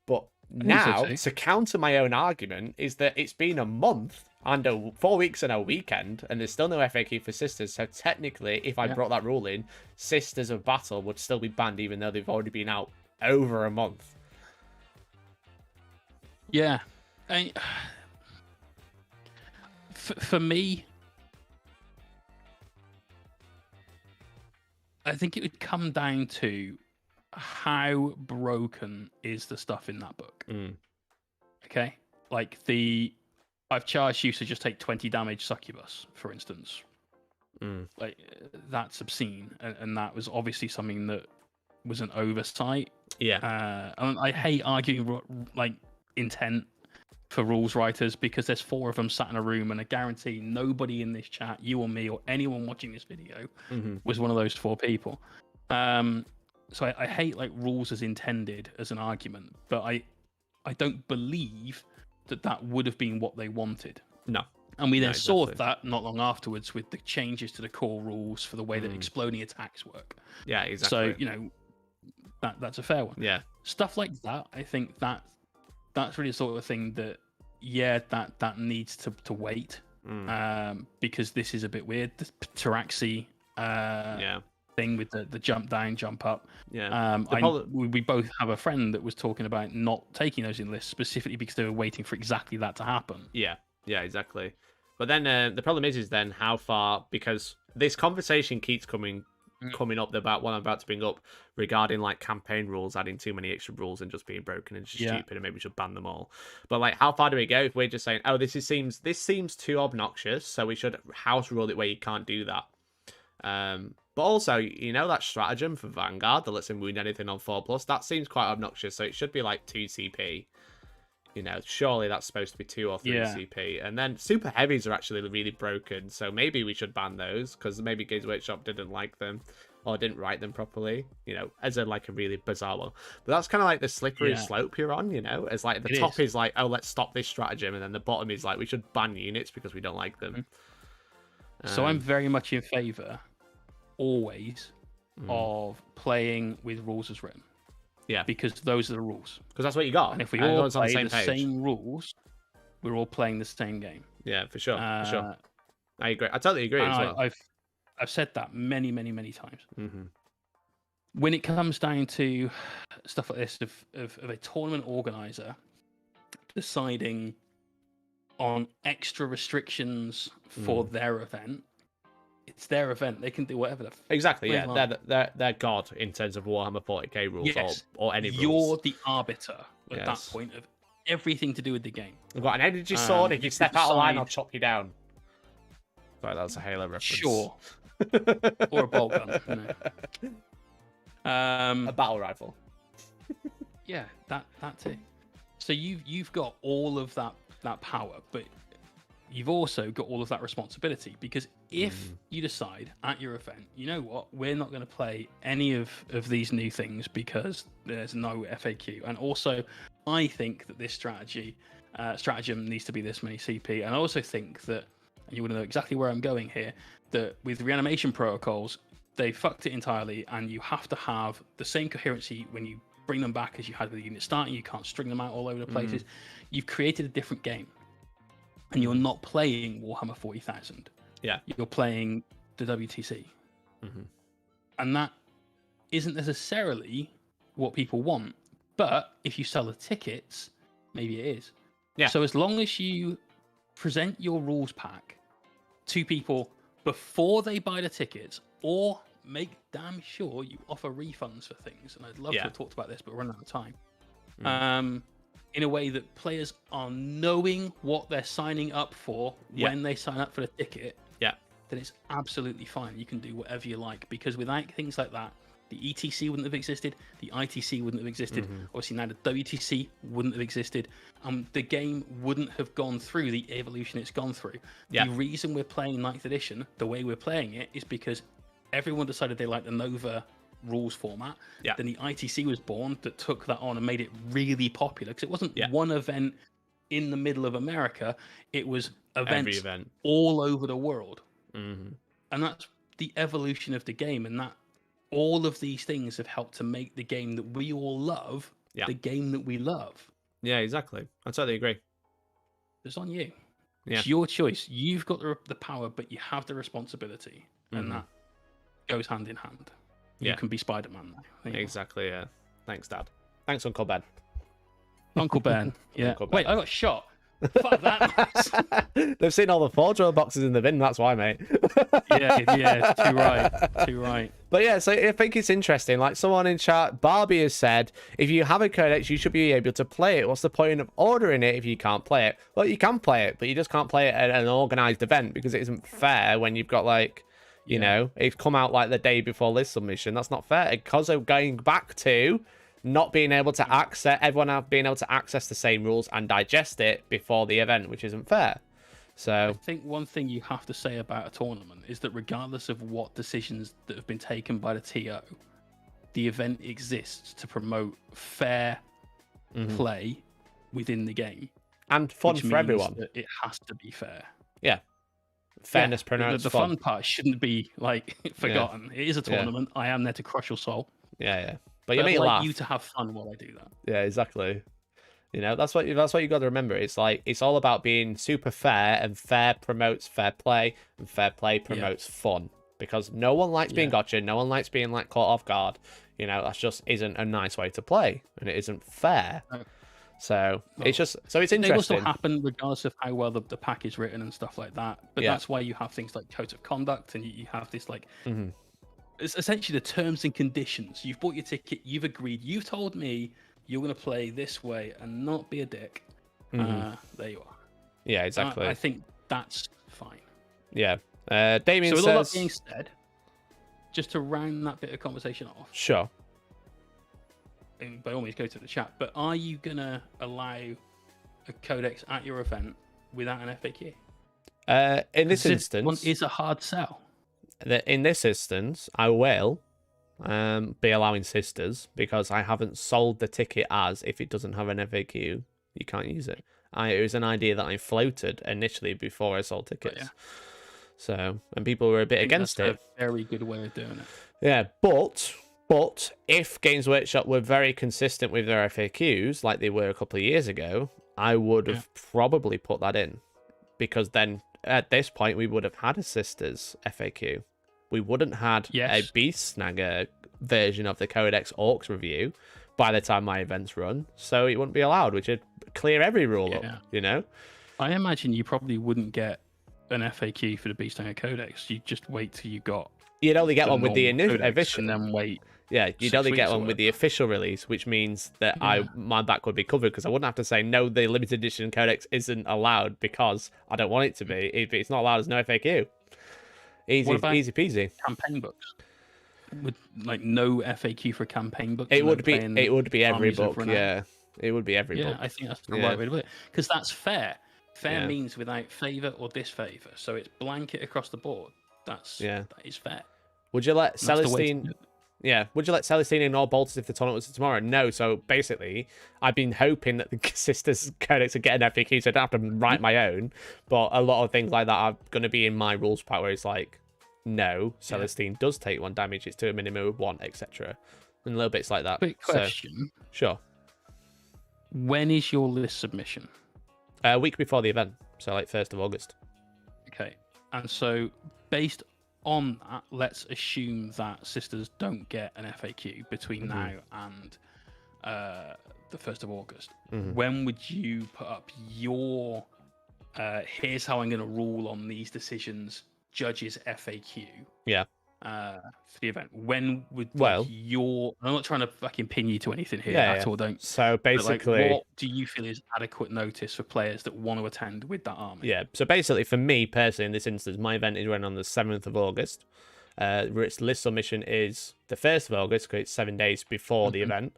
But now, to counter my own argument, is that it's been a month and 4 weeks and a weekend, and there's still no FAQ for Sisters. So technically, if I brought that rule in, Sisters of Battle would still be banned, even though they've already been out over a month. Yeah. For me, I think it would come down to how broken is the stuff in that book. Okay, like I've charged you to just take 20 damage succubus, for instance. Like that's obscene, and that was obviously something that was an oversight. I hate arguing like intent for rules writers, because there's 4 of them sat in a room, and I guarantee nobody in this chat, you or me or anyone watching this video, was one of those 4 people. So I hate like rules as intended as an argument, but I don't believe that would have been what they wanted. No. And we then saw that not long afterwards with the changes to the core rules for the way that exploding attacks work. Yeah, exactly. So, that's a fair one. Yeah. Stuff like that, I think that's really the sort of thing that, that needs to wait. Because this is a bit weird. The Taraxi thing with the jump down, jump up. We both have a friend that was talking about not taking those in lists specifically because they were waiting for exactly that to happen. Yeah, exactly. But then the problem is then how far, because this conversation keeps coming up about what I'm about to bring up regarding like campaign rules adding too many extra rules and just being broken and just stupid, and maybe we should ban them all. But like, how far do we go if we're just saying, oh, this seems too obnoxious, so we should house rule it where you can't do that. But also, that stratagem for Vanguard that lets him wound anything on 4+, that seems quite obnoxious, so it should be like 2 CP. Surely that's supposed to be 2 or 3 CP. And then super heavies are actually really broken, so maybe we should ban those, because maybe Games Workshop didn't like them or didn't write them properly, as a really bizarre one. But that's kind of like the slippery slope you're on, as like the top is like, oh, let's stop this stratagem, and then the bottom is like, we should ban units because we don't like them. So I'm very much in favour, always, of playing with rules as written. Yeah. Because those are the rules. Because that's what you got. And if we all play the same rules, we're all playing the same game. Yeah, for sure. For sure. I agree. I totally agree as well. I've said that many, many, many times. Mm-hmm. When it comes down to stuff like this, of a tournament organizer deciding on extra restrictions for their event, it's their event. They can do whatever. Exactly, yeah. They're God in terms of Warhammer 40k rules or any rules. You're the arbiter at that point of everything to do with the game. I've got an energy sword. If you step out of line, I'll chop you down. Sorry, that was a Halo reference. Sure. Or a bolt gun. You know. A battle rifle. Yeah, that too. So you've got all of that power, but you've also got all of that responsibility, because if you decide at your event, you know what, we're not going to play any of these new things because there's no FAQ, and also I think that this stratagem needs to be this many CP, and I also think that, and you want to know exactly where I'm going here, that with reanimation protocols, they fucked it entirely, and you have to have the same coherency when you bring them back as you had with the unit starting. You can't string them out all over the places. You've created a different game, and you're not playing Warhammer 40,000. Yeah, you're playing the WTC, and that isn't necessarily what people want. But if you sell the tickets, maybe it is. Yeah. So as long as you present your rules pack to people before they buy the tickets, or make damn sure you offer refunds for things, and I'd love to have talked about this, but we're running out of time. In a way that players are knowing what they're signing up for when they sign up for the ticket, then it's absolutely fine. You can do whatever you like, because without things like that, the ETC wouldn't have existed, the ITC wouldn't have existed, obviously now the WTC wouldn't have existed, the game wouldn't have gone through the evolution it's gone through. The reason we're playing 9th edition the way we're playing it is because everyone decided they liked the Nova rules format. Then the ITC was born that took that on and made it really popular, because it wasn't one event in the middle of America, it was events all over the world. And that's the evolution of the game, and that all of these things have helped to make the game that we all love the game that we love. Yeah, exactly. I totally agree. It's on you. It's your choice. You've got the power, but you have the responsibility, and that goes hand in hand. You can be Spider-Man now. Exactly, yeah. Thanks, Dad. Thanks, Uncle Ben. Uncle Ben, yeah. Uncle Ben. Wait, I got shot. Fuck that. They've seen all the Forge World boxes in the bin, that's why, mate. yeah, too right. But yeah, so I think it's interesting. Like someone in chat, Barbie has said, if you have a codex, you should be able to play it. What's the point of ordering it if you can't play it? Well, you can play it, but you just can't play it at an organized event, because it isn't fair when you've got like, you know, it's come out like the day before list submission. That's not fair, because of going back to not being able to access, everyone being able to access the same rules and digest it before the event, which isn't fair. So I think one thing you have to say about a tournament is that regardless of what decisions that have been taken by the TO, the event exists to promote fair play within the game. And fun for everyone. It has to be fair. Yeah. Fairness pronounce the fun part shouldn't be like forgotten. It is a tournament. I am there to crush your soul. Yeah. But you make like you to have fun while I do that. Yeah, exactly. You know, that's what you got to remember. It's like it's all about being super fair, and fair promotes fair play, and fair play promotes fun. Because no one likes being gotcha, no one likes being like caught off guard. You know, that just isn't a nice way to play, and it isn't fair. No. So it's just it's interesting. It will still happen regardless of how well the pack is written and stuff like that. But that's why you have things like codes of conduct, and you have this like. It's essentially the terms and conditions. You've bought your ticket, you've agreed, you've told me you're going to play this way and not be a dick. There you are. Yeah, exactly. I think that's fine. Yeah. Damien says... So with all that being said, just to round that bit of conversation off. Sure. And by all means, go to the chat. But are you going to allow a codex at your event without an FAQ? In this instance... One is a hard sell. In this instance, I will be allowing sisters, because I haven't sold the ticket as if it doesn't have an FAQ, you can't use it. It was an idea that I floated initially before I sold tickets. So, and people were a bit against it. That's a very good way of doing it. Yeah, but But if Games Workshop were very consistent with their FAQs, like they were a couple of years ago, I would have probably put that in. Because then, at this point, we would have had a Sisters FAQ. We wouldn't had a Beast Snagger version of the Codex Orcs review by the time my events run, so it wouldn't be allowed, which would clear every rule up, you know? I imagine you probably wouldn't get an FAQ for the Beast Snagger Codex. You'd just wait till you got... You'd only get one with the official... And then wait... Yeah, you'd only get one with the official release, which means that my back would be covered because I wouldn't have to say, no, the limited edition codex isn't allowed because I don't want it to be. If it's not allowed, there's no FAQ. Easy peasy. Campaign books? With like no FAQ for campaign books? It would be every book, yeah. It would be every book. Yeah, I think that's the right way to do it. Because that's fair. Fair means without favour or disfavour. So it's blanket across the board. That is fair. Would you let Celestine... Yeah, would you let Celestine ignore Bolters if the tournament was tomorrow? No, so basically, I've been hoping that the Sisters Codex would get an FAQ so I don't have to write my own, but a lot of things like that are going to be in my rules pack where it's like, no, Celestine does take 1 damage, it's to a minimum of 1, etc. And little bits like that. Quick question. So, sure. When is your list submission? A week before the event, so like 1st of August. Okay, and so based on that, let's assume that Sisters don't get an FAQ between now and the 1st of August. When would you put up your here's how I'm going to rule on these decisions judges FAQ? Yeah. For the event, when would your... I'm not trying to fucking pin you to anything here at all. Don't. So basically, what do you feel is adequate notice for players that want to attend with that army? Yeah. So basically, for me personally, in this instance, my event is running on the 7th of August. Its list submission is the 1st of August because it's 7 days before the event.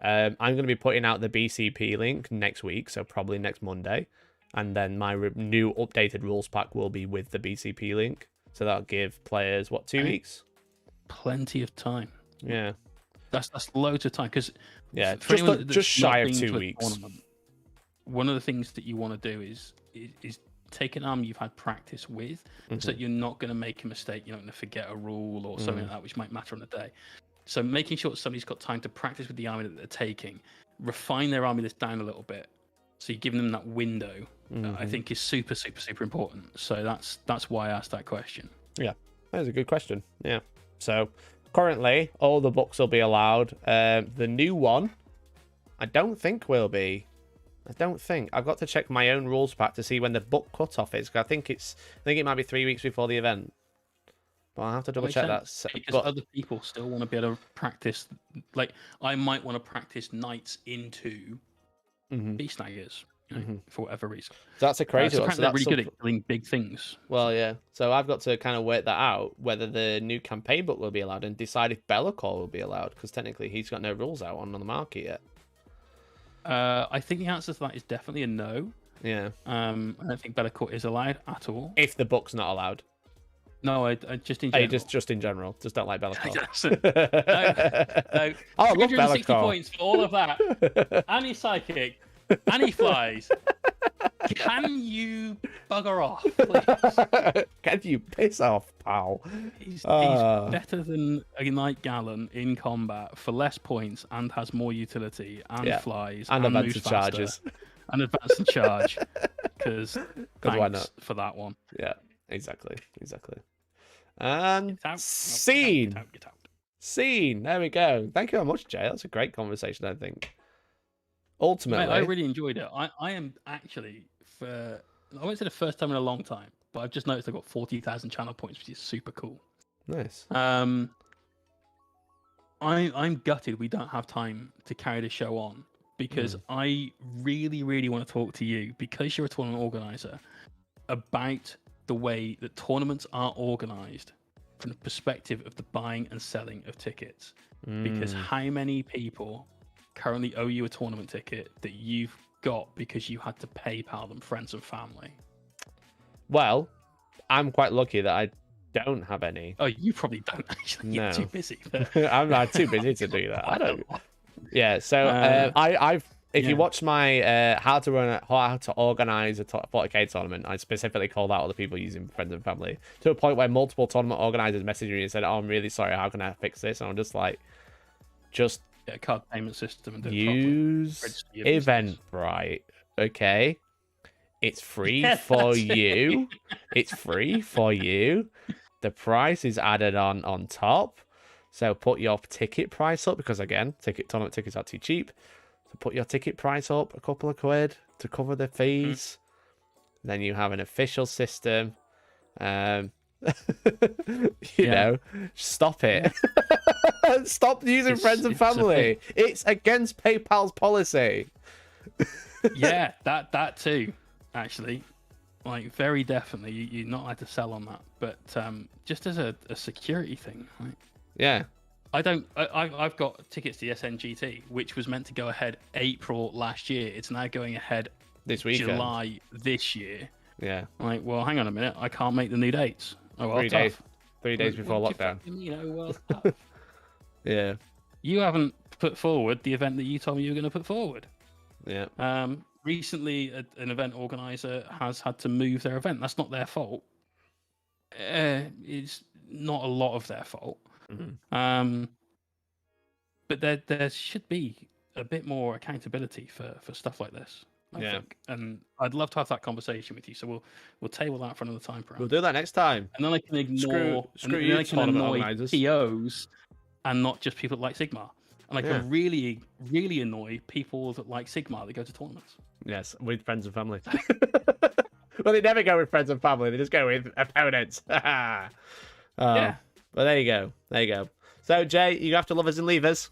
I'm going to be putting out the BCP link next week, so probably next Monday, and then my new updated rules pack will be with the BCP link. So that'll give players, 2 weeks? Plenty of time. Yeah. That's loads of time. Because just shy of 2 weeks. One of the things that you want to do is take an army you've had practice with so that you're not going to make a mistake. You're not going to forget a rule or something like that, which might matter on the day. So making sure that somebody's got time to practice with the army that they're taking, refine their army list down a little bit. So you're giving them that window, I think is super, super, super important. So that's why I asked that question. Yeah, that is a good question. Yeah. So currently, all the books will be allowed. The new one, I don't think will be. I've got to check my own rules pack to see when the book cutoff is. I think it might be 3 weeks before the event. But I'll have to double check that. Because other people still want to be able to practice. Like, I might want to practice knights into Beast Snaggers, for whatever reason. So that's a crazy one. So they're really good at doing big things. Well, yeah. So I've got to kind of work that out, whether the new campaign book will be allowed, and decide if Be'lakor will be allowed, because technically he's got no rules out on the market yet. I think the answer to that is definitely a no. Yeah. I don't think Be'lakor is allowed at all. If the book's not allowed. No, I just in general. Just in general. Just don't like Be'lakor. No. I love Be'lakor. Points for all of that. And he's psychic. And he flies. Can you bugger off, please? Can you piss off, pal? He's better than a Knight Gallant in combat for less points and has more utility and flies and moves advanced charges. And advance and charge. Because why not? For that one. Yeah, exactly. And scene. Get out. Scene. There we go. Thank you very much, Jay. That's a great conversation, I think. Ultimately, I really enjoyed it. I am actually, I won't say the first time in a long time, but I've just noticed I've got 40,000 channel points, which is super cool. Nice. I'm gutted we don't have time to carry the show on, because I really, really want to talk to you, because you're a tournament organizer, about the way that tournaments are organized from the perspective of the buying and selling of tickets. Because how many people currently owe you a tournament ticket that you've got because you had to PayPal them, friends and family? Well, I'm quite lucky that I don't have any. Oh, you probably don't actually. No. You're too busy. I'm not too busy to do that. I don't. Yeah. So I've. If you watch my how to organize a 40k tournament, I specifically called out all the people using friends and family, to a point where multiple tournament organizers messaged me and said, "Oh, I'm really sorry. How can I fix this?" And I'm just like, Just get a card payment system and do use Eventbrite. Okay, it's free for you. It's free for you. The price is added on top. So put your ticket price up, because again, tournament tickets are too cheap. So put your ticket price up a couple of quid to cover the fees. Then you have an official system. You know, stop it. Yeah. Stop using friends and family. It's against PayPal's policy. Yeah, that too, actually. Like, very definitely, you're not allowed to sell on that. But just as a security thing, right? Yeah. I've got tickets to the SNGT, which was meant to go ahead April last year. It's now going ahead this weekend. July this year. Yeah. Like, well, hang on a minute. I can't make the new dates. Oh, well, 3 days before lockdown. Tough. Yeah. You haven't put forward the event that you told me you were going to put forward. Yeah. Recently, an event organizer has had to move their event. That's not their fault. It's not a lot of their fault. Mm-hmm. But there should be a bit more accountability for stuff like this. I think. And I'd love to have that conversation with you. So we'll table that for another time, perhaps. We'll do that next time. And then I can ignore screw I can annoy POs and not just people that like Sigmar. And I can really, really annoy people that like Sigmar that go to tournaments. Yes, with friends and family. Well, they never go with friends and family. They just go with opponents. Yeah. Well, there you go. There you go. So, Jay, you have to love us and leave us.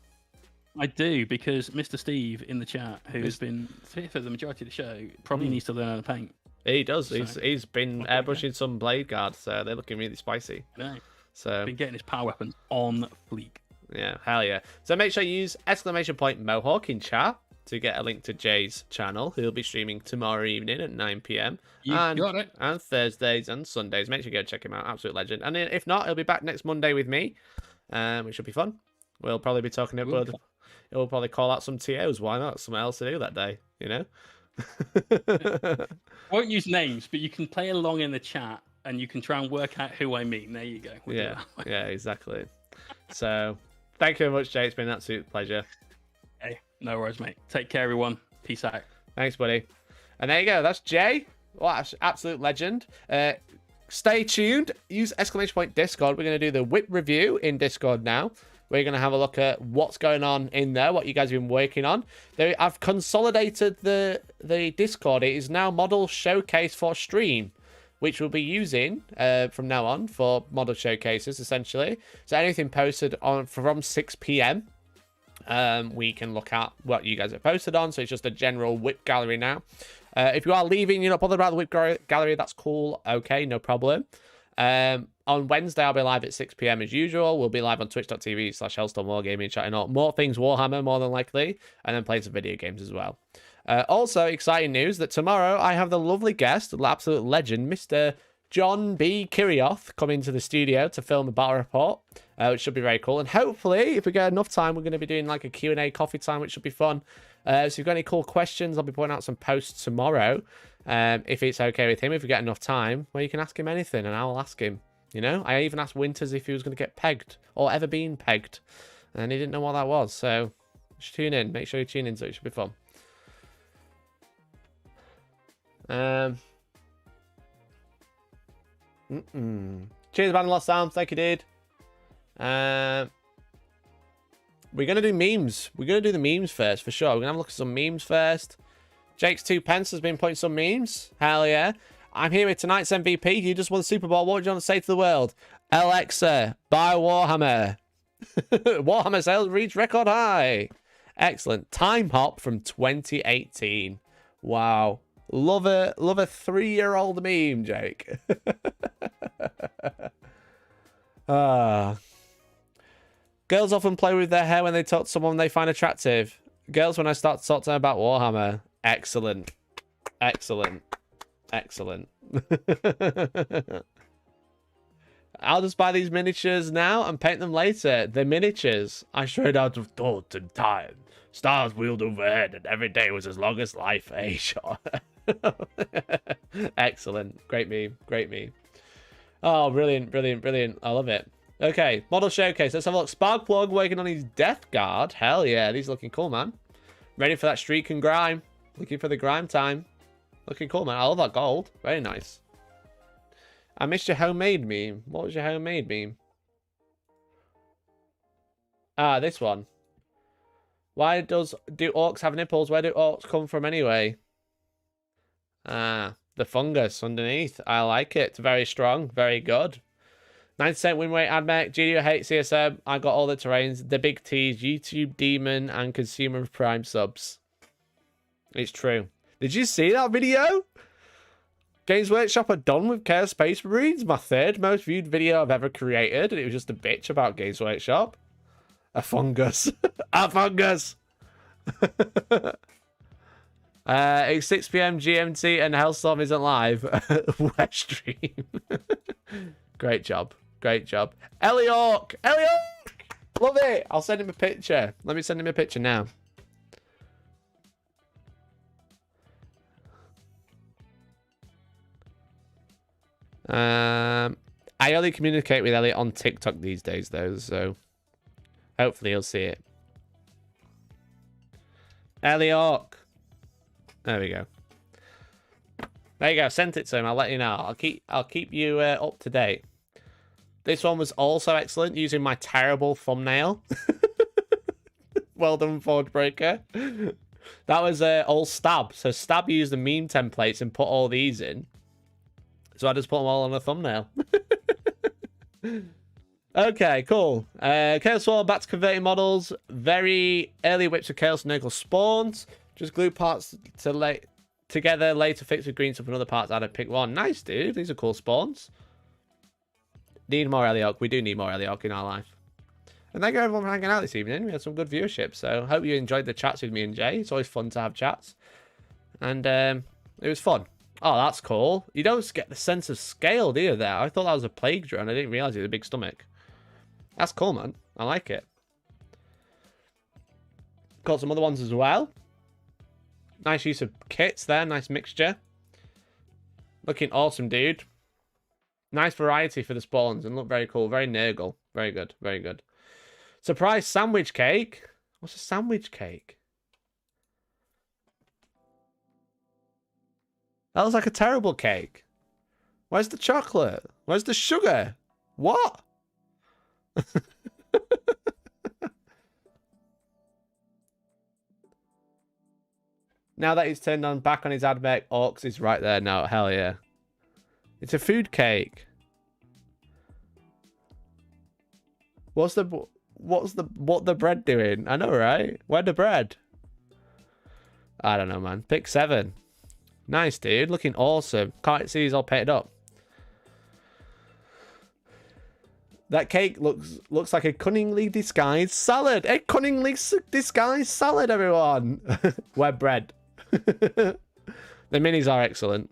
I do, because Mr. Steve in the chat, who's been here for the majority of the show, probably needs to learn how to paint. He does. So, he's been airbrushing some blade guards, so they're looking really spicy. I know. So been getting his power weapons on fleek. Yeah, hell yeah. So make sure you use !Mohawk in chat to get a link to Jay's channel. He'll be streaming tomorrow evening at 9 p.m. You got it. And Thursdays and Sundays. Make sure you go check him out. Absolute legend. And if not, he'll be back next Monday with me, which should be fun. We'll probably be talking about... He'll probably call out some TOs. Why not? Something else to do that day, you know? I won't use names, but you can play along in the chat and you can try and work out who I mean. There you go. Yeah, exactly. So, thank you very much, Jay. It's been an absolute pleasure. Hey, no worries, mate. Take care, everyone. Peace out. Thanks, buddy. And there you go. That's Jay. What absolute legend. Stay tuned. Use !Discord. We're going to do the whip review in Discord now. We're going to have a look at what's going on in there, what you guys have been working on. I've consolidated the Discord. It is now Model Showcase for Stream, which we'll be using from now on for model showcases, essentially. So anything posted on from 6 p.m, we can look at what you guys have posted on. So it's just a general whip gallery now. If you are leaving, you're not bothered about the whip gallery, that's cool. Okay, no problem. On Wednesday, I'll be live at 6 p.m. as usual. We'll be live on twitch.tv/Hellstormwargaming, chatting up more things Warhammer, more than likely, and then playing some video games as well. Also, exciting news that tomorrow I have the lovely guest, the absolute legend, Mr. John B. Kirioth, coming to the studio to film a battle report, which should be very cool. And hopefully, if we get enough time, we're going to be doing like a Q&A coffee time, which should be fun. So if you've got any cool questions, I'll be putting out some posts tomorrow. If it's okay with him, if we get enough time, well, you can ask him anything, and I will ask him. You know, I even asked Winters if he was going to get pegged or ever been pegged, and he didn't know what that was. So just tune in. Make sure you tune in, so it should be fun. Cheers, man. Lost Sounds. Thank you, dude. We're gonna do memes. We're gonna do the memes first for sure. We're gonna have a look at some memes first. Jake's 2 pence has been putting some memes. Hell yeah. I'm here with tonight's MVP. You just won the Super Bowl. What would you want to say to the world? Alexa, buy Warhammer. Warhammer sales reached record high. Excellent. Time hop from 2018. Wow. Love a 3-year-old meme, Jake. Girls often play with their hair when they talk to someone they find attractive. Girls, when I start to talk to them about Warhammer. Excellent. Excellent. Excellent. I'll just buy these miniatures now and paint them later. The miniatures. I straight out of thought and time. Stars wheeled overhead and every day was as long as life. Eh, sure. Excellent. Great meme. Great meme. Oh, brilliant, brilliant, brilliant. I love it. Okay, model showcase. Let's have a look. Sparkplug working on his Death Guard. Hell yeah, these looking cool, man. Ready for that streak and grime. Looking for the grime time. Looking cool, man. I love that gold. Very nice. I missed your homemade meme. What was your homemade meme? Ah, this one. Why do orcs have nipples? Where do orcs come from anyway? Ah, the fungus underneath. I like it. It's very strong. Very good. 9% win rate, AdMech, GDO hate CSM. I got all the terrains, the big T's, YouTube Demon, and Consumer Prime subs. It's true. Did you see that video? Games Workshop are done with Chaos Space Marines. My third most viewed video I've ever created. And it was just a bitch about Games Workshop. A fungus. A fungus. It's 6 PM GMT and Hellstorm isn't live. West stream. Great job. Great job. Ork! Ork! Love it! I'll send him a picture. Let me send him a picture now. I only communicate with Elliot on TikTok these days, though, so hopefully he'll see it. Ork. There we go. There you go. Sent it to him. I'll let you know. I'll keep you up to date. This one was also excellent using my terrible thumbnail. Well done, Forge Breaker. That was all Stab. So Stab used the meme templates and put all these in. So I just put them all on a thumbnail. Okay, cool. Chaos War back to converting models. Very early whips of Chaos Nurgle spawns. Just glue parts together, later fix with green stuff and other parts. Add a pick one. Nice, dude. These are cool spawns. Need more Ork. We do need more Ork in our life. And thank you everyone for hanging out this evening. We had some good viewership, so hope you enjoyed the chats with me and Jay. It's always fun to have chats. And it was fun. Oh, that's cool. You don't get the sense of scale, do you, there? I thought that was a plague drone. I didn't realize it was a big stomach. That's cool, man. I like it. Got some other ones as well. Nice use of kits there. Nice mixture. Looking awesome, dude. Nice variety for the spawns and look very cool. Very Nurgle. Very good. Very good. Surprise sandwich cake. What's a sandwich cake? That looks like a terrible cake. Where's the chocolate? Where's the sugar? What? Now that he's turned on back on his AdMech, Orcs is right there now. Hell yeah. It's a food cake. What the bread doing? I know, right? Where the bread? I don't know, man. Pick 7. Nice, dude. Looking awesome. Can't see he's all painted up. That cake looks like a cunningly disguised salad. A cunningly disguised salad, everyone. We're bread. The minis are excellent.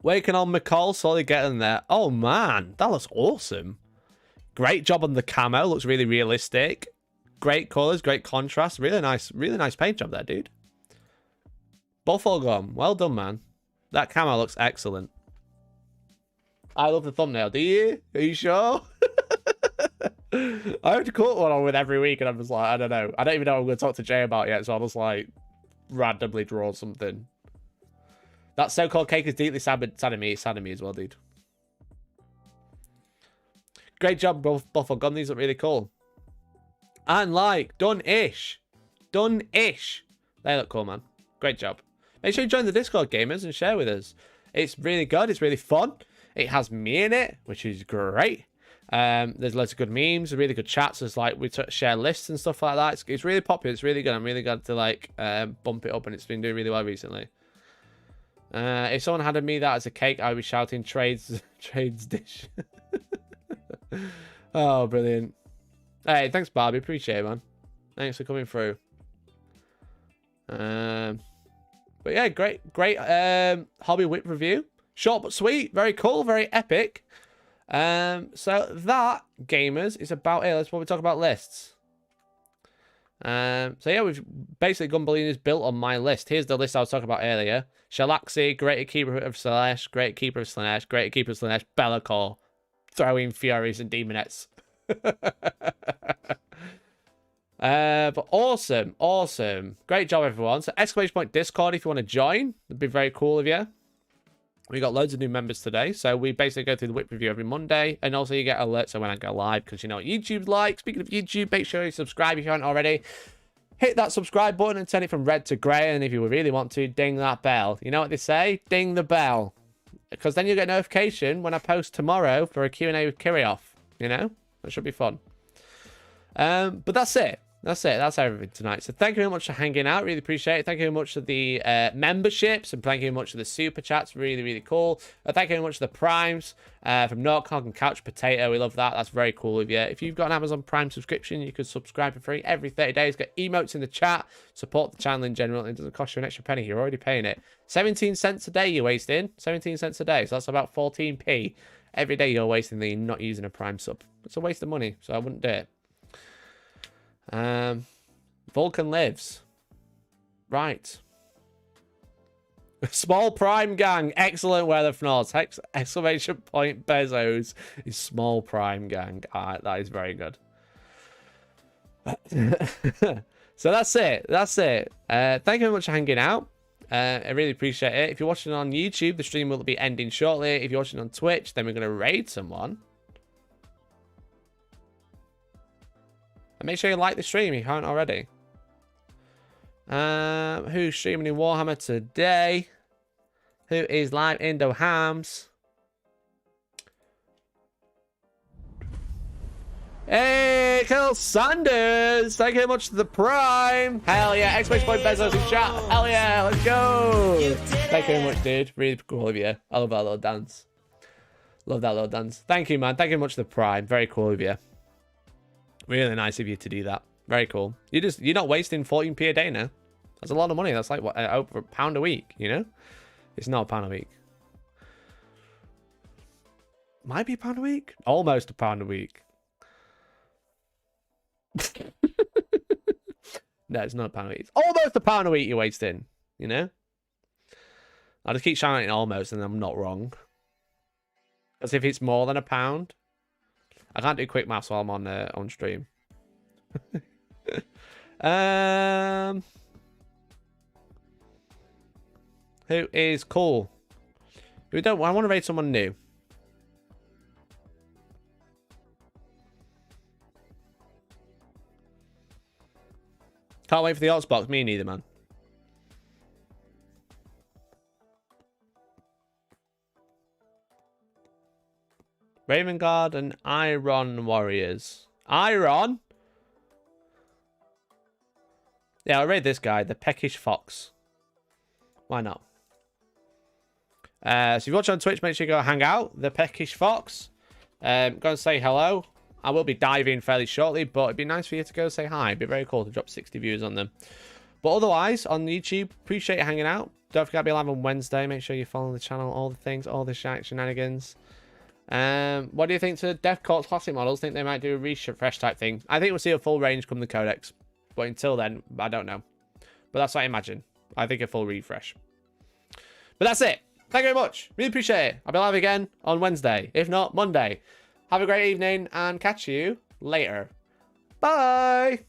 Waking on McCall, slowly getting there. Oh man, that looks awesome. Great job on the camo. Looks really realistic. Great colors, great contrast. Really nice paint job there, dude. Buffalo gum. Well done, man. That camo looks excellent. I love the thumbnail. Do you? Are you sure? I have to cut one on with every week, and I'm just like, I don't know. I don't even know what I'm going to talk to Jay about yet, so I'll just like randomly draw something. That so-called cake is deeply sad to me. It's sad to me as well, dude. Great job, Buffalo Gum. These look really cool. And like, done-ish. Done-ish. They look cool, man. Great job. Make sure you join the Discord, gamers, and share with us. It's really good. It's really fun. It has me in it, which is great. There's loads of good memes, really good chats. There's like, we share lists and stuff like that. It's really popular. It's really good. I'm really glad to like bump it up, and it's been doing really well recently. If someone handed me that as a cake, I would be shouting trades dish. Oh, brilliant. Hey, thanks, Barbie. Appreciate it, man. Thanks for coming through. But yeah, great hobby whip review. Short but sweet. Very cool. Very epic. So that, gamers, is about it. Let's probably talk about lists. So yeah, we've basically Gumballina's built on my list. Here's the list I was talking about earlier. Shalaxi, Greater Keeper of Slanesh, Greater Keeper of Slanesh, Greater Keeper of Slanesh, Be'lakor. throwing Furies and Demonettes. But awesome. Great job, everyone. So exclamation point Discord if you want to join. It'd be very cool of you. We got loads of new members today. So we basically go through the whip review every Monday. And also you get alerts when I go live, because you know what YouTube's like. Speaking of YouTube, make sure you subscribe if you haven't already. Hit that subscribe button and turn it from red to grey. And if you really want to, ding that bell. You know what they say? Ding the bell. Because then you'll get a notification when I post tomorrow for a Q&A with Kirioff. You know? That should be fun. But that's it. That's everything tonight. So thank you very much for hanging out. Really appreciate it. Thank you very much for the memberships, and thank you very much for the super chats. Really cool. Thank you very much for the primes from Norcog and Couch Potato. We love that. That's very cool of you. If you've got an Amazon Prime subscription, you can subscribe for free every 30 days. Get emotes in the chat. Support the channel in general. It doesn't cost you an extra penny. You're already paying it. 17 cents a day you're wasting. 17 cents a day. So that's about 14p. Every day you're wasting that you're not using a Prime sub. It's a waste of money, so I wouldn't do it. Vulcan lives. Right. Small Prime gang. Excellent weather fnords. Exclamation point Bezos is Small Prime gang. Alright, that is very good. So that's it. Thank you very much for hanging out. I really appreciate it. If you're watching on YouTube, the stream will be ending shortly. If you're watching on Twitch, then we're going to raid someone. And make sure you like the stream if you haven't already. Who's streaming in Warhammer today? Who is live Indo Hams? Hey, Kill Sanders! Thank you very much for the Prime. Hell yeah! Exclamation point Bezos in chat. Hell yeah! Let's go! Thank you very much, dude. Really cool of you. I love that little dance. Love that little dance. Thank you, man. Thank you very much for the Prime. Very cool of you. Really nice of you to do that. Very cool. You're not wasting 14p a day now. That's a lot of money. That's like what, over £1 a week, you know? It's not £1 a week. Might be £1 a week? Almost £1 a week. No, it's not £1 a week. It's almost £1 a week you're wasting, you know? I'll just keep shouting almost and I'm not wrong. Because if it's more than £1, I can't do quick maths while I'm on stream. Who is cool? I want to raid someone new. Can't wait for the Xbox. Me neither, man. Raven Guard and Iron Warriors. Iron? Yeah, I'll raid this guy, the Peckish Fox. Why not? So if you watch on Twitch, make sure you go hang out. The Peckish Fox. Go and say hello. I will be diving fairly shortly, but it'd be nice for you to go say hi. It'd be very cool to drop 60 views on them. But otherwise, on YouTube, appreciate you hanging out. Don't forget to be live on Wednesday. Make sure you follow the channel, all the things, all the shenanigans. What do you think to Death Corps Classic models? Think they might do a refresh type thing? I think we'll see a full range come the Codex. But until then, I don't know. But that's what I imagine. I think a full refresh. But that's it. Thank you very much. Really appreciate it. I'll be live again on Wednesday. If not, Monday. Have a great evening and catch you later. Bye.